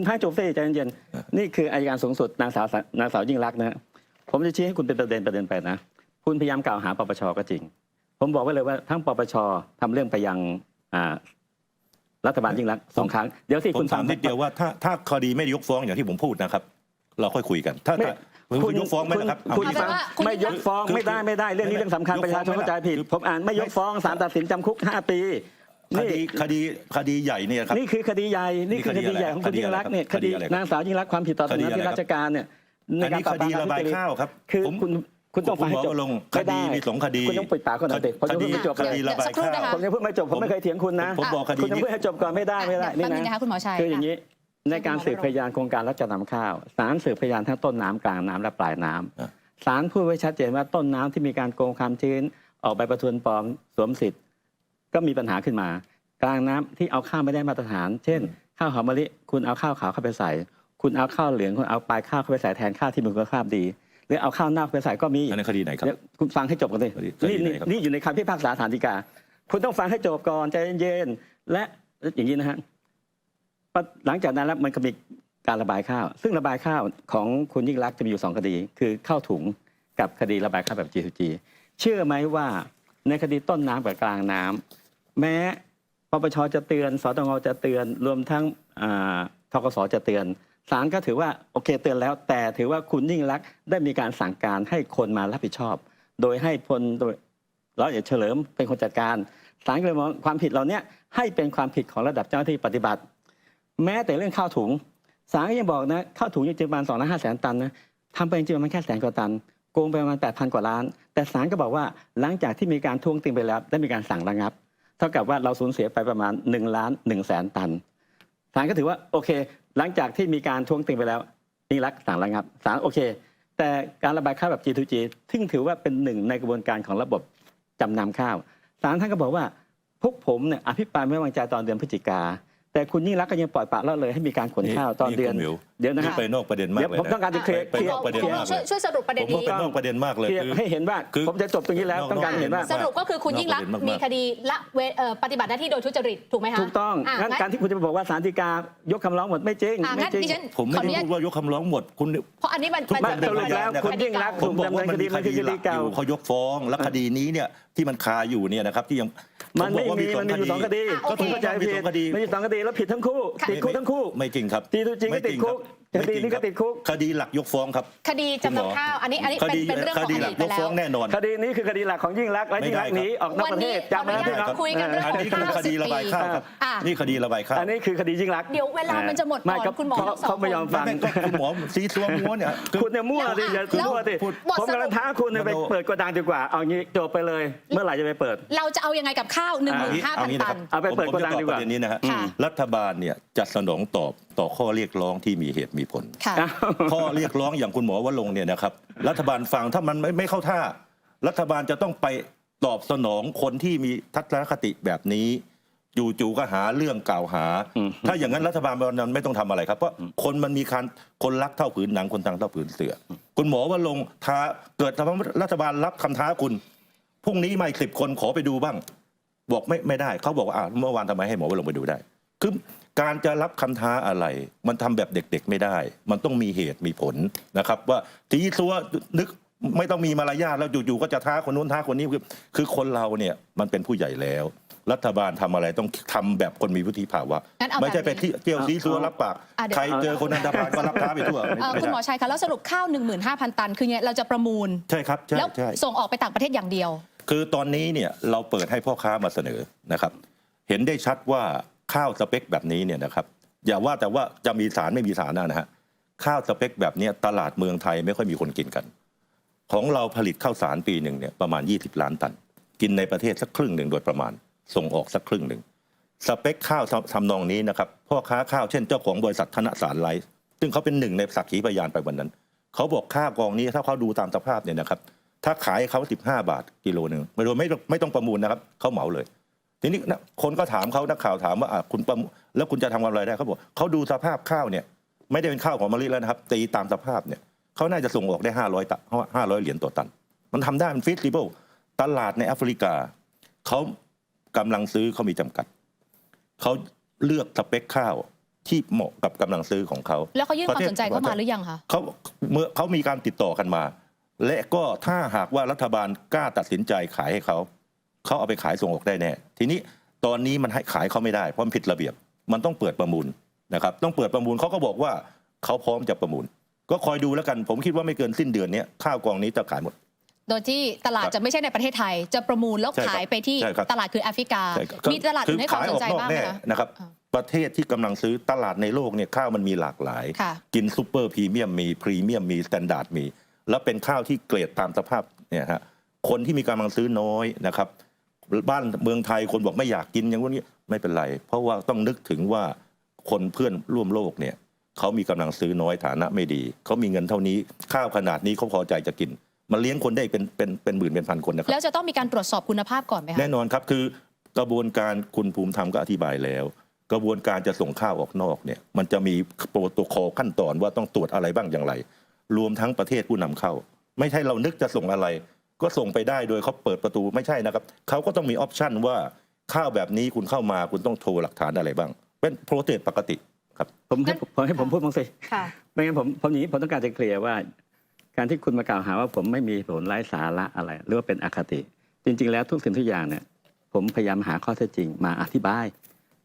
ณพายจบสิใจเย็นๆนี่คืออัยการสูงสุดนางสาวยิ่งลักษณ์นะผมจะชี้ให้คุณเป็นประเด็นไปนะคุณพยายามกล่าวหาปปชก็จริงผมบอกไว้เลยว่าทั้งปปชทำเรื่องไปยังรัฐบาลยิ่งลักษณ์2 ครั้งเดี๋ยวสิคุณถามนิดเดียวว่าถ้าคดีไม่ยกฟ้องอย่างที่ผมพูดนะครับเราค่อยคุยกันถ้าคุณยกฟ้องไหมนะครับคุณฟังไม่ยกฟ้องไม่ได้เรื่องนี้เรื่องสำคัญประชาชนเข้าใจผิดผมอ่านไม่ยกฟ้องศาลตัดสินจำคุก5 ปีคดีใหญ่เนี่ยครับนี่คือคดีใหญ่ของคุณยิ่งลักษณ์เนี่ยคดีนางสาวยิ่งลักษณ์ความผิดต่อสถานะที่ราชการเนี่ยในการคดีระบายข้าวครับคือคุณต้องฟังให้จบคดีมี2 คดีคุณต้องปิดปากก่อนนะเด็กผมยังไม่จบเลย ระบายข้าวผมยังพูดไม่จบผมไม่เคยเถียงคุณนะผมบอกคดีคุณยังพูดให้จบก่อนไม่ได้นี่นะคุณหมอชัยคืออย่างนี้ในการสืบพยานโครงการรับจำนำข้าวศาลสืบพยานทั้งต้นน้ำกลางน้ำและปลายน้ำศาลพูดไว้ชัดเจนว่าต้นน้ำที่มีการโกงความชื้นออกใบประทวนปลอมสวมสิทธิ์ก็มีปัญหาขึ้นมากลางน้ำที่เอาข้าวไม่ได้มาตรฐานเช่นข้าวหอมมะลิคุณเอาข้าวขาวเข้าไปใส่คุณเอาข้าวเหลืองคุณเอาปลายข้าวเข้าไปใส่แทนข้าวที่มีคุณภาพดีหรือเอาข้าวเน่าไปใส่ก็มีในคดีไหนครับคุณฟังให้จบก่อนสินี่อยู่ในคำพิพากษาศาลฎีกาคุณต้องฟังให้จบก่อนใจเย็นๆและอย่างนี้นะฮะหลังจากนั้นแล้วมันก็มีการระบายข้าวซึ่งระบายข้าวของคุณยิ่งลักษณ์จะมีอยู่2 คดีคือข้าวถุงกับคดีระบายข้าวแบบ G2G เชื่อไหมว่าในคดีต้นน้ำกับกลางน้ำแม้ปปชจะเตือนสตงจะเตือนรวมทั้งธกสจะเตือนศาลก็ถือว่าโอเคเตือนแล้วแต่ถือว่าคุณยิ่งลักษณ์ได้มีการสั่งการให้คนมารับผิดชอบโดยให้พลร้อยเอกเฉลิมเป็นคนจัดการศาลก็เลยมองความผิดเหล่านี้ให้เป็นความผิดของระดับเจ้าหน้าที่ปฏิบัติแม้แต่เรื่องข้าวถุงศาลก็ยังบอกนะข้าวถุงจริงๆประมาณ2,500,000 ตันนะทำไปจริงๆมันแค่100,000 กว่าตันโกงไปประมาณ 8,000 กว่าล้านแต่ศาลก็บอกว่าหลังจากที่มีการทวงติงไปแล้วได้มีการสั่งระงับเท่ากับว่าเราสูญเสียไปประมาณ1,100,000 ตันศาลก็ถือว่าโอเคหลังจากที่มีการทวงติงไปแล้วยิ่งลักษณ์สั่งระงับศาลโอเคแต่การระบายข้าวแบบ G2G ซึ่งถือว่าเป็นหนึ่งในกระบวนการของระบบจำนำข้าวศาลท่านก็บอกว่าพวกผมเนี่ยอภิปรายไม่ไว้วางใจตอนเดือนพฤศจิกาแต่คุณยิ่งลักษณ์ก็ยังปล่อยปละละเลยให้มีการขนข้าวตอนเดือนเดี๋ยวนะฮะไปนอกประเด็นมากเลยผมต้องการจะเคลียร์ประเด็นมากเลยช่วยสรุปประเด็นนี้ไปนอกประเด็นมากเลยให้เห็นว่าผมจะจบตรงนี้แล้วต้องการเห็นว่าสรุปก็คือคุณยิ่งลักษณ์มีคดีละปฏิบัติหน้าที่โดยทุจริตถูกไหมคะถูกต้องงั้นการที่คุณจะบอกว่าศาลฎีกายกคำร้องหมดไม่จริงผมไม่ได้พูดว่ายกคำร้องหมดคุณเพราะอันนี้มันสรุปแล้วคุณยิ่งลักษณ์ผมบอกว่ามันมีคดีเก่าเขายกฟ้องและคดีนี้เนี่ยที่มันคาอยู่เนี่ยนะครับที่ยังมันไม่มีมันมีอยู่2 คดีก็คุณเข้าใจผิดมันมี2 คดีแล้วผิดทั้งคู่ติดคุกทั้งคู่ไม่จริงครับG2Gก็ติดคุก คดีนี้ก็ติดคุก คดีหลักยกฟ้องครับ คดีจำนำข้าวอันนี้ คดี เป็นเรื่องของ คดี อ หลั ดี ก ต ย ไป ก แล้ ฟ้อ ว งแน่นอน คดีนี้คือคดีหลักของยิ่งรักษณ์และยิ่งรักษณ์หนีออกนอกประเทศจำไว้ วันนี้ นะครับ คุยกันเรื่อง อันนี้คือคดีระบายข้าวครับ อ่ะ นี่คดีระบายข้าว อันนี้คือคดียิ่งรักษณ์ เดี๋ยวเวลามันจะหมดก่อน ไม่ก็ คุณหมอทั้งสอง เขาไม่ยอมฟัง ไม่ก็คุณหมอซีซัวมัวเนี่ยคือ คุณเนี่ยมั่วดิอย่า แล้ว มั่วดิ บท ผม สรุป กำลังท้าคุณเนี่ยไปเปิดโกดังดีกว่าเอางี้จบไปเลย เมื่อไหร่จะไปเปิด เราจะเอายังไงกับข้าว 15,000 ตัน เอาไปเปิด ผม โกดัง จะตอบ ดีก ป ว่า ระเด็นนี้นะฮะ ค่ะ รัฐบาลเนี่ยจะสนองตอบต่อข้อเรียกร้องที่มีเหตุมีผล ค่ะ ข้อเรียกร้องอย่างคุณหมอวรงค์เนี่ยนะครับรัฐบาลฟังถ้ามันไม่เข้าท่า รัฐบาลจะต้องไปตอบสนองคนที่มีทัศนคติแบบนี้จู่ๆก็หาเรื่องกล่าวหา ถ้าอย่างนั้นรัฐบาลมันไม่ต้องทำอะไรครับเพราะคนมันมีคนรักเท่าผืนหนังคนตังเท่าผืนเสือคุณหมอวรงค์ท้าเกิดรัฐบาลรับคำท้าคุณพรุ่งนี้มาอีก10 คนขอไปดูบ้าง บอกไม่ได้เขาบอกว่าเมื่อวานทำไมให้หมอวรงค์ไปดูได้คือการจะรับคำท้าอะไร มันทำแบบเด็กๆไม่ได้ มันต้องมีเหตุมีผลนะครับว่าทีซัวนึกไม่ต้องมีมารยาทแล้วอยู่ๆก็จะท้าคนนู้นท้าคนนี้คือคนเราเนี่ยมันเป็นผู้ใหญ่แล้ว รัฐบาลทำอะไรต้องทำแบบคนมีวุฒิภาวะ งั้นเอา ไม่ใช่ไป แบบนี้ เที่ยวซีซัวรับปาก เดี๋ยว ใครเจอคนอันธพาลก็รับท้าไปทั่วไม่ คุณหมอ ได้ ชัยคะแล้วสรุปข้าว 15,000 ตัน คือเนี่ยเราจะประมูล ใช่ครับใช่ แล้ว ใช่ ส่งออกไปต่างประเทศอย่างเดียว คือตอนนี้เนี่ยเราเปิดให้พ่อค้ามาเสนอนะครับ เห็นได้ชัดว่าข้าวสเปคแบบนี้เนี่ยนะครับอย่าว่าแต่ว่าจะมีสารไม่มีสารนะฮะข้าวสเปคแบบนี้ตลาดเมืองไทยไม่ค่อยมีคนกินกัน ของเราผลิตข้าวสารปีหนึ่งเนี่ยประมาณ20 ล้านตัน กินในประเทศสักครึ่งหนึ่งโดยประมาณส่งออกสักครึ่งหนึ่งสเปคข้าวทำนองนี้นะครับพ่อค้าข้าวเช่นเจ้าของบริษัทธนสารไลฟ์ซึ่งเขาเป็นหนึ่งในสักขีพยานไปวันนั้นเขาบอกข้าวกองนี้ถ้าเขาดูตามสภาพเนี่ยนะครับถ้าขายเขา15 บาทกิโลหนึ่งไม่ต้องประมูลนะครับเขาเหมาเลย ทีนี้คนก็ถามเขานักข่าวถามว่าคุณประมูลแล้วคุณจะทำกำไรได้เขาบอกเขาดูสภาพข้าวเนี่ยไม่ได้เป็นข้าวของมะลิแล้วนะครับตีตามสภาพเนี่ยเขาน่าจะส่งออกได้500 เหรียญต่อตันมันทำได้มันฟีซิเบิลตลาดในแอฟริกาเขากำลังซื้อเขามีจำกัดเขาเลือกสเปคข้าวที่เหมาะกับกำลังซื้อของเขา แล้วเขายื่นความสนใจเข้ามาหรือยังคะ เขามีการติดต่อกันมา และก็ถ้าหากว่ารัฐบาลกล้าตัดสินใจขายให้เขาเอาไปขายส่งออกได้แน่ทีนี้ตอนนี้มันให้ขายเขาไม่ได้เพราะมันผิดระเบียบมันต้องเปิดประมูลนะครับต้องเปิดประมูลเขาก็บอกว่าเขาพร้อมจะประมูลก็คอยดูแล้วกันผมคิดว่าไม่เกินสิ้นเดือนนี้ข้าวกองนี้จะขายหมดโดยที่ตลาดจะไม่ใช่ในประเทศไทยจะประมูลแล้วขายไปที่ตลาดคือแอฟริกามีตลาดอื่นให้ความสนใจบ้างไหมคะนะครับประเทศที่กำลังซื้อตลาดในโลกเนี่ยข้าวมันมีหลากหลายกินซูเปอร์พรีเมียมมีพรีเมียมมีสแตนดาร์ดมีแล้วเป็นข้าวที่เกรดตามสภาพเนี่ยฮะคนที่มีกำลังซื้อน้อยนะครับบ้านเมืองไทยคนบอกไม่อยากกินอย่างนี้ไม่เป็นไรเพราะว่าต้องนึกถึงว่าคนเพื่อนร่วมโลกเนี่ยเขามีกำลังซื้อน้อยฐานะไม่ดีเขามีเงินเท่านี้ข้าวขนาดนี้เขาพอใจจะกินมันเลี้ยงคนได้เป็นหมื่นเป็นพันคนนะครับแล้วจะต้องมีการตรวจสอบคุณภาพก่อนไหมคะแน่นอนครับคือกระบวนการคุณภูมิธรรมก็อธิบายแล้วกระบวนการจะส่งข้าวออกนอกเนี่ยมันจะมีโปรโตคอลขั้นตอนว่าต้องตรวจอะไรบ้างอย่างไรรวมทั้งประเทศผู้นำเข้าไม่ใช่เรานึกจะส่งอะไรก็ส่งไปได้โดยเขาเปิดประตูไม่ใช่นะครับเขาก็ต้องมีออปชันว่าข้าวแบบนี้คุณเข้ามาคุณต้องโชว์หลักฐานอะไรบ้างเป็นโปรเซสปกติครับให้ผมพูดบ้างสิ ค่ะไม่งั้นผมอย่างนี้ผมต้องการจะเคลียร์ว่าการที่คุณมากล่าวหาว่าผมไม่มีผลไร้สาระอะไรหรือว่าเป็นอคติจริงๆแล้วทุกสิ่งทุกอย่างเนี่ยผมพยายามหาข้อเท็จจริงมาอธิบา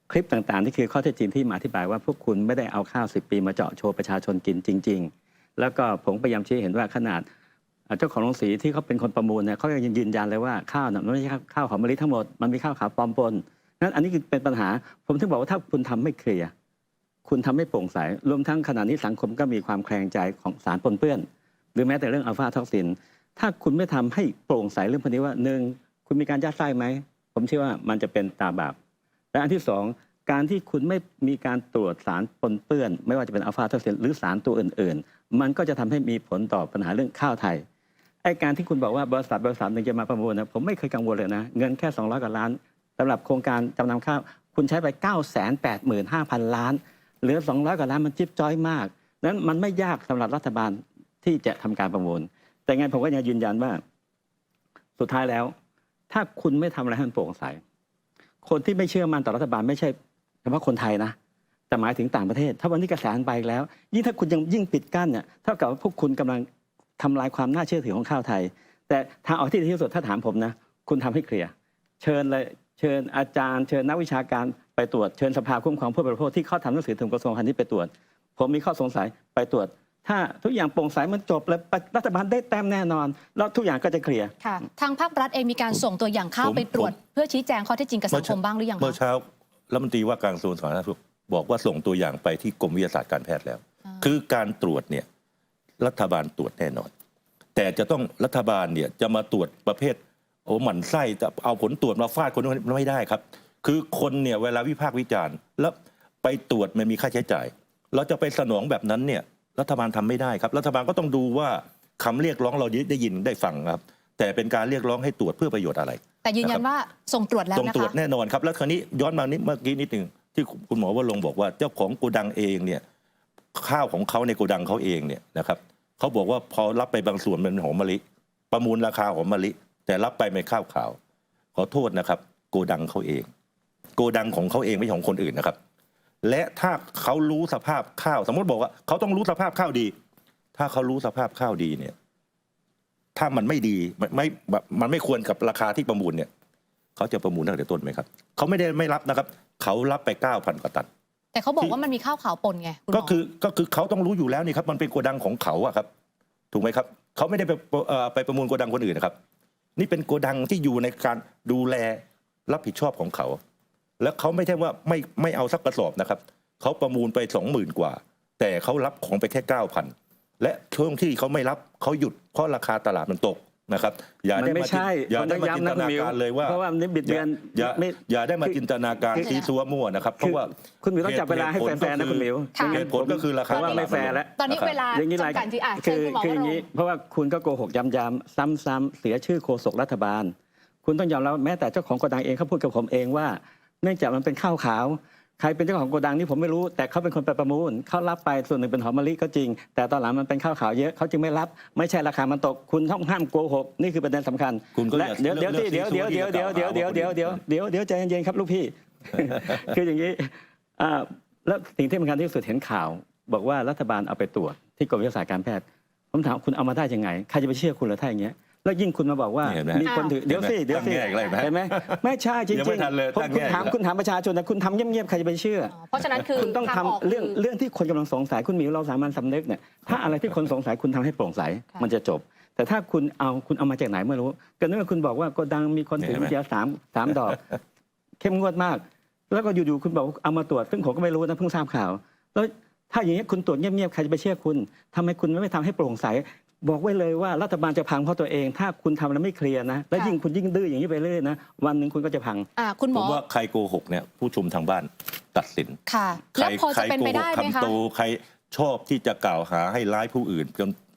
ยคลิปต่างๆนี่คือข้อเท็จจริงที่มาอธิบายว่าพวกคุณไม่ได้เอาข้าว10 ปีมาเจาะโชว์ประชาชนกินจริงๆแล้วก็ผมพยายามชี้เห็นว่าขนาดเจ้าของโรงสีที่เขาเป็นคนประมูลเนี่ยเขายังยืนยันเลยว่าข้าวมันไม่ใช่ข้าวหอมมะลิทั้งหมดมันมีข้าวขาวปลอมปนนั้นอันนี้คือเป็นปัญหาผมถึงบอกว่าถ้าคุณทำไม่เคลียร์คุณทำไม่โปร่งใสรวมทั้งขณะนี้สังคมก็มีความแคลงใจของสารปนเปื้อนหรือแม้แต่เรื่องอัลฟาท็อกซินถ้าคุณไม่ทำให้โปร่งใสเรื่องพวกนี้ว่า1คุณมีการยัดไส้ไหมผมเชื่อว่ามันจะเป็นตาบาปและอันที่2การที่คุณไม่มีการตรวจสารปนเปื้อนไม่ว่าจะเป็นอัลฟาท็อกซินหรือสารตัวอื่นๆมันก็จะทำให้มีผลต่อปัญหาเรื่องข้าวไทยไอ้การที่คุณบอกว่าบริษัทหนึ่งจะมาประมูลนะผมไม่เคยกังวลเลยนะเงินแค่200 กว่าล้านสำหรับโครงการจำนำข้าวคุณใช้ไป 985,000 ล้านเหลือ200 กว่าล้านมันจิ๊บจ้อยมากนั้นมันไม่ยากสำหรับรัฐบาลที่จะทำการประมูลแต่ไงผมก็ยังยืนยันว่าสุดท้ายแล้วถ้าคุณไม่ทำอะไรให้มันโปร่งใสคนที่ไม่เชื่อมั่นต่อรัฐบาลไม่ใช่เฉพาะคนไทยนะแต่หมายถึงต่างประเทศถ้าวันนี้กระแสไปแล้วยิ่งถ้าคุณยังยิ่งปิดกั้นเนี่ยเท่ากับว่าพวกคุณกำลังทำลายความน่าเชื่อถือของข้าวไทยแต่ทางออกที่ดีที่สุดถ้าถามผมนะคุณทำให้เคลียร์เชิญเลยเชิญอาจารย์เชิญนักวิชาการไปตรวจเชิญสภาคุ้มครองผู้บริโภคที่เขาทำหนังสือถึงกระทรวงพาณิชย์ไปตรวจผ ผมมีข้อสงสัยไปตรวจ ถ้าทุกอย่างโปร่งใสมันจบแล้วรัฐบาลได้แต้มแน่นอนแล้วทุกอย่างก็จะเคลียร์ ค่ะทางภาครัฐเองมีการส่งตัวอย่างข้าวไปตรวจเพื่อชี้แจงข้อเท็จจริงกับสังคมบ้างหรือยัง เมื่อ คะ เช้ารัฐมนตรีว่าการกระทรวงสาธารณสุขบอกว่าส่งตัวอย่างไปที่กรมวิทยาศาสตร์การแพทย์แล้ว คือการตรวจเนี่ยรัฐบาลตรวจแน่นอน แต่จะต้องรัฐบาลเนี่ยจะมาตรวจประเภทโอ้หมั่นไส้จะเอาผลตรวจมาฟาดคนนั้นไม่ได้ครับ คือคนเนี่ยเวลาวิพากษ์วิจารณ์แล้วไปตรวจมันมีค่าใช้จ่าย เราจะไปสนองแบบนั้นเนี่ยรัฐบาลทำไม่ได้ครับรัฐบาลก็ต้องดูว่าคำเรียกร้องเราได้ยินได้ฟังครับแต่เป็นการเรียกร้องให้ตรวจเพื่อประโยชน์อะไร แต่ยืนยันว่าส่งตรวจแล้วนะคะ ส่งตรวจแน่นอนครับแล้วคราวนี้ย้อนมานิดเมื่อกี้นิดหนึ่งที่คุณหมอว่าลงค์บอกว่าเจ้าของโกดังเองเนี่ยข้าวของเขาในโกดังเขาเองเนี่ยนะครับเขาบอกว่าพอรับไปบางส่วนเป็นหอมมะลิประมูลราคาหอมมะลิแต่รับไปเป็นข้าวขาวขอโทษนะครับโกดังเขาเองโกดังของเขาเองไม่ใช่ของคนอื่นนะครับและถ้าเขารู้สภาพข้าวสมมติบอกว่าเขาต้องรู้สภาพข้าวดีถ้าเขารู้สภาพข้าวดีเนี่ยถ้ามันไม่ดีมันไม่ควรกับราคาที่ประมูลเนี่ยเขาจะประมูลตั้งแต่ต้นไหมครับเขาไม่รับนะครับเขารับไป 9,000 กว่าตันแต่เขาบอกว่ามันมีข้าวขาวปนไงคุณหมอก็คือเขาต้องรู้อยู่แล้วนี่ครับมันเป็นโกดังของเขาอะครับถูกไหมครับเขาไม่ได้ไปประมูลโกดังคนอื่นนะครับนี่เป็นโกดังที่อยู่ในการดูแลรับผิดชอบของเขาแล้วเขาไม่ใช่ว่าไม่เอาสักกระสอบนะครับเขาประมูลไป 20,000 กว่าแต่เขารับของไปแค่ 9,000 และช่วงที่เขาไม่รับเขาหยุดเพราะราคาตลาดมันตกนะครับอย่าได้มาจินตนาการเลยว่าเพราะว่านี่บิดเบือนอย่าได้มาจินตนาการซีซัวมั่วนะครับเพราะว่าคุณหมิวต้องจับเวลาให้แฟร์ๆนะคุณหมิวเหตุผลก็คือราคาว่าไม่แฟร์แล้วตอนนี้เวลาจำกัดที่คืออย่างนี้เพราะว่าคุณก็โกหกย้ำๆซ้ำๆเสียชื่อโฆษกรัฐบาลคุณต้องยอมรับแม้แต่เจ้าของโกดังเองเขาพูดกับผมเองว่าเนื่องจากมันเป็นข้าวขาวใครเป็นเจ้าของโกดังนี่ผมไม่รู้แต่เขาเป็นคนไปประมูลเขารับไปส่วนหนึ่งเป็นหอมมะลิก็จริงแต่ตอนหลังมันเป็นข้าวขาวเยอะเขาจึงไม่รับไม่ใช่ราคามันตกคุณต้องห้ามโกหกนี่คือประเด็นสำคัญและเดี๋ยวใจเย็นๆครับลูกพี่ คืออย่างนี้แล้วสิ่งที่สำคัญที่สุดเห็นข่าวบอกว่ารัฐบาลเอาไปตรวจที่กรมวิทยาศาสตร์การแพทย์ผมถามคุณเอามาได้ยังไงใครจะไปเชื่อคุณหรือถ้าอย่างเงี้ยแล้วยิ่งคุณมาบอกว่ามีคนถือเดี๋ยวสิเห็นไหมไม่ใช่จริงๆคุณถามประชาชนแต่คุณทำเงียบๆใครจะไปเชื่อเพราะฉะนั้นคือคุณต้องทำเรื่องที่คนกำลังสงสัยคุณมีเราสามัญสำนึกเนี่ยถ้าอะไรที่คนสงสัยคุณทำให้โปร่งใสมันจะจบแต่ถ้าคุณเอามาจากไหนไม่รู้ก็นึกว่าคุณบอกว่าโกดังมีคนถือกุญแจ3 ดอกเข้มงวดมากแล้วก็อยู่ๆคุณบอกเอามาตรวจซึ่งผมก็ไม่รู้นะเพิ่งทราบข่าวแล้วถ้าอย่างนี้คุณตรวจเงียบๆใครจะไปเชื่อคุณทำไมคุณไม่ทำให้โปร่งใสบอกไว้เลยว่ารัฐบาลจะพังเพราะตัวเองถ้าคุณทำแล้วไม่เคลียร์นะและยิ่งคุณยิ่งดื้ออย่างนี้ไปเรื่อยนะวันหนึ่งคุณก็จะพังคุณหมอผมว่าใครโกหกเนี่ยผู้ชมทางบ้านตัดสินค่ะแล้วพอจะเป็นไปได้ไหมคะคำโตใครชอบที่จะกล่าวหาให้ร้ายผู้อื่น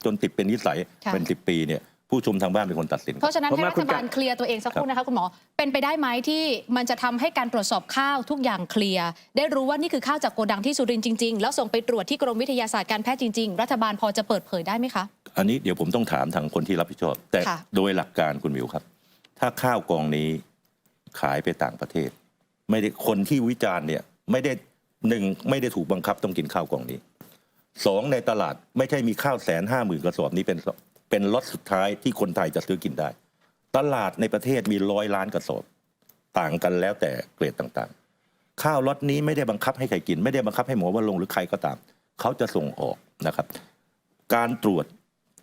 จนติดเป็นนิสัยเป็น10 ปีเนี่ยผู้ชมทางบ้านเป็นคนตัดสินเพราะฉะนั้นให้รัฐบาลเคลียร์ตัวเองสักครู่นะคะคุณหมอเป็นไปได้ไหมที่มันจะทำให้การตรวจสอบข้าวทุกอย่างเคลียร์ได้รู้ว่านี่คือข้าวจากโกดังที่สุรินทร์จริงๆแล้วส่งไปตรวจที่กรมวิทยาศาสตร์การแพทย์จริงๆรัฐบาลพอจะเปิดเผยได้ไหมคะอันนี้เดี๋ยวผมต้องถามทางคนที่รับผิดชอบแต่โดยหลักการคุณหมิวครับถ้าข้าวกองนี้ขายไปต่างประเทศไม่ได้คนที่วิจารณ์เนี่ยไม่ได้ถูกบังคับต้องกินข้าวกองนี้2ในตลาดไม่ใช่มีข้าว 150,000 กระสอบนี้เป็นล็อตสุดท้ายที่คนไทยจะซื้อกินได้ตลาดในประเทศมี100 ล้านกระสอบต่างกันแล้วแต่เกรดต่างๆข้าวล็อตนี้ไม่ได้บังคับให้ใครกินไม่ได้บังคับให้หมอวรงค์หรือใครก็ตามเขาจะส่งออกนะครับการตรวจ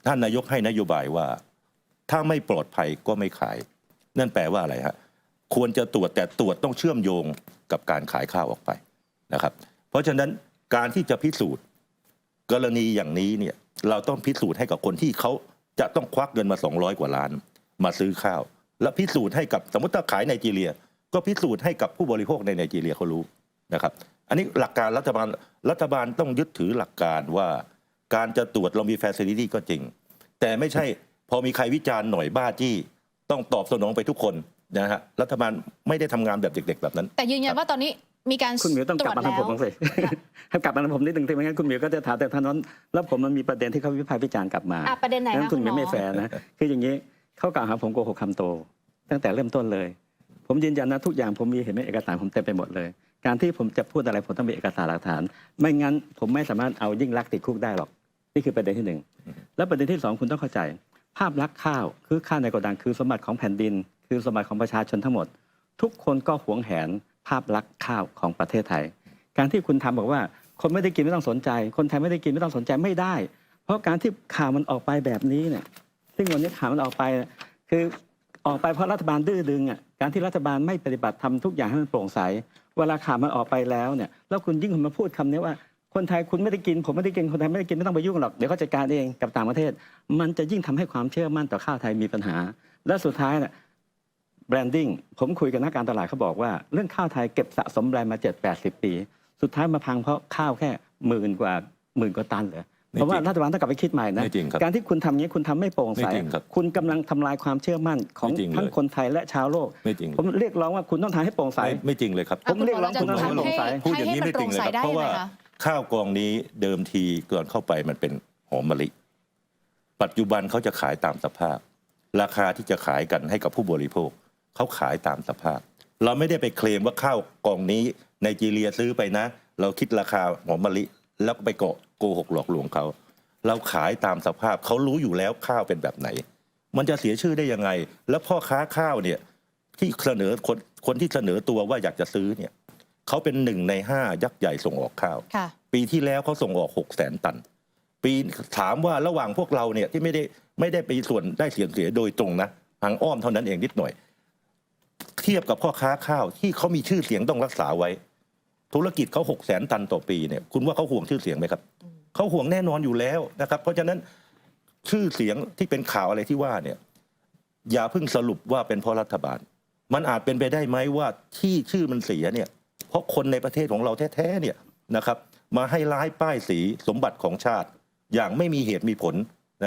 ท่านนายกให้นโยบายว่าถ้าไม่ปลอดภัยก็ไม่ขายนั่นแปลว่าอะไรฮะควรจะตรวจแต่ตรวจต้องเชื่อมโยงกับการขายข้าวออกไปนะครับเพราะฉะนั้นการที่จะพิสูจน์กรณีอย่างนี้เนี่ยเราต้องพิสูจน์ให้กับคนที่เขาจะต้องควักเงินมา200 กว่าล้านมาซื้อข้าวและพิสูจน์ให้กับสมมติถ้าขายไนจีเรียก็พิสูจน์ให้กับผู้บริโภคในไนจีเรียเขารู้นะครับอันนี้หลักการรัฐบาลต้องยึดถือหลักการว่าการจะตรวจเรามี facility ก็จริงแต่ไม่ใช่พอมีใครวิจารณ์หน่อยบ้าจี้ต้องตอบสนองไปทุกคนนะฮะรัฐบาลไม่ได้ทำงานแบบเด็กๆแบบนั้นแต่ยืนยันว่าตอนนี้มีการคุณหมิวต้องกลับมาทางผมบ้างสิให้กลับมาทางผมนิดนึงไม่งั้นคุณหมิวก็จะถามแต่ท่านนั้นแล้วผมมันมีประเด็นที่เขาวิพากษ์วิจารณ์กลับมาประเด็นไหนคะคุณหมิวไม่แฟร์นะคืออย่างนี้เขากล่าวหาผมโกหกคำโตตั้งแต่เริ่มต้นเลยผมยืนยันนะทุกอย่างผมมีเห็นไหมเอกสารผมเต็มไปหมดเลยการที่ผมจะพูดอะไรผมต้องมีเอกสารหลักฐานไม่งั้นผมไม่สามารถเอายิ่งลักษณ์ติดคุกได้หรอกนี่คือประเด็นที่1แล้วประเด็นที่2คุณต้องเข้าใจภาพลักษณ์ข้าวคือข้าวในโกดังคือสมบัติของแผ่นดินคือสมบัติของประชาชนทั้งหมดทุกคนก็หวงแหนภาพลักษณ์ข้าวของประเทศไทยการที่คุณทำบอกว่า คนไม่ได้กินไม่ต้องสนใจ คนไทยไม่ได้กินไม่ต้องสนใจไม่ได้ เพราะการที่ข่าวมันออกไปแบบนี้เนี่ยซึ่งวันนี้ข่าวมันออกไปคือออกไปเพราะรัฐบาลดื้อดึงอ่ะการที่รัฐบาลไม่ปฏิบัติทำทุกอย่างให้มันโปร่งใสเวลาข่าวมันออกไปแล้วเนี่ยแล้วคุณยิ่งมาพูดคำนี้ว่าคนไทยคุณไม่ได้กินผมไม่ได้กินคนไทยไม่ได้กินไม่ต้องไปยุ่งหรอกเดี๋ยวเขาจัดการเองกับต่างประเทศมันจะยิ่งทำให้ความเชื่อมั่นต่อข้าวไทยมีปัญหาและสุดท้ายเนี่ยแบรนดิ้งผมคุยกับนักการตลาดเขาบอกว่าเรื่องข้าวไทยเก็บสะสมแบรนด์มา 7-80 ปีสุดท้ายมาพังเพราะข้าวแค่หมื่นกว่าตันเหรอเพราะว่ารัฐบาลต้องกลับไปคิดใหม่นะการที่คุณทำอย่างนี้คุณทำไม่โปร่งใสคุณกำลังทำลายความเชื่อมั่นของทั้งคนไทยและชาวโลกผมเรียกร้องว่าคุณต้องทำให้โปร่งใสไม่จริงเลยครับผมเรียกร้องคุณต้องทำให้โปร่งใสพูดอย่างนี้ไม่จริงเลยครับเพราะว่าข้าวกองนี้เดิมทีก่อนเข้าไปมันเป็นหอมมะลิปัจจุบันเขาจะขายตามสภาพราคาที่จะขายกันให้กับผู้บริโภคเขาขายตามสภาพเราไม่ได้ไปเคลมว่าข้าวกองนี้ไนจีเรียซื้อไปนะเราคิดราคาหอมมะลิแล้วก็ไปโกหกหลอกลวงเขาเราขายตามสภาพเขารู้อยู่แล้วข้าวเป็นแบบไหนมันจะเสียชื่อได้ยังไงแล้วพ่อค้าข้าวเนี่ยที่เสนอคนที่เสนอตัวว่าอยากจะซื้อเนี่ยเขาเป็น1 ใน 5ยักษ์ใหญ่ส่งออกข้าวปีที่แล้วเขาส่งออก600,000 ตันปีถามว่าระหว่างพวกเราเนี่ยที่ไม่ได้ไปส่วนได้เสียโดยตรงนะทางอ้อมเท่านั้นเองนิดหน่อยเทียบกับพ่อค้าข้าวที่เขามีชื่อเสียงต้องรักษาไว้ธุรกิจเขา600,000 ตันต่อปีเนี่ยคุณว่าเขาห่วงชื่อเสียงไหมครับเขาห่วงแน่นอนอยู่แล้วนะครับเพราะฉะนั้นชื่อเสียงที่เป็นข่าวอะไรที่ว่าเนี่ยอย่าเพิ่งสรุปว่าเป็นเพราะรัฐบาลมันอาจเป็นไปได้ไหมว่าที่ชื่อมันเสียเนี่ยเพราะคนในประเทศของเราแท้ๆเนี่ยนะครับมาให้ร้ายป้ายสีสมบัติของชาติอย่างไม่มีเหตุมีผล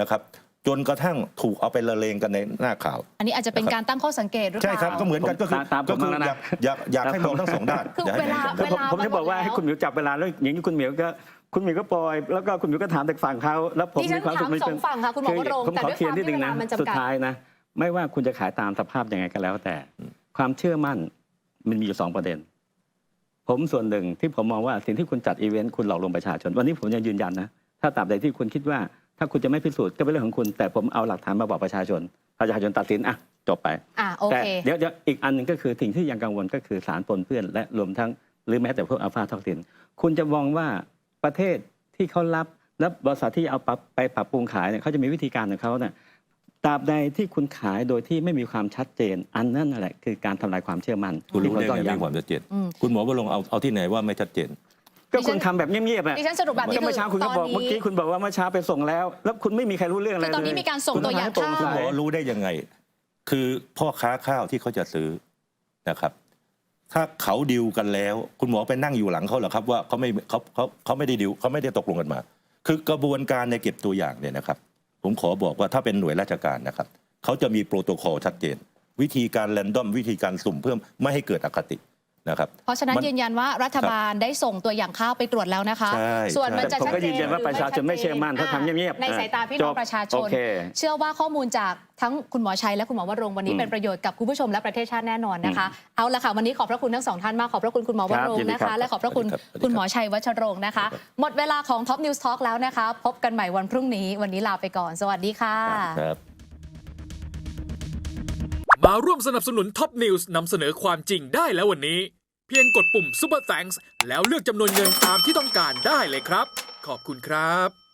นะครับจนกระทั่งถูกเอาไปละเลงกันในหน้าข่าวอันนี้อาจจะเป็นการตั้งข้อสังเกตหรือเปล่าใช่ครับก็เหมือนกันก็คืออยากให้มองทั้งสองด้านคือเวลาผมจะบอกว่าให้คุณหมิวจับเวลาแล้วอย่างนี้คุณหมิวก็ปล่อยแล้วก็คุณหมิวก็ถามแต่ฝั่งเขาแล้วผมมีความสุขไม่เป็นฝั่งค่ะคุณหมอวรงค์แต่ด้วยความที่เวลามันจำกัดสุดท้ายนะไม่ว่าคุณจะขายตามสภาพยังไงก็แล้วแต่ความเชื่อมั่นมันมีอยู่2 ประเด็นผมส่วนหนึ่งที่ผมมองว่าสิ่งที่คุณจัดอีเวนต์คุณหลอกลวงประชาชนวันนี้ผมยังยืนยันนะถ้าตราบใดที่คุณคิดว่าถ้าคุณจะไม่พิสูจน์ก็เป็นเรื่องของคุณแต่ผมเอาหลักฐานมาบอกประชาชนตัดสินจบไปแต่เดี๋ยวอีกอันหนึ่งก็คือสิ่งที่ยังกังวลก็คือสารปนเปื้อนและรวมทั้งหรือแม้แต่พวกอัลฟาท็อกซินคุณจะมองว่าประเทศที่เขารับและบริษัทที่เอาไปปรับปรุงขายเนี่ยเขาจะมีวิธีการของเขาเนี่ยตราบใดที่คุณขายโดยที่ไม่มีความชัดเจนอันนั้นแหละคือการทำลายความเชื่อมั่นคุณรู้ได้ไงไม่มีความชัดเจนคุณหมอวรงค์เอาที่ไหนว่าไม่ชัดเจนก็คุณทำแบบเงียบๆดิฉันสรุปแบบนี้เมื่อเช้าคุณก็บอกเมื่อกี้คุณบอกว่าเมื่อเช้าไปส่งแล้วคุณไม่มีใครรู้เรื่องอะไรเลยตอนนี้มีการส่งตัวอย่างข้าวคุณหมอรู้ได้ยังไงคือพ่อค้าข้าวที่เขาจะซื้อนะครับถ้าเขาดิวกันแล้วคุณหมอไปนั่งอยู่หลังเขาเหรอครับว่าเขาไม่ได้ดิวเขาไม่ได้ตกลงกันมาคือกระบวนการในเก็บตัวอย่างเนี่ยนะครับผมขอบอกว่าถ้าเป็นหน่วยราชการนะครับเขาจะมีโปรโตคอลชัดเจนวิธีการแรนดอมวิธีการสุ่มเพื่อไม่ให้เกิดอคตินะครับเพราะฉะนั้นยืนยันว่ารัฐบาลได้ส่งตัวอย่างข้าวไปตรวจแล้วนะคะส่วนมันจะชัดเจนผมก็ยืนยันว่าประชาชนไม่เชื่อมั่นถ้าทำเงียบๆในสายตาพี่น้องประชาชนเชื่อว่าข้อมูลจากทั้งคุณหมอชัยและคุณหมอวรงค์วันนี้เป็นประโยชน์กับคุณผู้ชมและประเทศชาติแน่นอนนะคะเอาละค่ะวันนี้ขอบพระคุณทั้ง2 ท่านมากขอบพระคุณคุณหมอวรงค์นะคะและขอบพระคุณคุณหมอชัยวัชรงค์นะคะหมดเวลาของ Top News Talk แล้วนะคะพบกันใหม่วันพรุ่งนี้วันนี้ลาไปก่อนสวัสดีค่ะมาร่วมสนับสนุน Top News นำเสนอความจริงได้แล้ววันนี้เพียงกดปุ่ม Super Thanks แล้วเลือกจำนวนเงินตามที่ต้องการได้เลยครับขอบคุณครับ